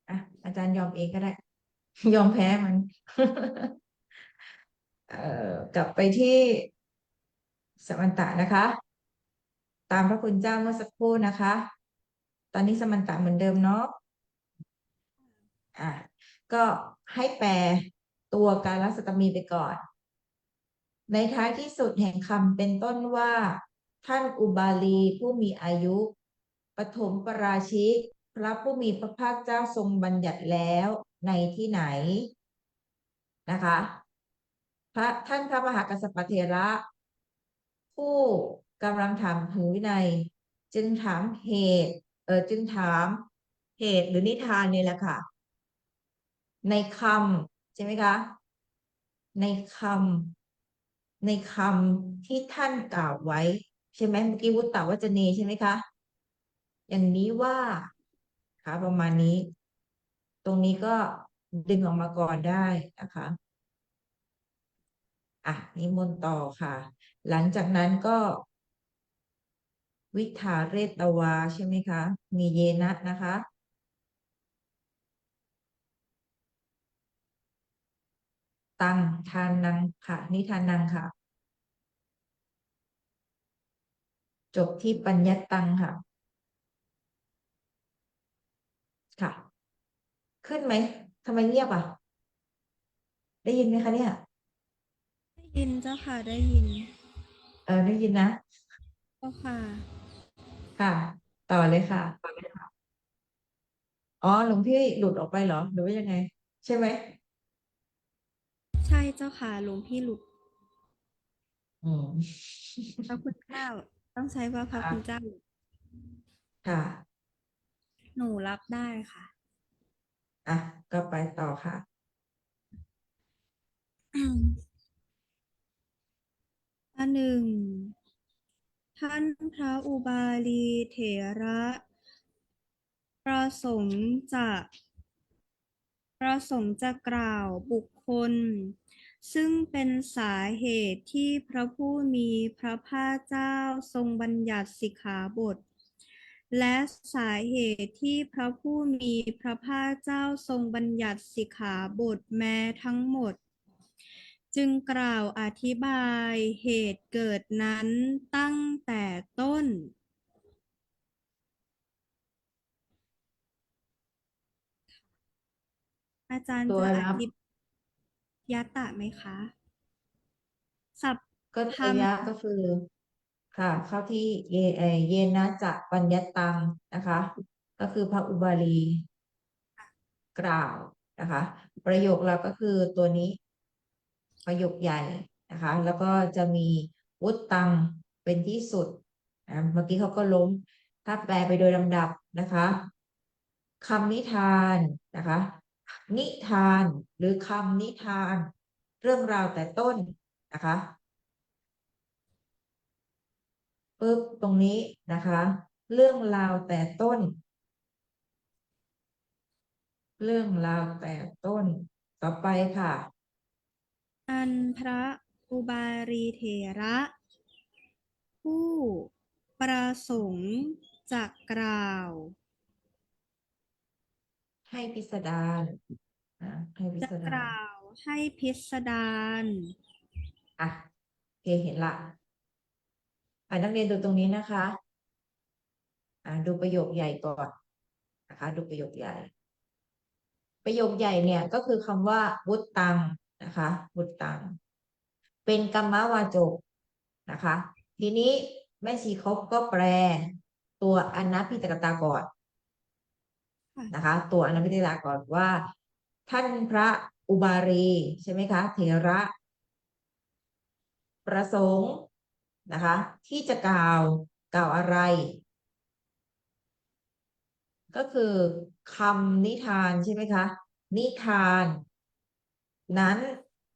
อ่ะอาจารย์ยอมเองก็ได้ ยอมแพ้มัน กลับไปที่สมันตะนะคะ ตามพระคุณเจ้าเมื่อสักครู่นะคะ ตอนนี้สมันตะเหมือนเดิมเนาะอ่ะก็ให้แปลตัวการลักษตมีไปก่อน ในท้ายที่สุดแห่งคำเป็นต้นว่า ท่านอุบาลีผู้มีอายุปฐมปราชิกพระผู้มีพระภาคเจ้าทรงบัญญัติแล้วในที่ไหนนะคะท่านพระมหากัสสปะเถระ ผู้กำลังถามถึงวินัยจึงถามเหตุจึงถามเหตุหรือนิทานนี่แหละค่ะ ในคำใช่ไหมคะ ในคในคำที่ท่านกล่าวไว้ใช่ไหมเมื่อกี้วุตตวัจเนใช่ไหมคะ อย่างนี้ว่าค่ะประมาณนี้ ตรงนี้ก็ดึงออกมาก่อนได้นะคะอ่ะนิมนต์ต่อค่ะ หลังจากนั้นก็วิทาเรตวาใช่ไหมคะ มีเยนะนะคะ ตังทานนังค่ะนิทานนังค่ะ จบที่ปัญญตังค่ะ ค่ะ ขึ้นไหมทำไมเงียบอ่ะ ได้ยินไหมคะเนี่ย ได้ยินเจ้าค่ะได้ยินได้ยินนะ เจ้าค่ะค่ะ ต่อเลยค่ะอ๋อหลวงพี่หลุดออกไปเหรอหรือว่ายังไง ใช่ไหมใช่เจ้าค่ะหลวงพี่หลุดอืม พระคุณเจ้าต้องใช้ว่าพระคุณเจ้า ค่ะหนูรับได้ค่ะ อ่ะก็ไปต่อค่ะ อันหนึ่งท่านพระอุบาลีเถระประสงค์จะประสงค์จะกล่าวบุคคลซึ่งเป็นสาเหตุที่พระผู้มีพระภาคเจ้าทรงบัญญัติสิกขาบทและสาเหตุที่พระผู้มีพระภาคเจ้าทรงบัญญัติสิกขาบทแม้ทั้งหมดจึงกล่าวอธิบายเหตุเกิดนั้นตั้งแต่ต้น อาจารย์จะอตัวรับธิบยตะไหมคะ ศัพท์ก็คตัวยะก็คือ ค่ะ เข้าที่เยนะจะปัญญตังนะคะ ก็คือพระอุบาลีกล่าวนะคะ ประโยคเราก็คือตัวนี้ ประโยคใหญ่นะคะ แล้วก็จะมีวุตตังเป็นที่สุดเมื่อกี้เขาก็ล้ม ถ้าแปลไปโดยลำดับนะคะคำนิทานนะคะนิทานหรือคำนิทานเรื่องราวแต่ต้นนะคะปึ๊บตรงนี้นะคะเรื่องราวแต่ต้นเรื่องราวแต่ต้นต่อไปค่ะอันพระอุบารีเถระ ผู้ประสงค์จะกล่าวให้พิสดารให้พิจะสดารกล่าวให้พิสดารอ่ะโอเคเห็นละนักเรียนดูตรงนี้นะคะดูประโยคใหญ่ก่อนนะคะดูประโยคใหญ่ ประโยคใหญ่เนี่ยก็คือคำว่าวุตตังนะคะวุตตังเป็นกรรมวาจกนะคะทีนี้ แม่ชีครบก็แปลตัวอนัพพิตกตาก่อน ค่ะ นะคะ ตัวอนัพพิตกตาก่อนว่า ท่านพระอุบารีใช่ไหมคะเถระ ประสงค์นะคะ ที่จะกล่าวอะไร ก็คือคำนิทานใช่ไหมคะ นิทานนั้น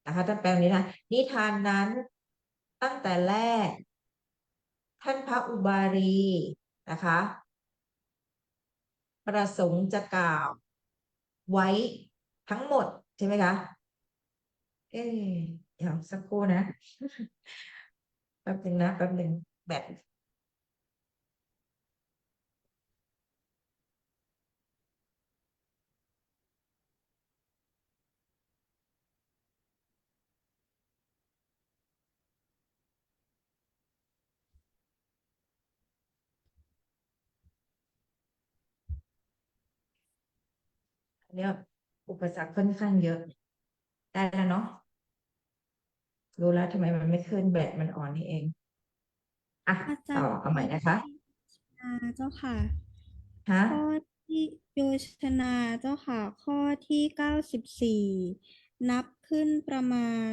นะคะท่านแปลนี้นะนิทานนั้นตั้งแต่แรก ท่านพระอุบารีนะคะ ประสงค์จะกล่าวไว้ทั้งหมดใช่ไหมคะ เอ๊ะเดี๋ยวสักครู่นะ แป๊บหนึ่งนะแป๊บหนึ่งแบตเนี่ยอุปสรรคค่อนข้างเยอะ ได้แล้วเนาะรู้แล้วทำไมมันไม่ขึ้นแบตมันอ่อนนี่เอง อ่ะ อาจา ต่ ร อ ย์ เอาใหม่นะคะ เจ้าค่ะ ฮะ ข้อที่โยชนาเจ้าค่ะ ข้อที่94นับขึ้นประมาณ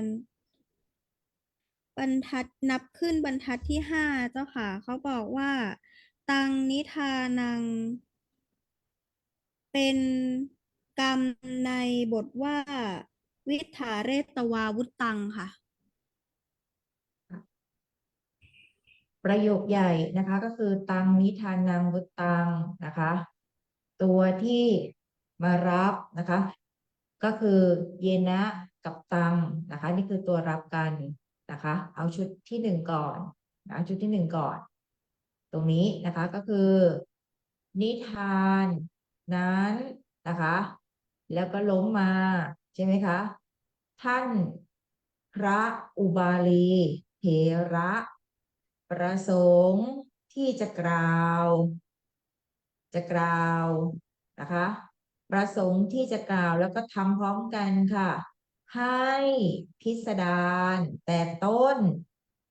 บรรทัดนับขึ้นบรรทัดที่5เจ้าค่ะ เขาบอกว่า ตังนิทานัง เป็นกรรมในบทว่า วิทธาเรตวาวุตตังค่ะ ประโยคใหญ่นะคะก็คือตังนิทานังวุตตังนะคะ ตัวที่มารับนะคะ ก็คือเยนะกับตังนะคะนี่คือตัวรับกันนะคะ เอาชุดที่หนึ่งก่อนนะชุดที่หนึ่งก่อน ตรงนี้นะคะก็คือ นิทานนั้นนะคะ แล้วก็ล้มมาใช่ไหมคะ ท่านพระอุบาลีเถระ ประสงค์ที่จะกล่าวนะคะ ประสงค์ที่จะกล่าวแล้วก็ทำพร้อมกันค่ะ ให้พิสดารแต่ต้น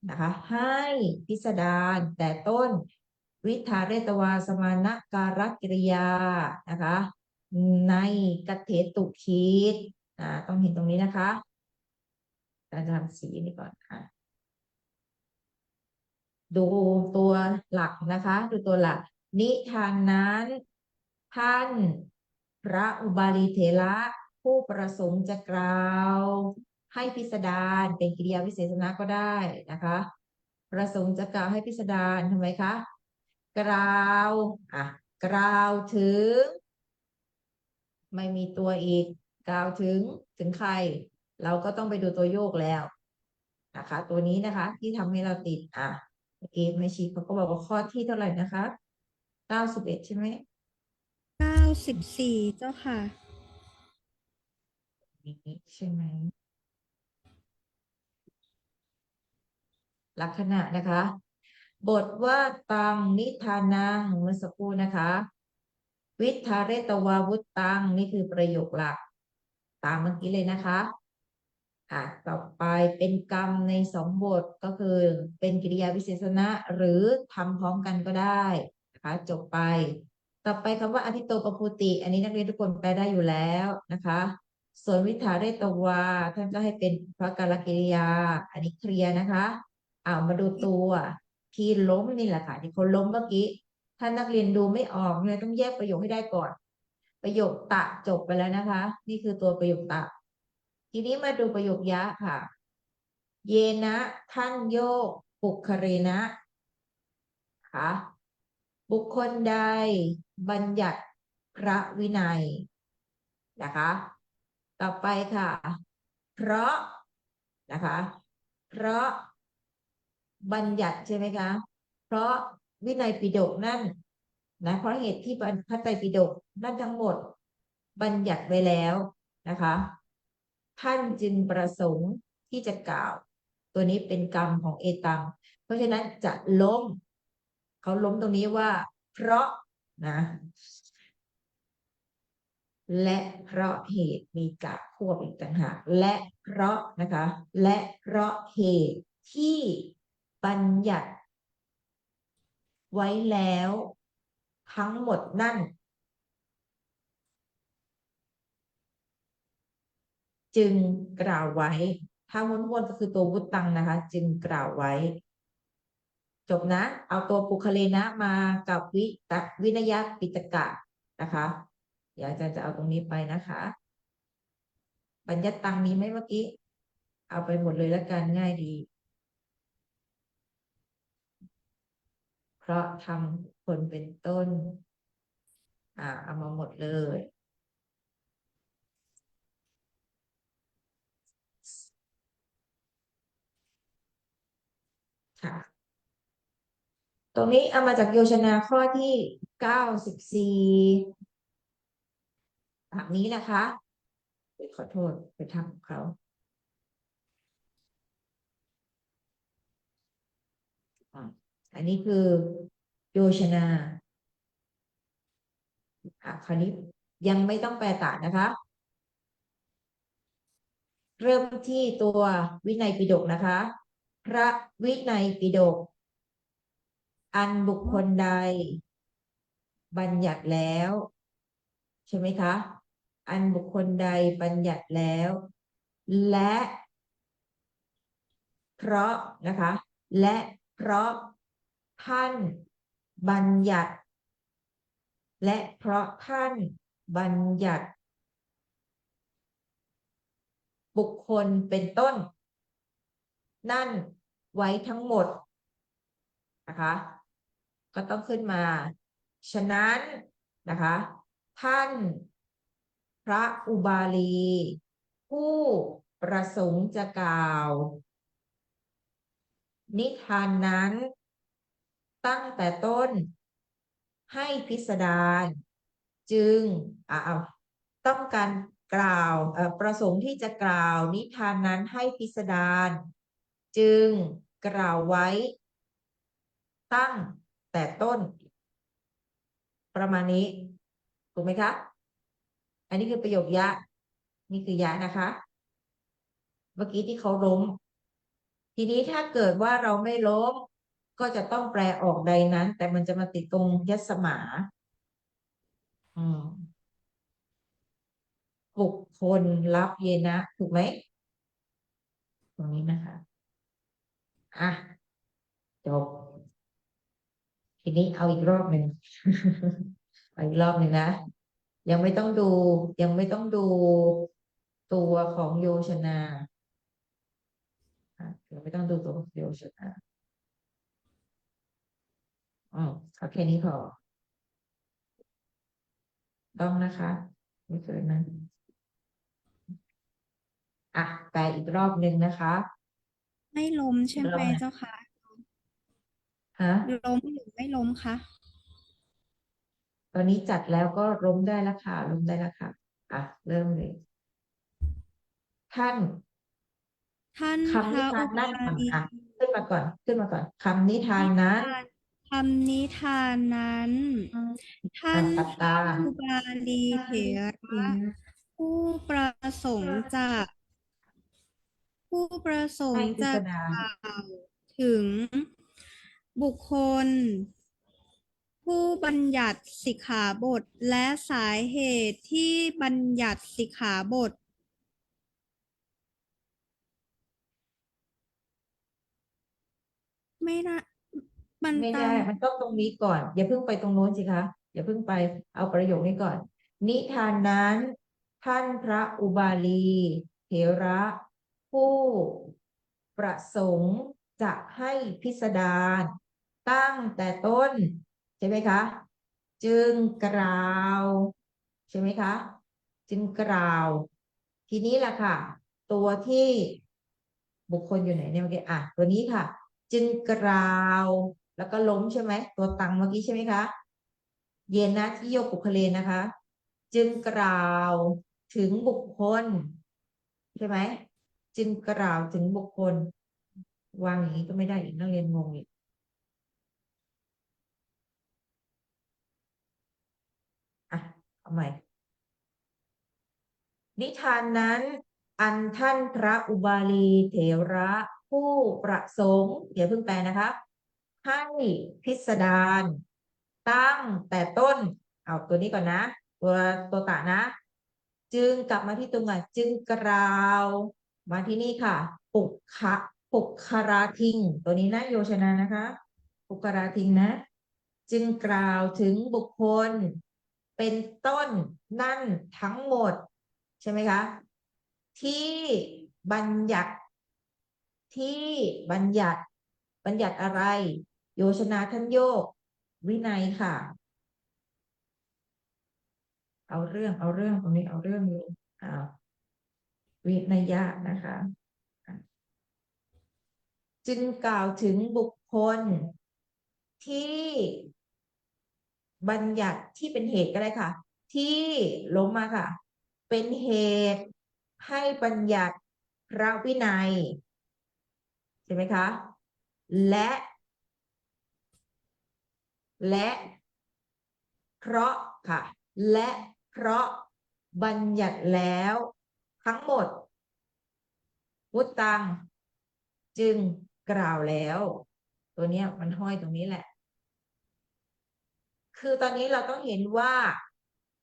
นะคะให้พิสดารแต่ต้น วิทาเรตวาสมานการกิริยานะคะ ในกัตเถตุคีตต้องเห็นตรงนี้นะคะอาจารย์ทำสีนี่ก่อนค่ะ ดูตัวหลักนะคะ ดูตัวหลัก นิทานนั้น ท่านพระอุบาลีเถระผู้ประสงค์จะกล่าว ให้พิสดารเป็นกริยาวิเศษณะก็ได้นะคะ ประสงค์จะกล่าวให้พิสดารทำไมคะ กล่าวกล่าวถึง ไม่มีตัวอีก กล่าวถึงใคร เราก็ต้องไปดูตัวโยกแล้วนะคะ ตัวนี้นะคะ ที่ทำให้เราติดเมื่อกี้แม่ชีเขาก็บอกว่าข้อที่เท่าไหร่นะคะ91ใช่ไหม 94เจ้าค่ะ นี้ใช่ไหม ลักษณะนะคะ บทว่าตังนิทานังเมื่อสักครู่นะคะ วิทธาเรตวาวุตตังนี่คือประโยคหลัก ตามเมื่อกี้เลยนะคะต่อไปเป็นกรรมในสองบทก็คือเป็นกริยาวิเศษณะหรือทำพร้อมกันก็ได้นะคะจบไป ต่อไปคำว่าอธิโตปภูติ อันนี้นักเรียนทุกคนแปลได้อยู่แล้วนะคะ ส่วนวิถาเรตวาท่านก็ให้เป็นพระกาลกิริยา อันนี้เคลียร์นะคะมาดูตัวที่ล้มนี่แหละค่ะที่คนล้มเมื่อกี้ถ้านักเรียนดูไม่ออกเนี่ยต้องแยกประโยคให้ได้ก่อน ประโยคตะจบไปแล้วนะคะ นี่คือตัวประโยคตะ ทีนี้มาดูประโยคยะค่ะ เยนะท่านโยกปุคเรนะค่ะบุคคลใดบัญญัติพระวินัยนะคะ ต่อไปค่ะ เพราะนะคะ เพราะบัญญัติใช่ไหมคะ เพราะวินัยปิฎกนั่นนะเพราะเหตุที่พระไตรปิฎกนั่นทั้งหมดบัญญัติไว้แล้วนะคะ ท่านจึงประสงค์ที่จะกล่าว ตัวนี้เป็นกรรมของเอตัง เพราะฉะนั้นจะล้ม เขาล้มตรงนี้ว่า เพราะนะและเพราะเหตุมีกะควบอีกต่างหากและเพราะนะคะ และเพราะเหตุที่บัญญัติ ไว้แล้วทั้งหมดนั่น จึงกล่าวไว้ ถ้าวนๆก็คือตัววุตตังนะคะ จึงกล่าวไว้ จบนะ เอาตัวปุคเลนะมากับวินยปิตกะนะคะ เดี๋ยวอาจารย์จะเอาตรงนี้ไปนะคะปัญญตังมีไหมเมื่อกี้ เอาไปหมดเลยแล้วกันง่ายดี เพราะทำคนเป็นต้น เอามาหมดเลย ค่ะ ตรงนี้เอามาจากโยชนาข้อที่94แบบนี้นะคะขอโทษไปทำของเขาอันนี้คือโยชนาคราวนี้ยังไม่ต้องแปลตามนะคะ เริ่มที่ตัววินัยปิฎกนะคะ พระวินัยปิฎกอันบุคคลใด บัญญัติแล้ว ใช่ไหมคะ อันบุคคลใดบัญญัติแล้ว และเพราะนะคะ และเพราะท่านบัญญัติ และเพราะท่านบัญญัติ บุคคลเป็นต้น นั่นไว้ทั้งหมดนะคะ ก็ต้องขึ้นมา ฉะนั้นนะคะ ท่านพระอุบาลี ผู้ประสงค์จะกล่าว นิทานนั้น ตั้งแต่ต้นให้พิสดารจึงต้องการกล่าวประสงค์ที่จะกล่าวนิทานนั้นให้พิสดารจึงกล่าวไว้ ตั้งแต่ต้น ประมาณนี้ถูกไหมคะอันนี้คือประโยคยะนี่คือยะนะคะ เมื่อกี้ที่เขาล้ม ทีนี้ถ้าเกิดว่าเราไม่ล้ม ก็จะต้องแปลออกใดนั้น แต่มันจะมาติดตรงยัสมาบุคคลรับเยนะถูกไหมตรงนี้นะคะจบทีนี้เอาอีกรอบหนึ่ง เอาอีกรอบหนึ่งนะ ยังไม่ต้องดูตัวของโยชนายังไม่ต้องดูตัวของโยชนาเอาแค่นี้พอต้องนะคะไม่เกินนั้นแปลอีกรอบหนึ่งนะคะ ไม่ล้มใช่ไหมเจ้าคะ ฮะ ล้มหรือไม่ล้มคะ ตอนนี้จัดแล้วก็ล้มได้แล้วค่ะล้มได้แล้วค่ะเริ่มเลย ท่าน ท่านพ คำนิ ระ ทา อุ นนั่น บาลี ขึ้นมาก่อนคำนิทานนั้น คำนิทานนั้น ท่าน ตัด พระ ตา อุบาลีเถระผู้ประสงค์จะ ให้พิสดาร กล่าวถึง บุคคล ผู้บัญญัติสิกขาบทและสาเหตุที่บัญญัติสิกขาบท ไม่นะมัน ไม่ ตา ได้ ม มันต้องตรงนี้ก่อน อย่าเพิ่งไปตรงโน้นสิคะอย่าเพิ่งไปเอาประโยคนี้ก่อน นิทานนั้น ท่านพระอุบาลีเถระ ผู้ประสงค์จะให้พิสดารตั้งแต่ต้น ใช่ไหมคะ จึงกล่าว ใช่ไหมคะ จึงกล่าว ทีนี้ล่ะค่ะ ตัวที่บุคคลอยู่ไหนเนี่ยเมื่อกี้ตัวนี้ค่ะ จึงกล่าว แล้วก็ล้มใช่ไหมตัวตังเมื่อกี้ใช่ไหมคะ เยนะที่โยปุคเลนะคะ จึงกล่าวถึงบุคคล ใช่ไหมจึงกล่าวถึงบุคคล วางอย่างนี้ก็ไม่ได้อีกนักเรียนงงอีกเอาใหม่ นิทานนั้น อันท่านพระอุบาลีเถระ ผู้ประสงค์อย่าเพิ่งแปลนะคะ ให้พิสดารตั้งแต่ต้น เอาตัวนี้ก่อนนะ ตัวตะนะ จึงกลับมาที่ตรงอ่ะจึงกล่าวมาที่นี่ค่ะ ปุกคะปุกคาราทิง ตัวนี้นะโยชนะนะคะ ปุกคาราทิงนะ จึงกล่าวถึงบุคคล เป็นต้นนั่นทั้งหมด ใช่ไหมคะ ที่บัญญัติ ที่บัญญัติ บัญญัติอะไร โยชนาท่านโยก วินัยค่ะ เอาเรื่องตรงนี้เอาเรื่องอยู่วินัยะนะคะจึงกล่าวถึงบุคคล ที่บัญญัติที่เป็นเหตุก็ได้ค่ะ ที่ลงมาค่ะ เป็นเหตุให้บัญญัติพระวินัยใช่ไหมคะ และเพราะค่ะ และเพราะบัญญัติแล้วทั้งหมดวุตตังจึงกล่าวแล้ว ตัวเนี้ยมันห้อยตรงนี้แหละ คือตอนนี้เราต้องเห็นว่า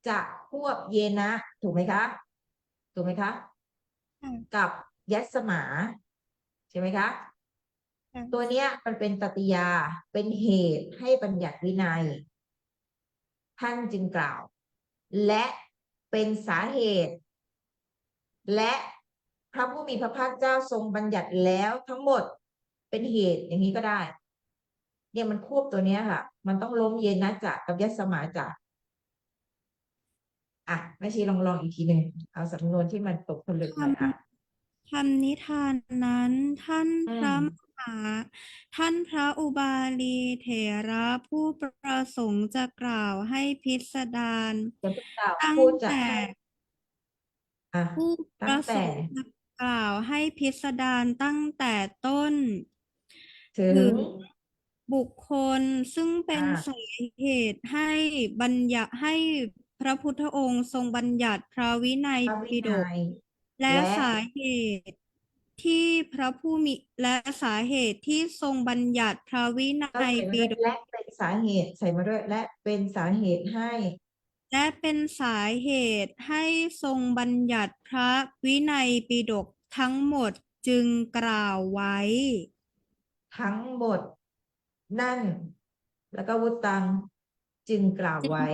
จะควบเยนะ ถูกไหมคะ ถูกไหมคะ ค่ะ กับยัสมา ใช่ไหมคะ ค่ะ ตัวเนี้ยมันเป็นตติยา เป็นเหตุให้บัญญัติวินัย ท่านจึงกล่าว และเป็นสาเหตุ และพระผู้มีพระภาคเจ้าทรงบัญญัติแล้วทั้งหมดเป็นเหตุอย่างนี้ก็ได้ เนี่ยมันควบตัวเนี้ยค่ะ มันต้องล้มเยนะจะกับยัสมาจะอ่ะแม่ชีลองอีกทีหนึ่งเอาสำนวนที่มันตกผลึกหน่อยอ่ะ คำนิทานนั้นท่าน อื พระ ม มหา ท่านพระอุบาลีเถระผู้ประสงค์จะกล่าวให้พิสดาร จะเพิ่งกล่าว ตั้ง พูดจะ แต่ ให้อ่ะ ผู้ป ตั้ ระ ง ส แต่ งค์จะกล่าวให้พิสดารตั้งแต่ต้น ถึ ถึ ง งบุคคลซึ่งเป็น อ่า สาเหตุให้บัญญัติให้พระพุทธองค์ทรงบัญญัติพระวินัย พระวิ ปิฎ นั ก ย และ และ สาเหตุที่พระผู้มี และสาเหตุที่ทรงบัญญัติพระวินั ก็ ย ใส่มา ปิ ด้วย ฎก และเป็นสาเหตุใส่มาด้วย และเป็นสาเหตุให้ และเป็นสาเหตุให้ทรงบัญญัติพระวินัยปิฎกทั้งหมดจึงกล่าวไว้ ทั้งหมด นั่น แล้วก็วุตตังจึงกล่าวไว้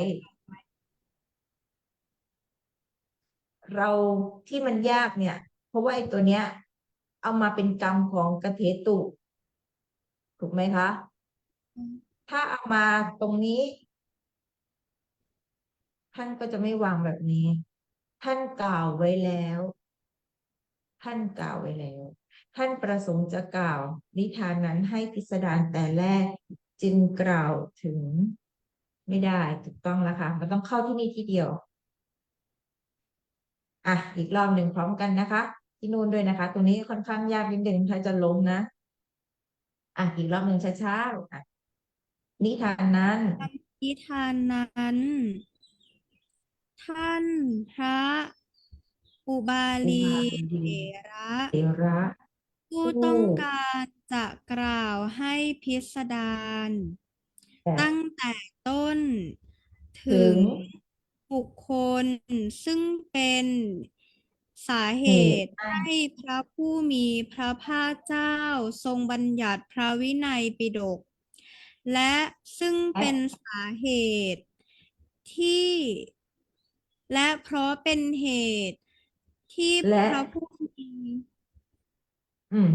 เราที่มันยากเนี่ย เพราะว่าไอ้ตัวเนี้ย เอามาเป็นกรรมของกเถตุ ถูกไหมคะ ถ้าเอามาตรงนี้ ท่านก็จะไม่วางแบบนี้ ท่านกล่าวไว้แล้ว ท่านกล่าวไว้แล้ว ท่านประสงค์จะกล่าว นิทานนั้นให้พิสดารแต่แรก จึงกล่าวถึง ไม่ได้ถูกต้องแล้วค่ะ มันต้องเข้าที่นี่ที่เดียว อ่ะ อีกรอบหนึ่งพร้อมกันนะคะ ที่นู่นด้วยนะคะ ตรงนี้ค่อนข้างยากนิดนึงถ้าจะล้มนะ อ่ะ อีกรอบหนึ่งช้าๆอ่ะนิทานนั้น นิทานนั้น ท่านพระอุบา อุ ลี บา เถ ลี ระ เถระ ผู้ ผู้ ต้องการจะกล่าวให้พิสดาร แต่ ตั้งแต่ต้น ถึ ถึ ง งบุคคลซึ่งเป็นสาเห เหตุ ตุให้พระผู้มีพระภาคเจ้าทรงบัญญัติพระวินัยปิฎก และซึ่ง และ เป็นสาเหตุที่ และเพราะเป็นเหตุที่ และ พระผู้มี อืม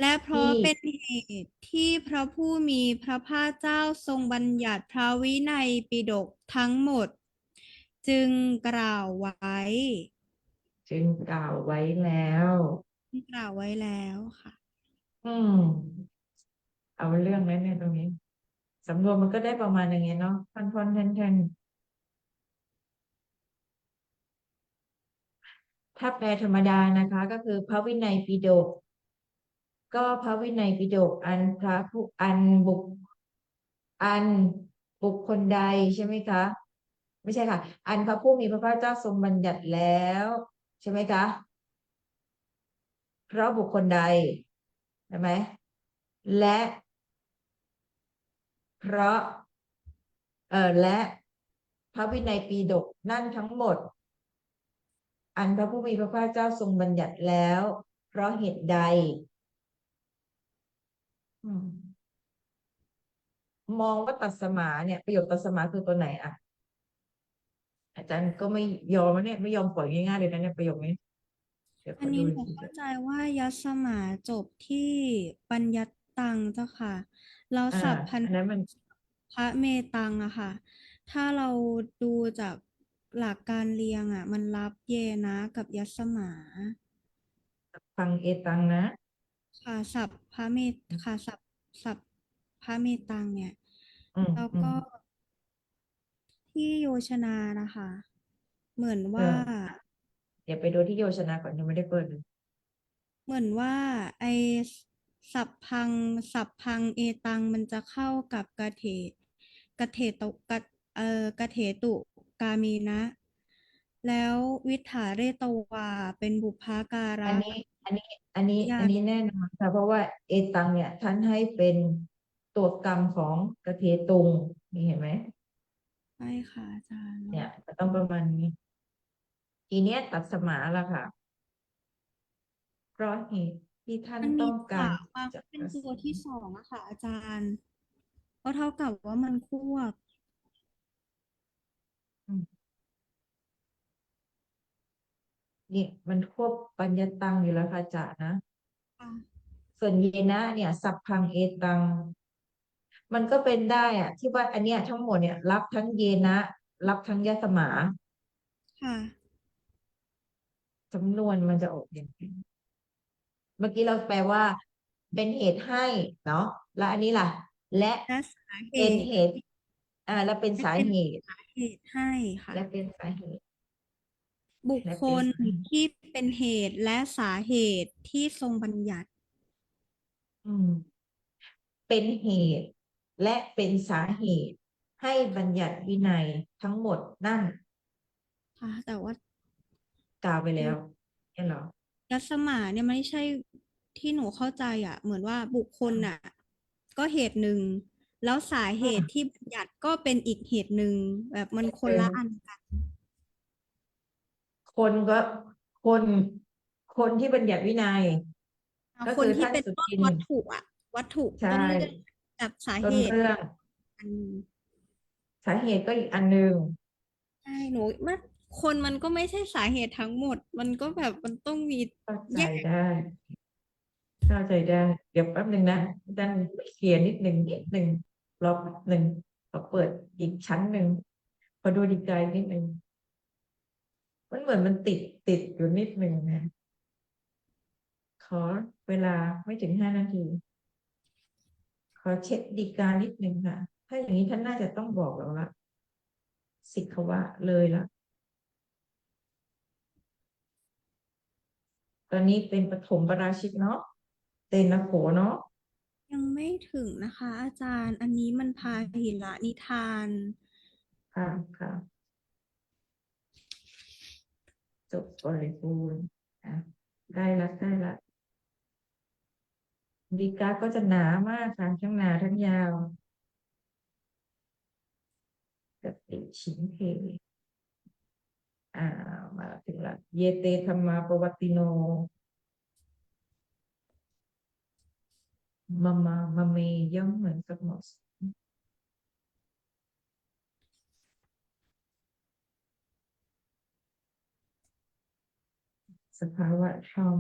และเพ ที่ ราะเป็นเหตุที่พระผู้มีพระภาคเจ้าทรงบัญญัติพระวินัยปิฎกทั้งหมด จึงกล่าวไว้ จึงกล่าวไว้แล้ว กล่าวไว้แล้วค่ะ อืม เอาเรื่องนั้นเนี่ยตรงนี้ สำนวนมันก็ได้ประมาณอย่างเงี้ยเนาะท่อนๆแท่นๆถ้าแปลธรรมดานะคะ ก็คือพระวินัยปิฎก ก็พระวินัยปิฎกอันพระผู้อันบุคคลใดใช่ไหมคะ ไม่ใช่ค่ะ อันพระผู้มีพระภาคเจ้าทรงบัญญัติแล้ว ใช่ไหมคะ เพราะบุคคลใดใช่ไหม และ เพราะและพระวินัยปิฎกนั่นทั้งหมด อันพระผู้มีพระภาคเจ้าทรงบัญญัติแล้ว เพราะเหตุใดอืมมองว่าตัดสมาเนี่ยประโยคตัดสมาคือตัวไหนอ่ะอาจารย์ก็ไม่ยอมนะเนี่ยไม่ยอมปล่อยง่ายๆเลยนะเนี่ยประโยคนี้เดี๋ยวขอันนี้อดูอีหนูเข้ากทีก่อนใจว่ายัสสมาจบที่ปัญญัตตังเจ้าค่ะแล้วอ่าสัพพันอันนั้นมันพระเมตังอะค่ะถ้าเราดูจากหลักการเรียงอะมันรับเยนะกับยัสสมาฟังเอตังนะค่ะสัพพระเมตค่ะสัพพระเมตังเนี่ยอืมแล้วอืมก็ที่โยชนานะคะเหมือนเอว่า อเดี๋ยวไปดูที่โยชนะก่อนยังไม่ได้เปิดเลยเหมือนว่าไอสัพพังสัพพังเอตังมันจะเข้ากับกะเถตุกะกะเถตุกามีนะแล้ววิถาเรตวาเป็นบุพการะอันนี้อันนี้อันญาตินี้แน่นอนค่ะเพราะว่าเอตังเนี่ยท่านให้เป็นตัวกรรมของกระเทตุงนี่เห็นไหมใช่ค่ะอาจารย์เนี่ยมันต้องประมาณนี้ทีเนี้ยตัดสมาละค่ะเพราะเหตุที่ท่านมันมีต้องการสระวางจะเป็นตัวที่สองอะค่ะอาจารย์ก็เท่ากับว่ามันควบอืมนี่มันควบปัญญตังอยู่แล้วค่ะจ๋านะค่ะส่วนเยนะเนี่ยสัพพังเอตังมันก็เป็นได้อะที่ว่าอันเนี้ยทั้งหมดเนี่ยรับทั้งเยนะรับทั้งยตมาค่ะสำนวนมันจะออกอย่างนี้เมื่อกี้เราแปลว่าเป็นเหตุให้เนาะแล้วอันนี้ล่ะและและสาเหเป็นตุเหตุและเป็นสาและเป็นเหตุสาเหตุให้ค่ะ และเป็นสาเหตุบุคและคลเป็นสาเหตุที่เป็นเหตุและสาเหตุที่ทรงบัญญัติอืมเป็นเหตุและเป็นสาเหตุให้บัญญัติวินัยทั้งหมดนั่นค่ะแต่ว่ากล่าวไปไอ้แล้วเนี่ยเหรอยัสมาเนี่ยไม่ใช่ที่หนูเข้าใจอ่ะเหมือนว่าบุคคลน่ะก็เหตุหนึ่งแล้วสาเหตุอืมที่บัญญัติก็เป็นอีกเหตุหนึ่งแบบมันคนละเป็นอันกันคนก็คนคนที่บัญญัติวินัยก็คนที่คือท่านเป็นต้นสุทินวัตถุอ่ะวัตถุใช่ต้นเรื่องกับสาต้เหตุนเรื่องอันหนึ่งสาเหตุก็อีกอันหนึ่งใช่หนูว่าคนมันก็ไม่ใช่สาเหตุทั้งหมดมันก็แบบมันต้องมีเข้าใจแยกได้เข้าใจได้เดี๋ยวแป๊บหนึ่งนะดันเคลียร์นิดหนึ่งรอบหนึ่งขอเปิดอีกชั้นหนึ่งขอดูดีใจนิดหนึ่งมันเหมือนมันติดอยู่นิดหนึ่งนะขอเวลาไม่ถึง5 นาทีขอเช็คดีกานิดหนึ่งค่ะถ้าอย่างนี้ท่านน่าจะต้องบอกเราละสิกขวะเลยละตอนนี้เป็นปฐมปราชิกเนาะเตนะโขเนาะยังไม่ถึงนะคะอาจารย์ อันนี้มันพาหิระนิทาน ค่ะค่ะจบบริบูรณ์อ่ะได้ละดีกาก็จะหนามากค่ะทั้งหนาทั้งยาวกติชินเพอ่ามาถึงละเยเตธรรมาปวัตติโนมาเมย่อมเหมือนกับหมดสภาวะธรรม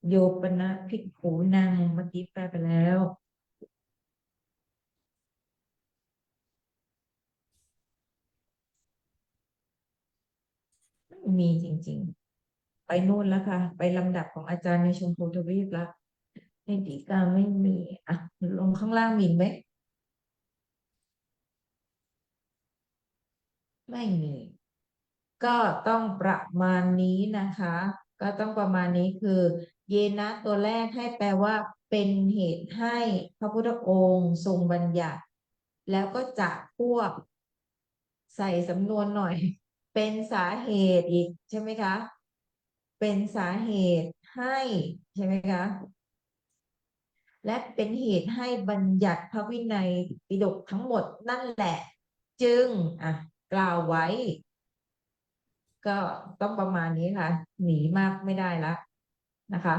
โยปนะภิกขุนังเมื่อกี้แปลไปแล้วไม่มีจริงๆไปนู่นแล้วค่ะไปลำดับของอาจารย์ในชมพูทวีปละในดีกาไม่มีอ่ะลงข้างล่างมีไหมไม่มี ก็ต้องประมาณนี้นะคะ ก็ต้องประมาณนี้คือเยนะตัวแรกให้แปลว่าเป็นเหตุให้พระพุทธองค์ทรงบัญญัติแล้วก็จะพวกใส่สำนวนหน่อยเป็นสาเหตุอีกใช่ไหมคะเป็นสาเหตุให้ใช่ไหมคะ และเป็นเหตุให้บัญญัติพระวินัยปิฎกทั้งหมดนั่นแหละ จึงกล่าวไว้ ก็ต้องประมาณนี้ค่ะ หนีมากไม่ได้ละนะคะ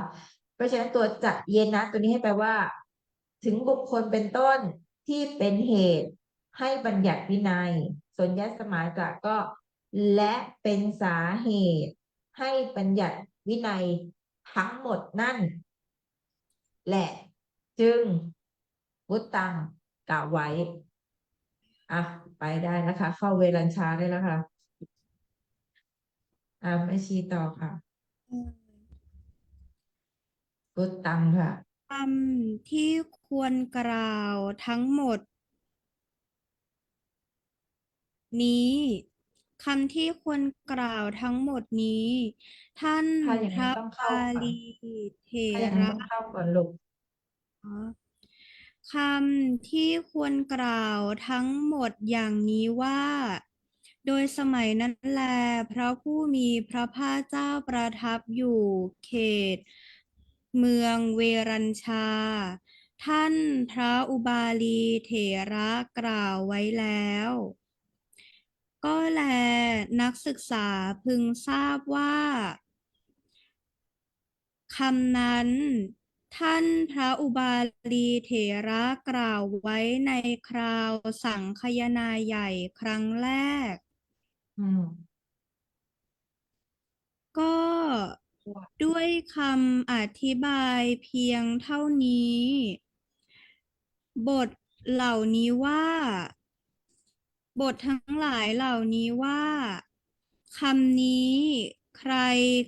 เพราะฉะนั้นตัวจะเย็นนะตัวนี้ให้แปลว่า ถึงบุคคลเป็นต้นที่เป็นเหตุให้บัญญัติวินัย ส่วนยัสมาจะก็และเป็นสาเหตุให้บัญญัติวินัยทั้งหมดนั่นแหละ จึงวุตตังกล่าวไว้ไปได้นะคะ เข้าเวรัญชาได้แล้วค่ะแม่ชีต่อค่ะวุตตังค่ะ คำที่ควรกล่าวทั้งหมดนี้คำที่ควรกล่าวทั้งหมดนี้ ท่านถ้าอย่างพระนั้นต้องเข้าบาค่ะ ลีเถถ้าอย่างนั้นระต้องเข้าก่อนลูก คำที่ควรกล่าวทั้งหมดอย่างนี้ว่า โดยสมัยนั้นแลพระผู้มีพระภาคเจ้าประทับอยู่เขต เมืองเวรัญชา ท่านพระอุบาลีเถระกล่าวไว้แล้ว ก็แลนักศึกษาพึงทราบว่าคำนั้น ท่านพระอุบาลีเถระกล่าวไว้ในคราวสังคายนาใหญ่ครั้งแรก อืม ก็ด้วยคำอธิบายเพียงเท่านี้ บทเหล่านี้ว่า บททั้งหลายเหล่านี้ว่าคำนี้ใคร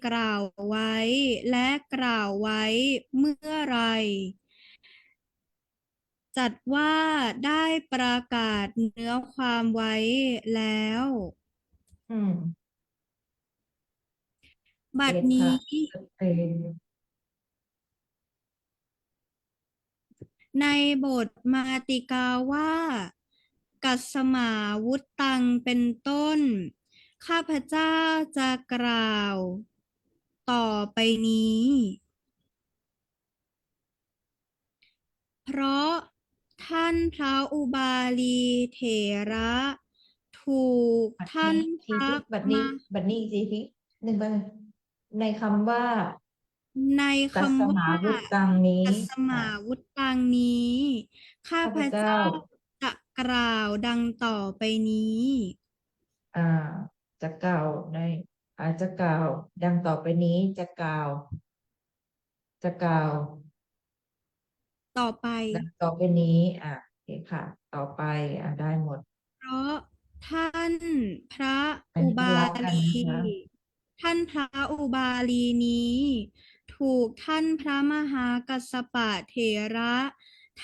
กล่าวไว้และกล่าวไว้เมื่อไร จัดว่าได้ประกาศเนื้อความไว้แล้ว อืม บัดเก็ตนี้ ค่ะสเตนในบทมาติกาว่า กัสมาวุตตังเป็นต้น ข้าพเจ้าจะกล่าว ต่อไปนี้ เพราะท่านพระอุบาลีเถระ ถูกบัดท่านนี้พระบัดนี้มห บัดนี้สิทีหนึ่งบัดในคำว่า ในกัสคำว่า มาวุตตังนี้กัสมาวุตตังนี้ ข้าข้าพเจ้า พเจ้าจะกล่าวดังต่อไปนี้ อ่า จะกล่าวในจะกล่าว ดังต่อไปนี้จะกล่าว จะกล่าว ต่อไป ดังต่อไปนี้โอเคค่ะ ต่อไปได้หมด เพราะท่านพระอันนี้อุบาเล้ากันลี นะคะ ท่านพระอุบาลีนี้ ถูกท่านพระมหากัสสปะเถระ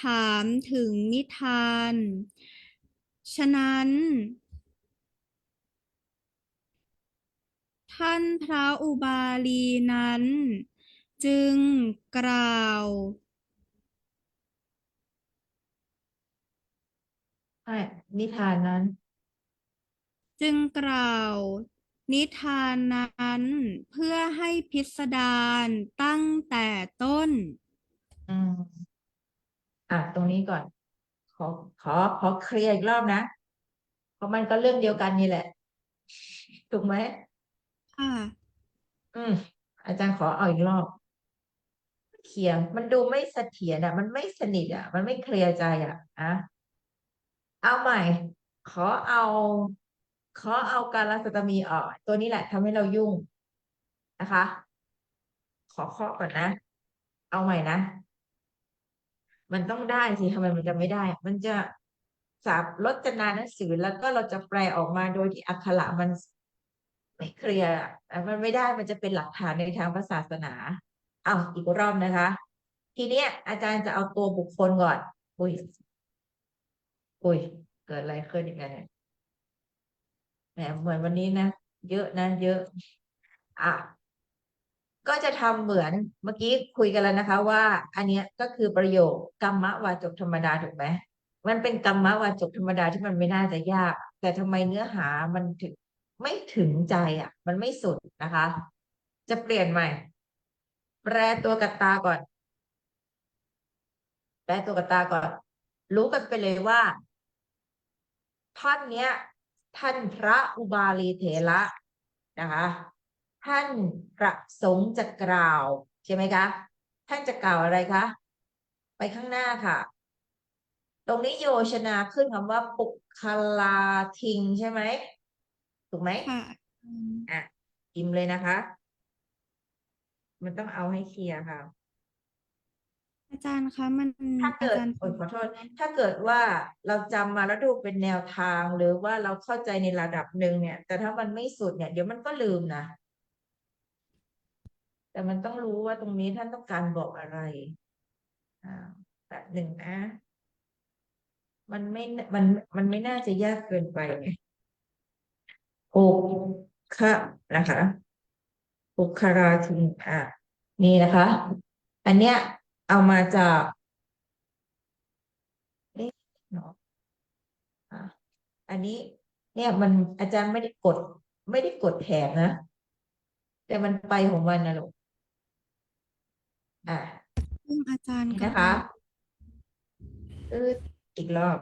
ถามถึงนิทาน ฉะนั้น ท่านพระอุบาลีนั้น จึงกล่าว ใช่ นิทานนั้น จึงกล่าว นิทานนั้น เพื่อให้พิสดารตั้งแต่ต้น อืม ตรงนี้ก่อน ขอขอเคลียร์อีกรอบนะ เพราะมันก็เรื่องเดียวกันนี่แหละ ถูกไหม ค่ะ อืม อาจารย์ขอเอาอีกรอบเคลียร์มันดูไม่เสถียรมันไม่สนิทมันไม่เคลียร์ใจเอาใหม่ ขอเอาการรัสตมีออก ตัวนี้แหละทำให้เรายุ่งนะคะ ขอเคาะก่อนนะ เอาใหม่นะ มันต้องได้สิทำไมมันจะไม่ได้ มันจะสับรจนาหนังสือแล้วก็เราจะแปลออกมาโดยที่อักขระมันไม่เคลียร์มันไม่ได้ มันจะเป็นหลักฐานในทางศาสนาเอาอีกรอบนะคะ ทีเนี้ยอาจารย์จะเอาตัวบุคคลก่อน อุ้ยเกิดอะไรขึ้นอีกแล้วเนี่ยแหมเหมือนวันนี้นะ เยอะนะ เยอะอ่ะ ก็จะทำเหมือนเมื่อกี้คุยกันแล้วนะคะว่า อันเนี้ยก็คือประโยคกรรมวาจกธรรมดาถูกไหมมันเป็นกรรมวาจกธรรมดาที่มันไม่น่าจะยาก แต่ทำไมเนื้อหามันถึงไม่ถึงใจมันไม่สุดนะคะ จะเปลี่ยนใหม่ แปลตัวกับตาก่อน แปลตัวกับตาก่อน รู้กันไปเลยว่า ท่านเนี้ย ท่านพระอุบาลีเถระนะคะ ท่านประสงค์จะกล่าวใช่ไหมคะ ท่านจะกล่าวอะไรคะ ไปข้างหน้าค่ะ ตรงนี้โยชนาขึ้นคำว่าปุคลาทิงใช่ไหม ถูกไหม ค่ะ อ่ะพิมพ์เลยนะคะ มันต้องเอาให้เคลียร์ค่ะ อาจารย์คะมัน ถ้า อา เกิด จารย์ ขอโทษ ถ้าเกิดว่าเราจำมาแล้วดูเป็นแนวทางหรือว่าเราเข้าใจในระดับหนึ่งเนี่ย แต่ถ้ามันไม่สุดเนี่ย เดี๋ยวมันก็ลืมนะ แต่มันต้องรู้ว่าตรงนี้ท่านต้องการบอกอะไรแบบหนึ่งนะ มันไม่น่าจะยากเกินไปไงโอคะนะคะโอคาราทิงนี่นะคะ อันเนี้ยเอามาจากเนาะอันนี้เนี่ยมันอาจารย์ไม่ได้กดแถบนะ แต่มันไปของมันนะลูกซึ่งอาจารย์ นี่ กำ นะคะ อีกรอบ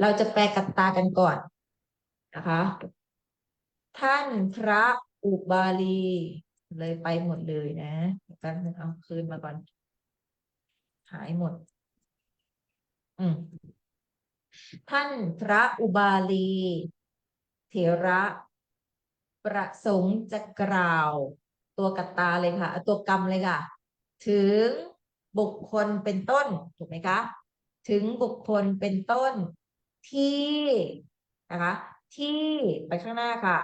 เราจะแปลกับตากันก่อนนะคะ ท่านพระอุบาลีเลยไปหมดเลยนะกันงเอาคืนมาก่อน หายหมด ท่านพระอุบาลีเถระประสงค์จะกล่าว ตัวกัตตาเลยค่ะตัวกรรมเลยค่ะ ถึงบุคคลเป็นต้นถูกไหมคะ ถึงบุคคลเป็นต้นที่นะคะที่ไปข้างหน้าค่ะ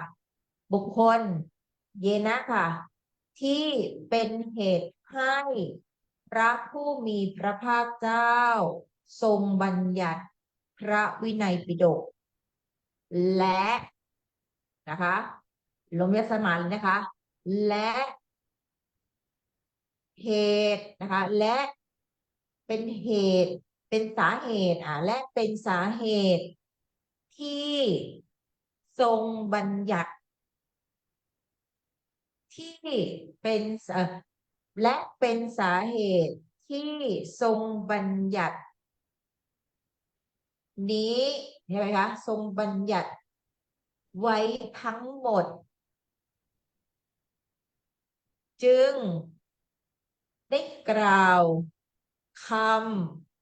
บุคคลเยนะค่ะ ที่เป็นเหตุให้พระผู้มีพระภาคเจ้า ทรงบัญญัติพระวินัยปิฎกและนะคะลงยัสมาเลยนะคะ และเหตุนะคะและเป็นเหตุเป็นสาเหตุและเป็นสาเหตุที่ทรงบัญญัติที่เป็นและเป็นสาเหตุที่ทรงบัญญัตินี้ใช่ไหมคะทรงบัญญัติไว้ทั้งหมด จึงได้กล่าวค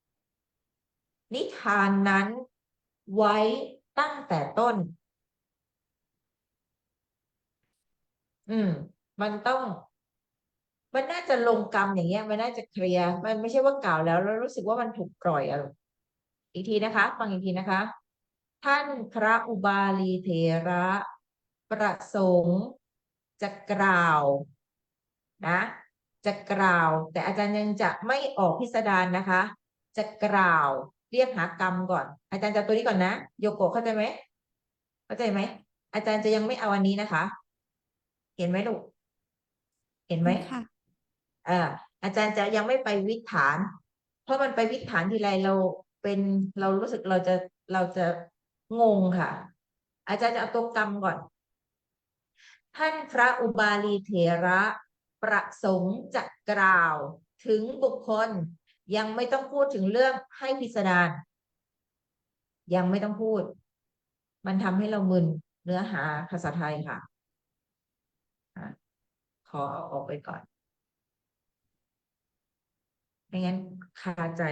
ำนิทานนั้นไว้ตั้งแต่ต้น มันน่าจะลงกรรมอย่างเงี้ยมันน่าจะเคลียร์มันไม่ใช่ว่ากล่าวแล้วรู้สึกว่ามันถูกปล่อยอีกทีนะคะฟังอีกทีนะคะ ท่านพระอุบาลีเถระประสงค์จะกล่าวนะจะกล่าวแต่อาจารย์ยังจะไม่ออกพิสดารนะคะ จะกล่าวเรียกหากรรมก่อน อาจารย์จะตัวนี้ก่อนนะโยโกะเข้าใจไหมเข้าใจไหมอาจารย์จะยังไม่เอาอันนี้นะคะ เห็นไหมลูกเห็นไหม ค่ะ อาจารย์จะยังไม่ไปวิถฐาน เพราะมันไปวิถฐานทีไรเรารู้สึกเราจะงงค่ะ อาจารย์จะเอาตัวกรรมก่อน ท่านพระอุบาลีเถระประสงค์จะกล่าวถึงบุคคลยังไม่ต้องพูดถึงเรื่องให้พิสดารยังไม่ต้องพูด มันทำให้เรามึนเนื้อหาภาษาไทยค่ะขอเอาออกไปก่อนไม่งั้นคาใจ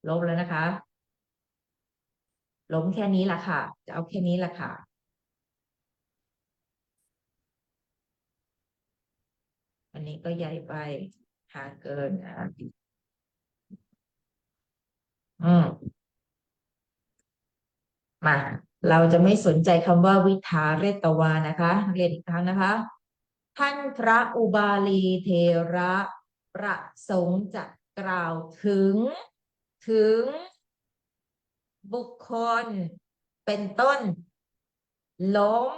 ลบแล้วนะคะล้มแค่นี้แหละค่ะ จะเอาแค่นี้แหละค่ะ อันนี้ก็ใหญ่ไปหาเกินมา เราจะไม่สนใจคำว่าวิทาเรตวานะคะเรียนอีกครั้งนะคะ ท่านพระอุบาลีเถระประสงค์จะกล่าวถึงบุคคลเป็นต้นล้ม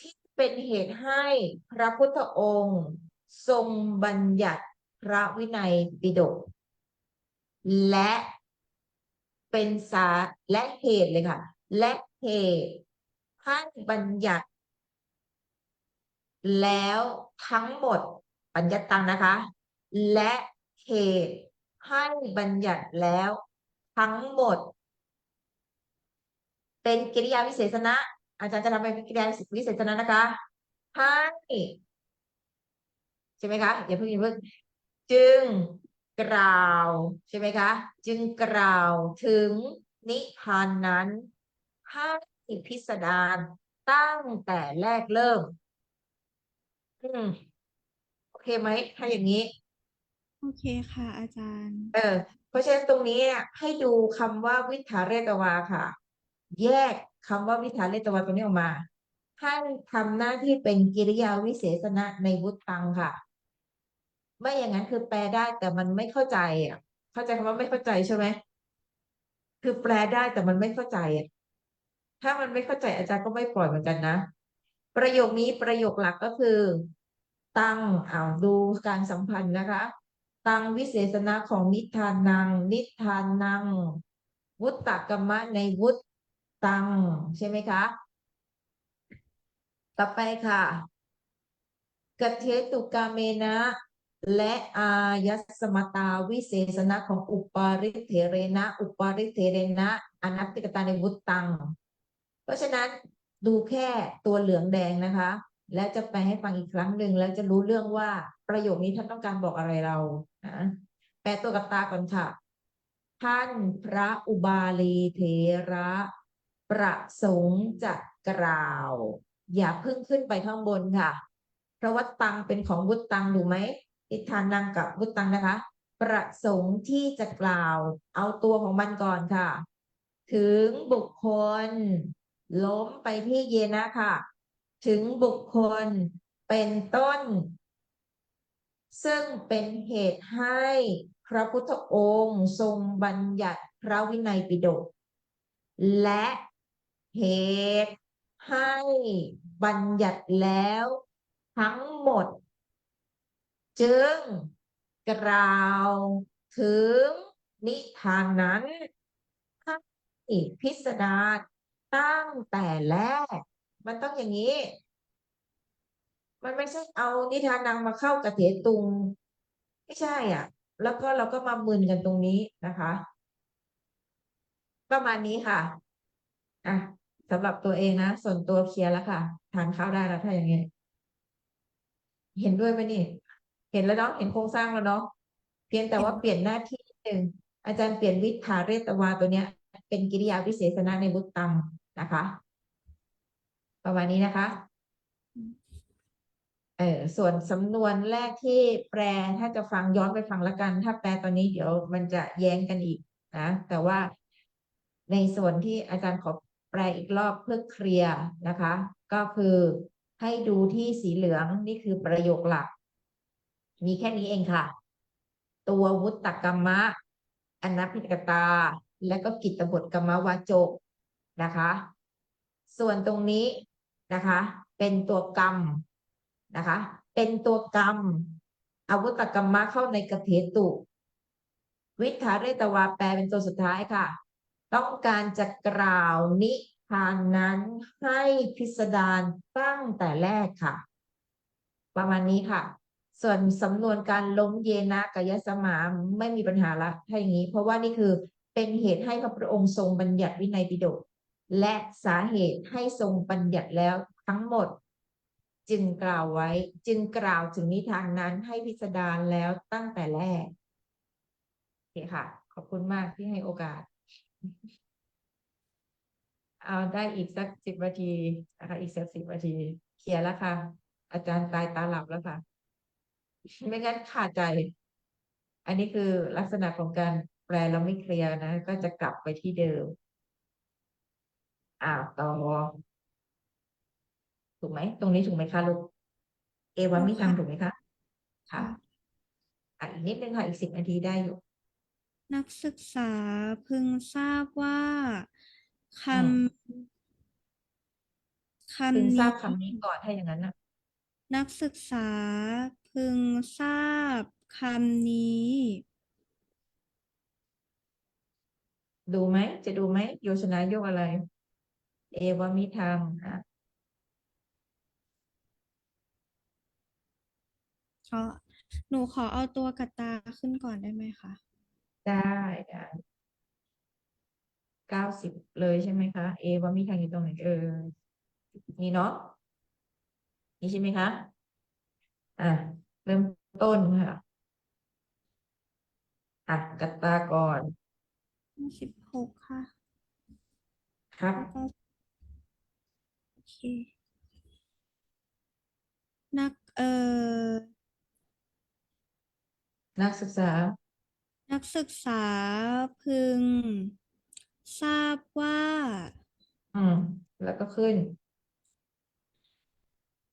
ที่เป็นเหตุให้พระพุทธองค์ทรงบัญญัติพระวินัยปิฎกและเป็นและเหตุเลยค่ะและเหตุท่านบัญญัติ แล้วทั้งหมดบัญญัติตังนะคะ และเหตุให้บัญญัติแล้วทั้งหมด เป็นกริยาวิเศษณะอาจารย์จะทำเป็นกริยาวิเศษณะนะคะให้ใช่ไหมคะอย่าเพิ่งจึงกล่าวใช่ไหมคะจึงกล่าวถึงนิทานนั้นให้พิสดารตั้งแต่แรกเริ่มอืมโอเคไหมถ้าอย่างนี้ โอเคค่ะอาจารย์ เพราะฉะนั้นตรงนี้เนี่ยให้ดูคำว่าวิทาเรตวาค่ะ แยกคำว่าวิทาเรตวาตรงนี้ออกมาให้ทำหน้าที่เป็นกริยาวิเศษณะในวุตตังค่ะ ไม่อย่างนั้นคือแปลได้แต่มันไม่เข้าใจอ่ะเข้าใจคำว่าไม่เข้าใจใช่ไหมคือแปลได้แต่มันไม่เข้าใจอ่ะถ้ามันไม่เข้าใจอาจารย์ก็ไม่ปล่อยเหมือนกันนะ ประโยคนี้ประโยคหลักก็คือตังดูการสัมพันธ์นะคะ ตังวิเศษณะของนิทานังนิทานังวุตตกรรมะในวุตตังใช่ไหมคะต่อไปค่ะกัตเทตุกาเมนะและอายัสมตาวิเศษณะของอุปาริเทเรนะอุปาริเทเรนะอนัตติกตาในวุตตังเพราะฉะนั้นดูแค่ตัวเหลืองแดงนะคะ แล้วจะแปลให้ฟังอีกครั้งหนึ่งแล้วจะรู้เรื่องว่าประโยคนี้ท่านต้องการบอกอะไรเรานะแปลตัวกับตาก่อนค่ะท่านพระอุบาลีเถระประสงค์จะกล่าว อย่าเพิ่งขึ้นไปข้างบนค่ะ เพราะว่าตังเป็นของวุตตังดูไหมอิทานังกับวุตตังนะคะ ประสงค์ที่จะกล่าว เอาตัวของมันก่อนค่ะ ถึงบุคคล ล้มไปที่เยนะค่ะ ถึงบุคคลเป็นต้น ซึ่งเป็นเหตุให้พระพุทธองค์ทรงบัญญัติพระวินัยปิฎกและเหตุให้บัญญัติแล้วทั้งหมด จึงกล่าวถึงนิทานนั้นให้พิสดารตั้งแต่แรก มันต้องอย่างนี้ มันไม่ใช่เอานิทานนางมาเข้ากับเถตุงไม่ใช่อ่ะ แล้วก็เราก็มามึนกันตรงนี้นะคะ ประมาณนี้ค่ะอ่ะสำหรับตัวเองนะส่วนตัวเคลียร์แล้วค่ะทานข้าวได้แล้วถ้าอย่างนี้เห็นด้วยไหมนี่ เห็นแล้วเนาะเห็นโครงสร้างแล้วเนาะเพียงแต่ว่าเปลี่ยนหน้าที่นิดนึงอาจารย์เปลี่ยนวิทาเรตวาตัวเนี้ย เป็นกิริยาวิเศษณะในบุตตังนะคะ ประมาณนี้นะคะ ส่วนสำนวนแรกที่แปลถ้าจะฟังย้อนไปฟังแล้วกัน ถ้าแปลตอนนี้เดี๋ยวมันจะแย้งกันอีกนะ แต่ว่าในส่วนที่อาจารย์ขอแปลอีกรอบเพื่อเคลียร์นะคะ ก็คือให้ดูที่สีเหลืองนี่คือประโยคหลัก มีแค่นี้เองค่ะ ตัววุตตกรรมะอนัพพิกตา และก็กิตตบทกรรมวาจกนะคะ ส่วนตรงนี้นะคะ เป็นตัวกรรมนะคะ เป็นตัวกรรมอาวุตกรรมะเข้าในกเถตุ วิทาเรตวาแปลเป็นตัวสุดท้ายค่ะ ต้องการจะกล่าวนิทานนั้นให้พิสดารตั้งแต่แรกค่ะ ประมาณนี้ค่ะ ส่วนสำนวนการล้มเยนะกยสมาไม่มีปัญหาละถ้าอย่างนี้ เพราะว่านี่คือเป็นเหตุให้พระพุทธองค์ทรงบัญญัติวินัยปิฎกและสาเหตุให้ทรงบัญญัติแล้วทั้งหมด จึงกล่าวไว้ จึงกล่าวถึงนิทานนั้นให้พิสดารแล้วตั้งแต่แรกโอเคค่ะ ขอบคุณมากที่ให้โอกาส เอาได้อีกสัก10 นาทีนะคะอีกสัก10 นาทีเคลียร์แล้วค่ะ อาจารย์ตายตาหลับแล้วค่ะ ไม่งั้นขาดใจ อันนี้คือลักษณะของการแปลเราไม่เคลียร์นะ ก็จะกลับไปที่เดิมต่อถูกไหม ตรงนี้ถูกไหมคะลูก เอวามิทังถูกไหมคะค่ะอีกนิดนึงค่ะ อีก10 นาทีได้อยู่ นักศึกษาพึงทราบว่าคอืม พึง ำทราบ นี้ คำนี้ก่อนถ้าอย่างนั้นนะ นักศึกษาพึงทราบคำนี้ ดูไหม จะดูไหม โยชนะโยกอะไร เอวามิทัง อ๋อหนูขอเอาตัวกับตาขึ้นก่อนได้ไหมคะ ได้ได้90เลยใช่ไหมคะ เอว่ามีทางอยู่ตรงไหนนี่เนาะนี่ใช่ไหมคะอ่ะเริ่มต้นค่ะกับตาก่อน16ค่ะครับแล้วก็โอเคนักนักศึกษานักศึกษาพึงทราบว่า อืมแล้วก็ขึ้น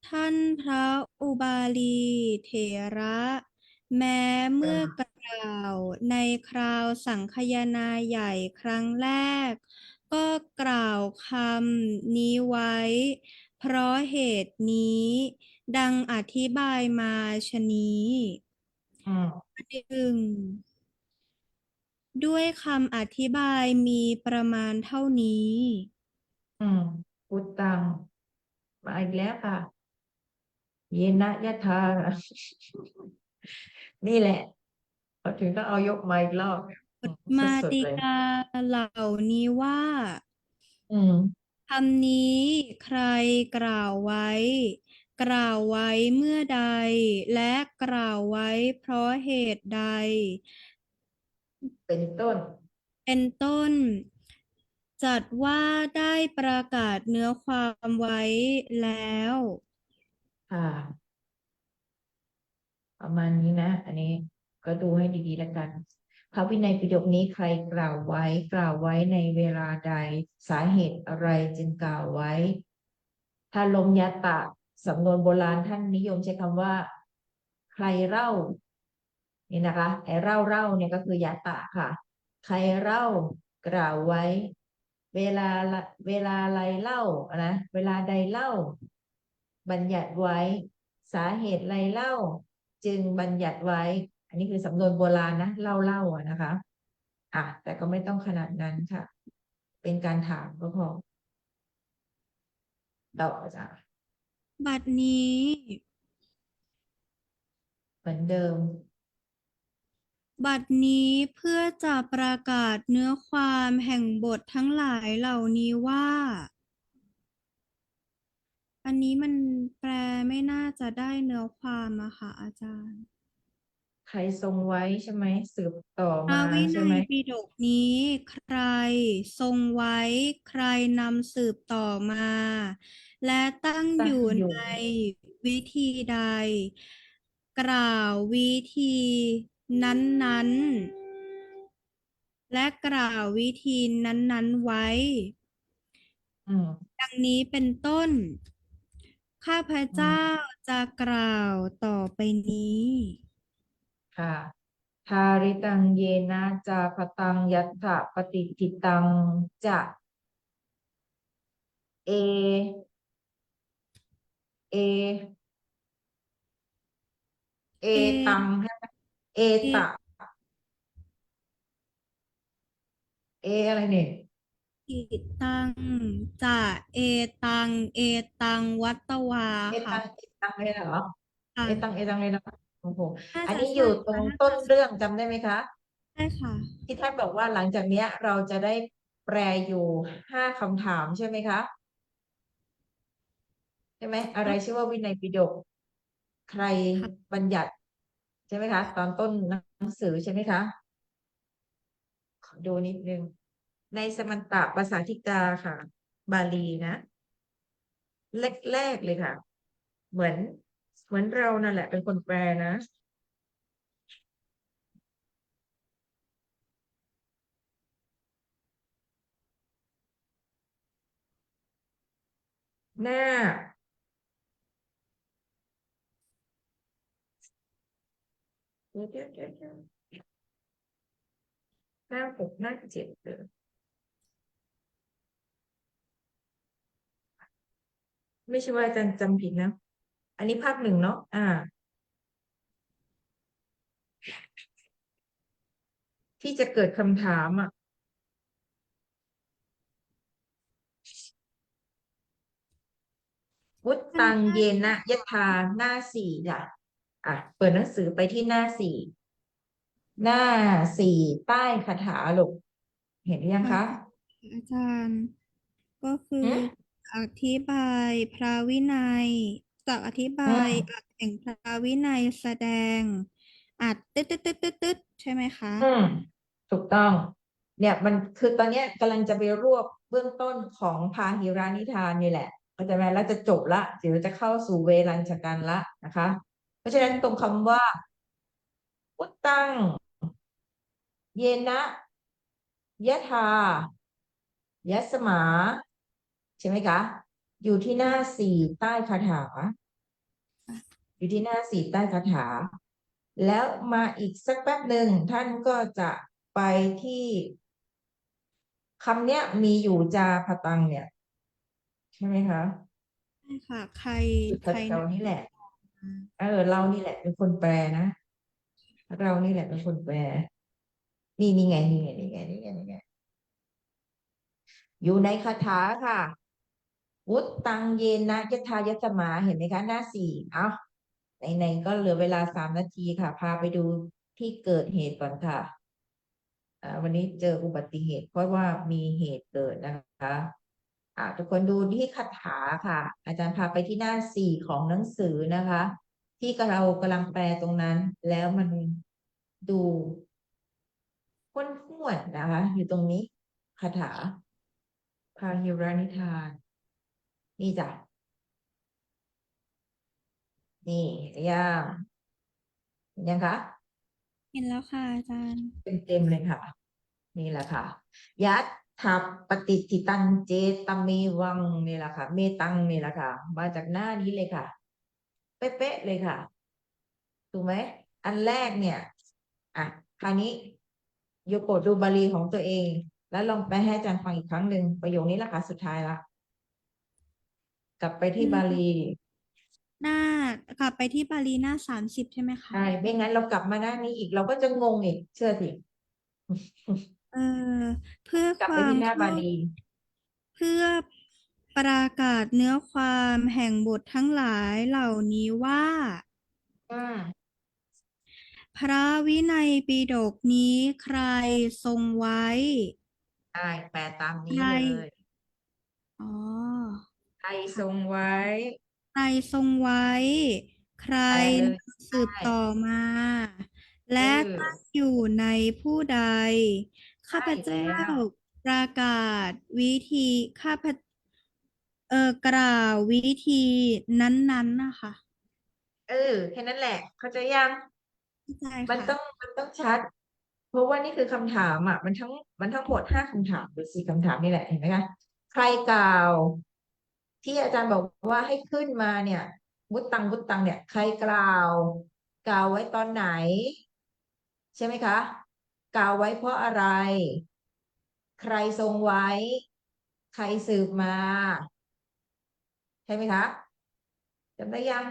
ท่านพระอุบาลีเถระแม้เมื่อกล่าวในคราวสังคายนาใหญ่ครั้งแรกก็กล่าวคำนี้ไว้ เพราะเหตุนี้ดังอธิบายมาชนี้อืมหนึ่งด้วยคำอธิบายมีประมาณเท่านี้ อืมพุทธังมาอีกแล้วค่ะเยนะยะธานี่แหละเราถึงต้องเอายกมาอีกรอบสมาดๆเลยติกาเหล่านี้ว่า อืมคำนี้ใครกล่าวไว้ กล่าวไว้เมื่อใด และกล่าวไว้เพราะเหตุใด เป็นต้นเป็นต้น จัดว่าได้ประกาศเนื้อความไว้แล้ว ค่ะประมาณนี้นะอันนี้ก็ดูให้ดีๆแล้วกันพระวินัยปิฎกนี้ใครกล่าวไว้กล่าวไว้ในเวลาใดสาเหตุอะไรจึงกล่าวไว้ถ้าลงยัตตะสำนวนโบราณท่านนิยมใช้คำว่าใครเล่านี่นะคะไอ้เล่าเนี่ยก็คือยัตตะค่ะใครเล่ากล่าวไว้เวลาละเวลาอะไรเล่านะเวลาใดเล่าบัญญัติไว้สาเหตุอะไรเล่าจึงบัญญัติไว้อันนี้คือสำนวนโบราณนะเล่าอะนะคะแต่ก็ไม่ต้องขนาดนั้นค่ะเป็นการถามก็พอต่อจ้ะบัดนี้ เหมือนเดิมบัดนี้เพื่อจะประกาศเนื้อความแห่งบททั้งหลายเหล่านี้ว่า อันนี้มันแปลไม่น่าจะได้เนื้อความอะค่ะอาจารย์ ใครทรงไว้ใช่ไหมสืบต่อพระมาวิใช่ไหมนัยปิฎกนี้ใครทรงไว้ใครนำสืบต่อมา และตั้งตั้อยู่งอยู่ในวิธีใด กล่าววิธีนั้นๆ และกล่าววิธีนั้นๆไว้ อืมดังนี้เป็นต้น ข้าพอืเจ้ามจะกล่าวต่อไปนี้ ค่ะทาริตังเยนะจาคตังยัตถะปฏิทิตังจะเอเอเอเอตังเอเอตะอะไรเนี่ยติตังจะเอตังเอตังวัตตวาค่ะเอตังเลยเหรอค่ะเอตังเลยนะโอ้โหน่าอันนี้อจะใช่ยู่ตรงค่ะน่าต้นจะเรื่องจำได้ไหมคะ ใช่ค่ะที่ท่านบอกว่าหลังจากเนี้ยเราจะได้แปลอยู่5 คำถามใช่ไหมคะใช่ไหมอะไรชื่อว่าวินัยปิฎกใครค่ะบัญญัติใช่ไหมคะตอนต้นหนังสือใช่ไหมคะขอดูนิดนึงในสมันตะภาษาธิกาค่ะบาลีนะแรกเลยค่ะเหมือนเหมือนเรานั่นแหละเป็นคนแปลนะหน้าเดี๋ยวหน้า 6หน้า 7เลยไม่ใช่ว่าอาจารย์จำผิดนะอันนี้ภาค 1เนาะที่จะเกิดคำถามวุตมันตังใช่เยนะยะธาหน้า 4จ้ะ เปิดหนังสือไปที่หน้าสี่ หน้าสี่ใต้คาถาลูกเห็นหรือยังคะ อาจารย์ก็คือ หืม อธิบายพระวินัยจากอธิบา อื ย ม อัดแห่งพระวินัยแสดงอัดตึ๊ดใช่ไหมคะ อืมถูกต้อง เนี่ยมันคือตอนเนี้ยกำลังจะไปรวบเบื้องต้นของพาหิรานิทานนี่แหละเข้าใจไหมแล้วจะจบละเดี๋ยวจะเข้าสู่เวรัญชกาลละนะคะ เพราะฉะนั้นตรงคำว่าพุตตัง เยนะยะธา ยัสมา ใช่ไหมคะ อยู่ที่หน้าสี่ใต้คาถา อยู่ที่หน้าสี่ใต้คาถา แล้วมาอีกสักแป๊บหนึ่งท่านก็จะไปที่คำเนี้ยมีอยู่จาพตังเนี่ย ใช่ไหมคะ ใช่ค่ะ ใคร อยู่ ใคร แถวๆนี้แหละ มา เรานี่แหละเป็นคนแปลนะ เรานี่แหละเป็นคนแปล นี่ไง อยู่ในคาถาค่ะ วุตตังเยนะยะทายสมาเห็นไหมคะ หน้าสี่เอาไหนๆก็เหลือเวลา3 นาทีค่ะ พาไปดูที่เกิดเหตุก่อนค่ะ วันนี้เจออุบัติเหตุ เพราะว่ามีเหตุเกิดนะคะทุกคนดูที่คาถาค่ะ อาจารย์พาไปที่หน้าสี่ของหนังสือนะคะ ที่เรากำลังแปลตรงนั้น แล้วมันดูข้นห้วนนะคะ อยู่ตรงนี้คาถาพาหิรานิทาน นี่จ้ะ นี่เห็นยังเห็นยังคะ เห็นแล้วค่ะอาจารย์ เต็มเลยค่ะ นี่แหละค่ะ ยัตถัปปฏิทิตันเจตเมวังนี่แหละค่ะ เมตังนี่แหละค่ะ มาจากหน้านี้เลยค่ะ เป๊ะๆเลยค่ะ ถูกไหม อันแรกเนี่ยคราวนี้โยโกะดูบาลีของตัวเอง แล้วลองไปให้อาจารย์ฟังอีกครั้งหนึ่งประโยคนี้แหละค่ะสุดท้ายละกลับไปที่บาลี หน้ากลับไปที่บาลีหน้า30ใช่ไหมคะ ใช่ไม่งั้นเรากลับมาหน้านี้อีกเราก็จะงงอีกเชื่อสิ เออเพื่อ กลับ ค ไป วาม ที่หน้าบา เข้า ลี เพื่อประกาศเนื้อความแห่งบททั้งหลายเหล่านี้ว่า อืม พระวินัยปิฎกนี้ใครทรงไว้ ใช่แปลตาม ใค นี้ ร เลย อ๋อ ใครทรงไว้ ใครทรงไว้ ใคร แปลเลย สืบ ใช่ ต่อมา และ เออ ตั้งอยู่ในผู้ใด ข้าพ ใช่ เจ้า แล้ว ประกาศวิธีกล่าววิธีนั้นๆนะคะ แค่นั้นแหละ เข้าใจยัง เข้าใจ มัน ค่ะ ต้องชัด เพราะว่านี่คือคำถามมันทั้งหมด5คำถามหรือ4คำถามนี่แหละเห็นไหมคะ ใครกล่าว ที่อาจารย์บอกว่าให้ขึ้นมาเนี่ย วุตตังเนี่ย ใครกล่าว กล่าวไว้ตอนไหน ใช่ไหมคะ กล่าวไว้เพราะอะไร ใครทรงไว้ ใครสืบมา ใช่ไหมคะจำได้ยัง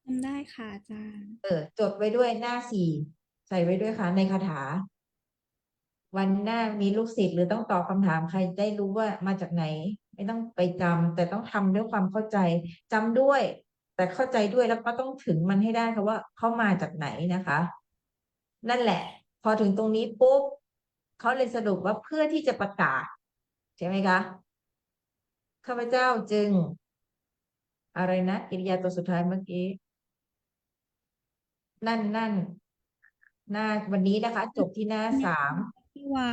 จำได้ค่ะอาจารย์ จดไว้ด้วยหน้าสี่ใส่ไว้ด้วยค่ะในคาถา วันหน้ามีลูกศิษย์หรือต้องตอบคำถามใครได้รู้ว่ามาจากไหน ไม่ต้องไปจำแต่ต้องทำด้วยความเข้าใจจำด้วย แต่เข้าใจด้วยแล้วก็ต้องถึงมันให้ได้ค่ะว่าเขามาจากไหนนะคะ นั่นแหละ พอถึงตรงนี้ปุ๊บเขาเลยสรุปว่าเพื่อที่จะประกาศ ใช่ไหมคะข้าพเจ้าจึง อะไรนะกิริยาตัวสุดท้ายเมื่อกี้ นั่นหน้าวันนี้นะคะ จบที่หน้า 3 ที่ว่า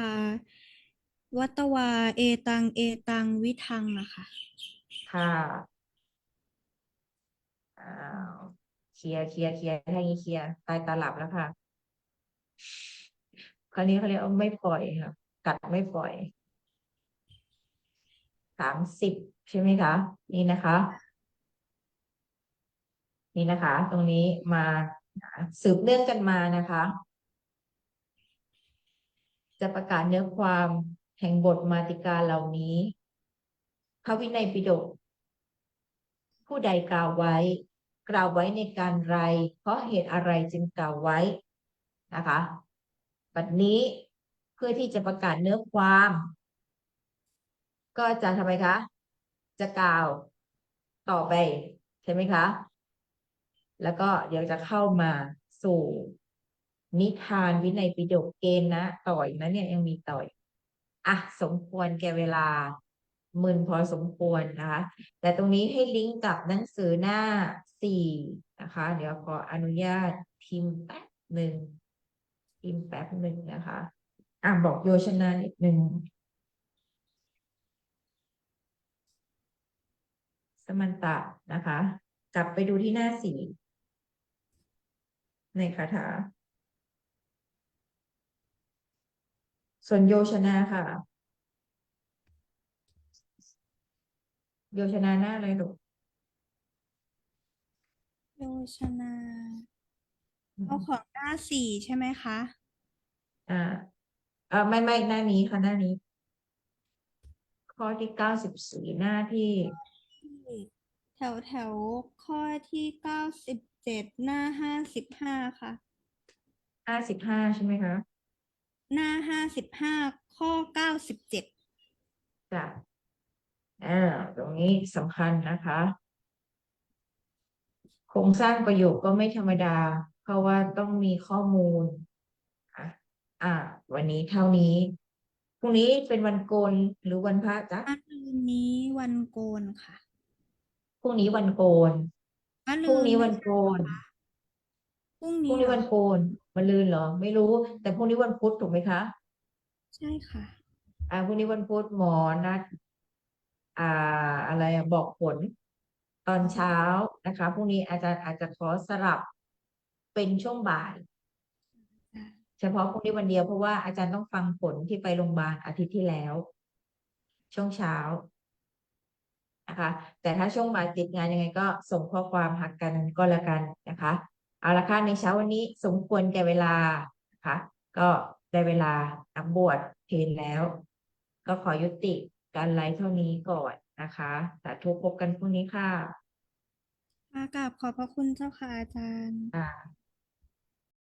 วัตวา เอตังวิทังอะค่ะ ค่ะอ้าวเคลียร์ถ้าอย่างนี้เคลียร์ตายตาหลับแล้วค่ะ คราวนี้เขาเรียกว่าไม่ปล่อยค่ะ กัดไม่ปล่อย 30ใช่ไหมคะ นี่นะคะ นี่นะคะ ตรงนี้มาสืบเนื่องกันมานะคะ จะประกาศเนื้อความแห่งบทมาติกาเหล่านี้ พระวินัยปิฎกผู้ใดกล่าวไว้ กล่าวไว้ในการไร เพราะเหตุอะไรจึงกล่าวไว้นะคะบัดนี้เพื่อที่จะประกาศเนื้อความ ก็จะทำไมคะ จะกล่าวต่อไปใช่ไหมคะ แล้วก็เดี๋ยวจะเข้ามาสู่นิทานวินัยปิฎกเกณฑ์นะต่อยนะเนี่ยยังมีต่อยอ่ะสมควรแก่เวลามึนพอสมควรนะคะ แต่ตรงนี้ให้ลิงก์กับหนังสือหน้า4นะคะ เดี๋ยวขออนุญาตพิมพ์แป๊บหนึ่งนะคะบอกโยชนานิดหนึ่งสมันตะนะคะ กลับไปดูที่หน้า4ในคาถา ส่วนโยชนาค่ะ โยชนาหน้าอะไรลูก โยชนาเอาของหน้า4ใช่ไหมคะ อ่าไม่หน้านี้ค่ะหน้านี้ ข้อที่94หน้าที่แถวข้อที่97หน้า55ค่ะ 55ใช่ไหมคะ หน้า55ข้อ97จ้ะตรงนี้สำคัญนะคะ โครงสร้างประโยคก็ไม่ธรรมดา เพราะว่าต้องมีข้อมูลอ่ะวันนี้เท่านี้พรุ่งนี้เป็นวันโกนหรือวันพระจ๊ะ มะรืนนี้วันโกนค่ะ พรุ่งนี้วันโกน มะรืพรุ่งนี้นไม่ใช่วันโกน พรุ่งพรุ่งนี้นี้เหรอคะวันโกนวันลืนเหรอ ไม่รู้ แต่พรุ่งนี้วันพุธถูกไหมคะ ใช่ค่ะ พรุ่งนี้วันพุธหมอนัดอะไรบอกผลตอนเช้านะคะพรุ่งนี้อาจจะขอสลับเป็นช่วงบ่าย เฉพาะพรุ่งนี้วันเดียวเพราะว่าอาจารย์ต้องฟังผลที่ไปโรงพยาบาลอาทิตย์ที่แล้ว ช่วงเช้านะคะแต่ถ้าช่วงบ่ายติดงานยังไงก็ส่งข้อความหากันก็แล้วกันนะคะเอาละค่ะในเช้าวันนี้สมควรแก่เวลานะคะก็ได้เวลานักบวชเพลแล้ว ก็ขอยุติการไลฟ์เท่านี้ก่อนนะคะสาธุพบกันพรุ่งนี้ค่ะกราบขอบพระคุณเจ้าค่ะอาจารย์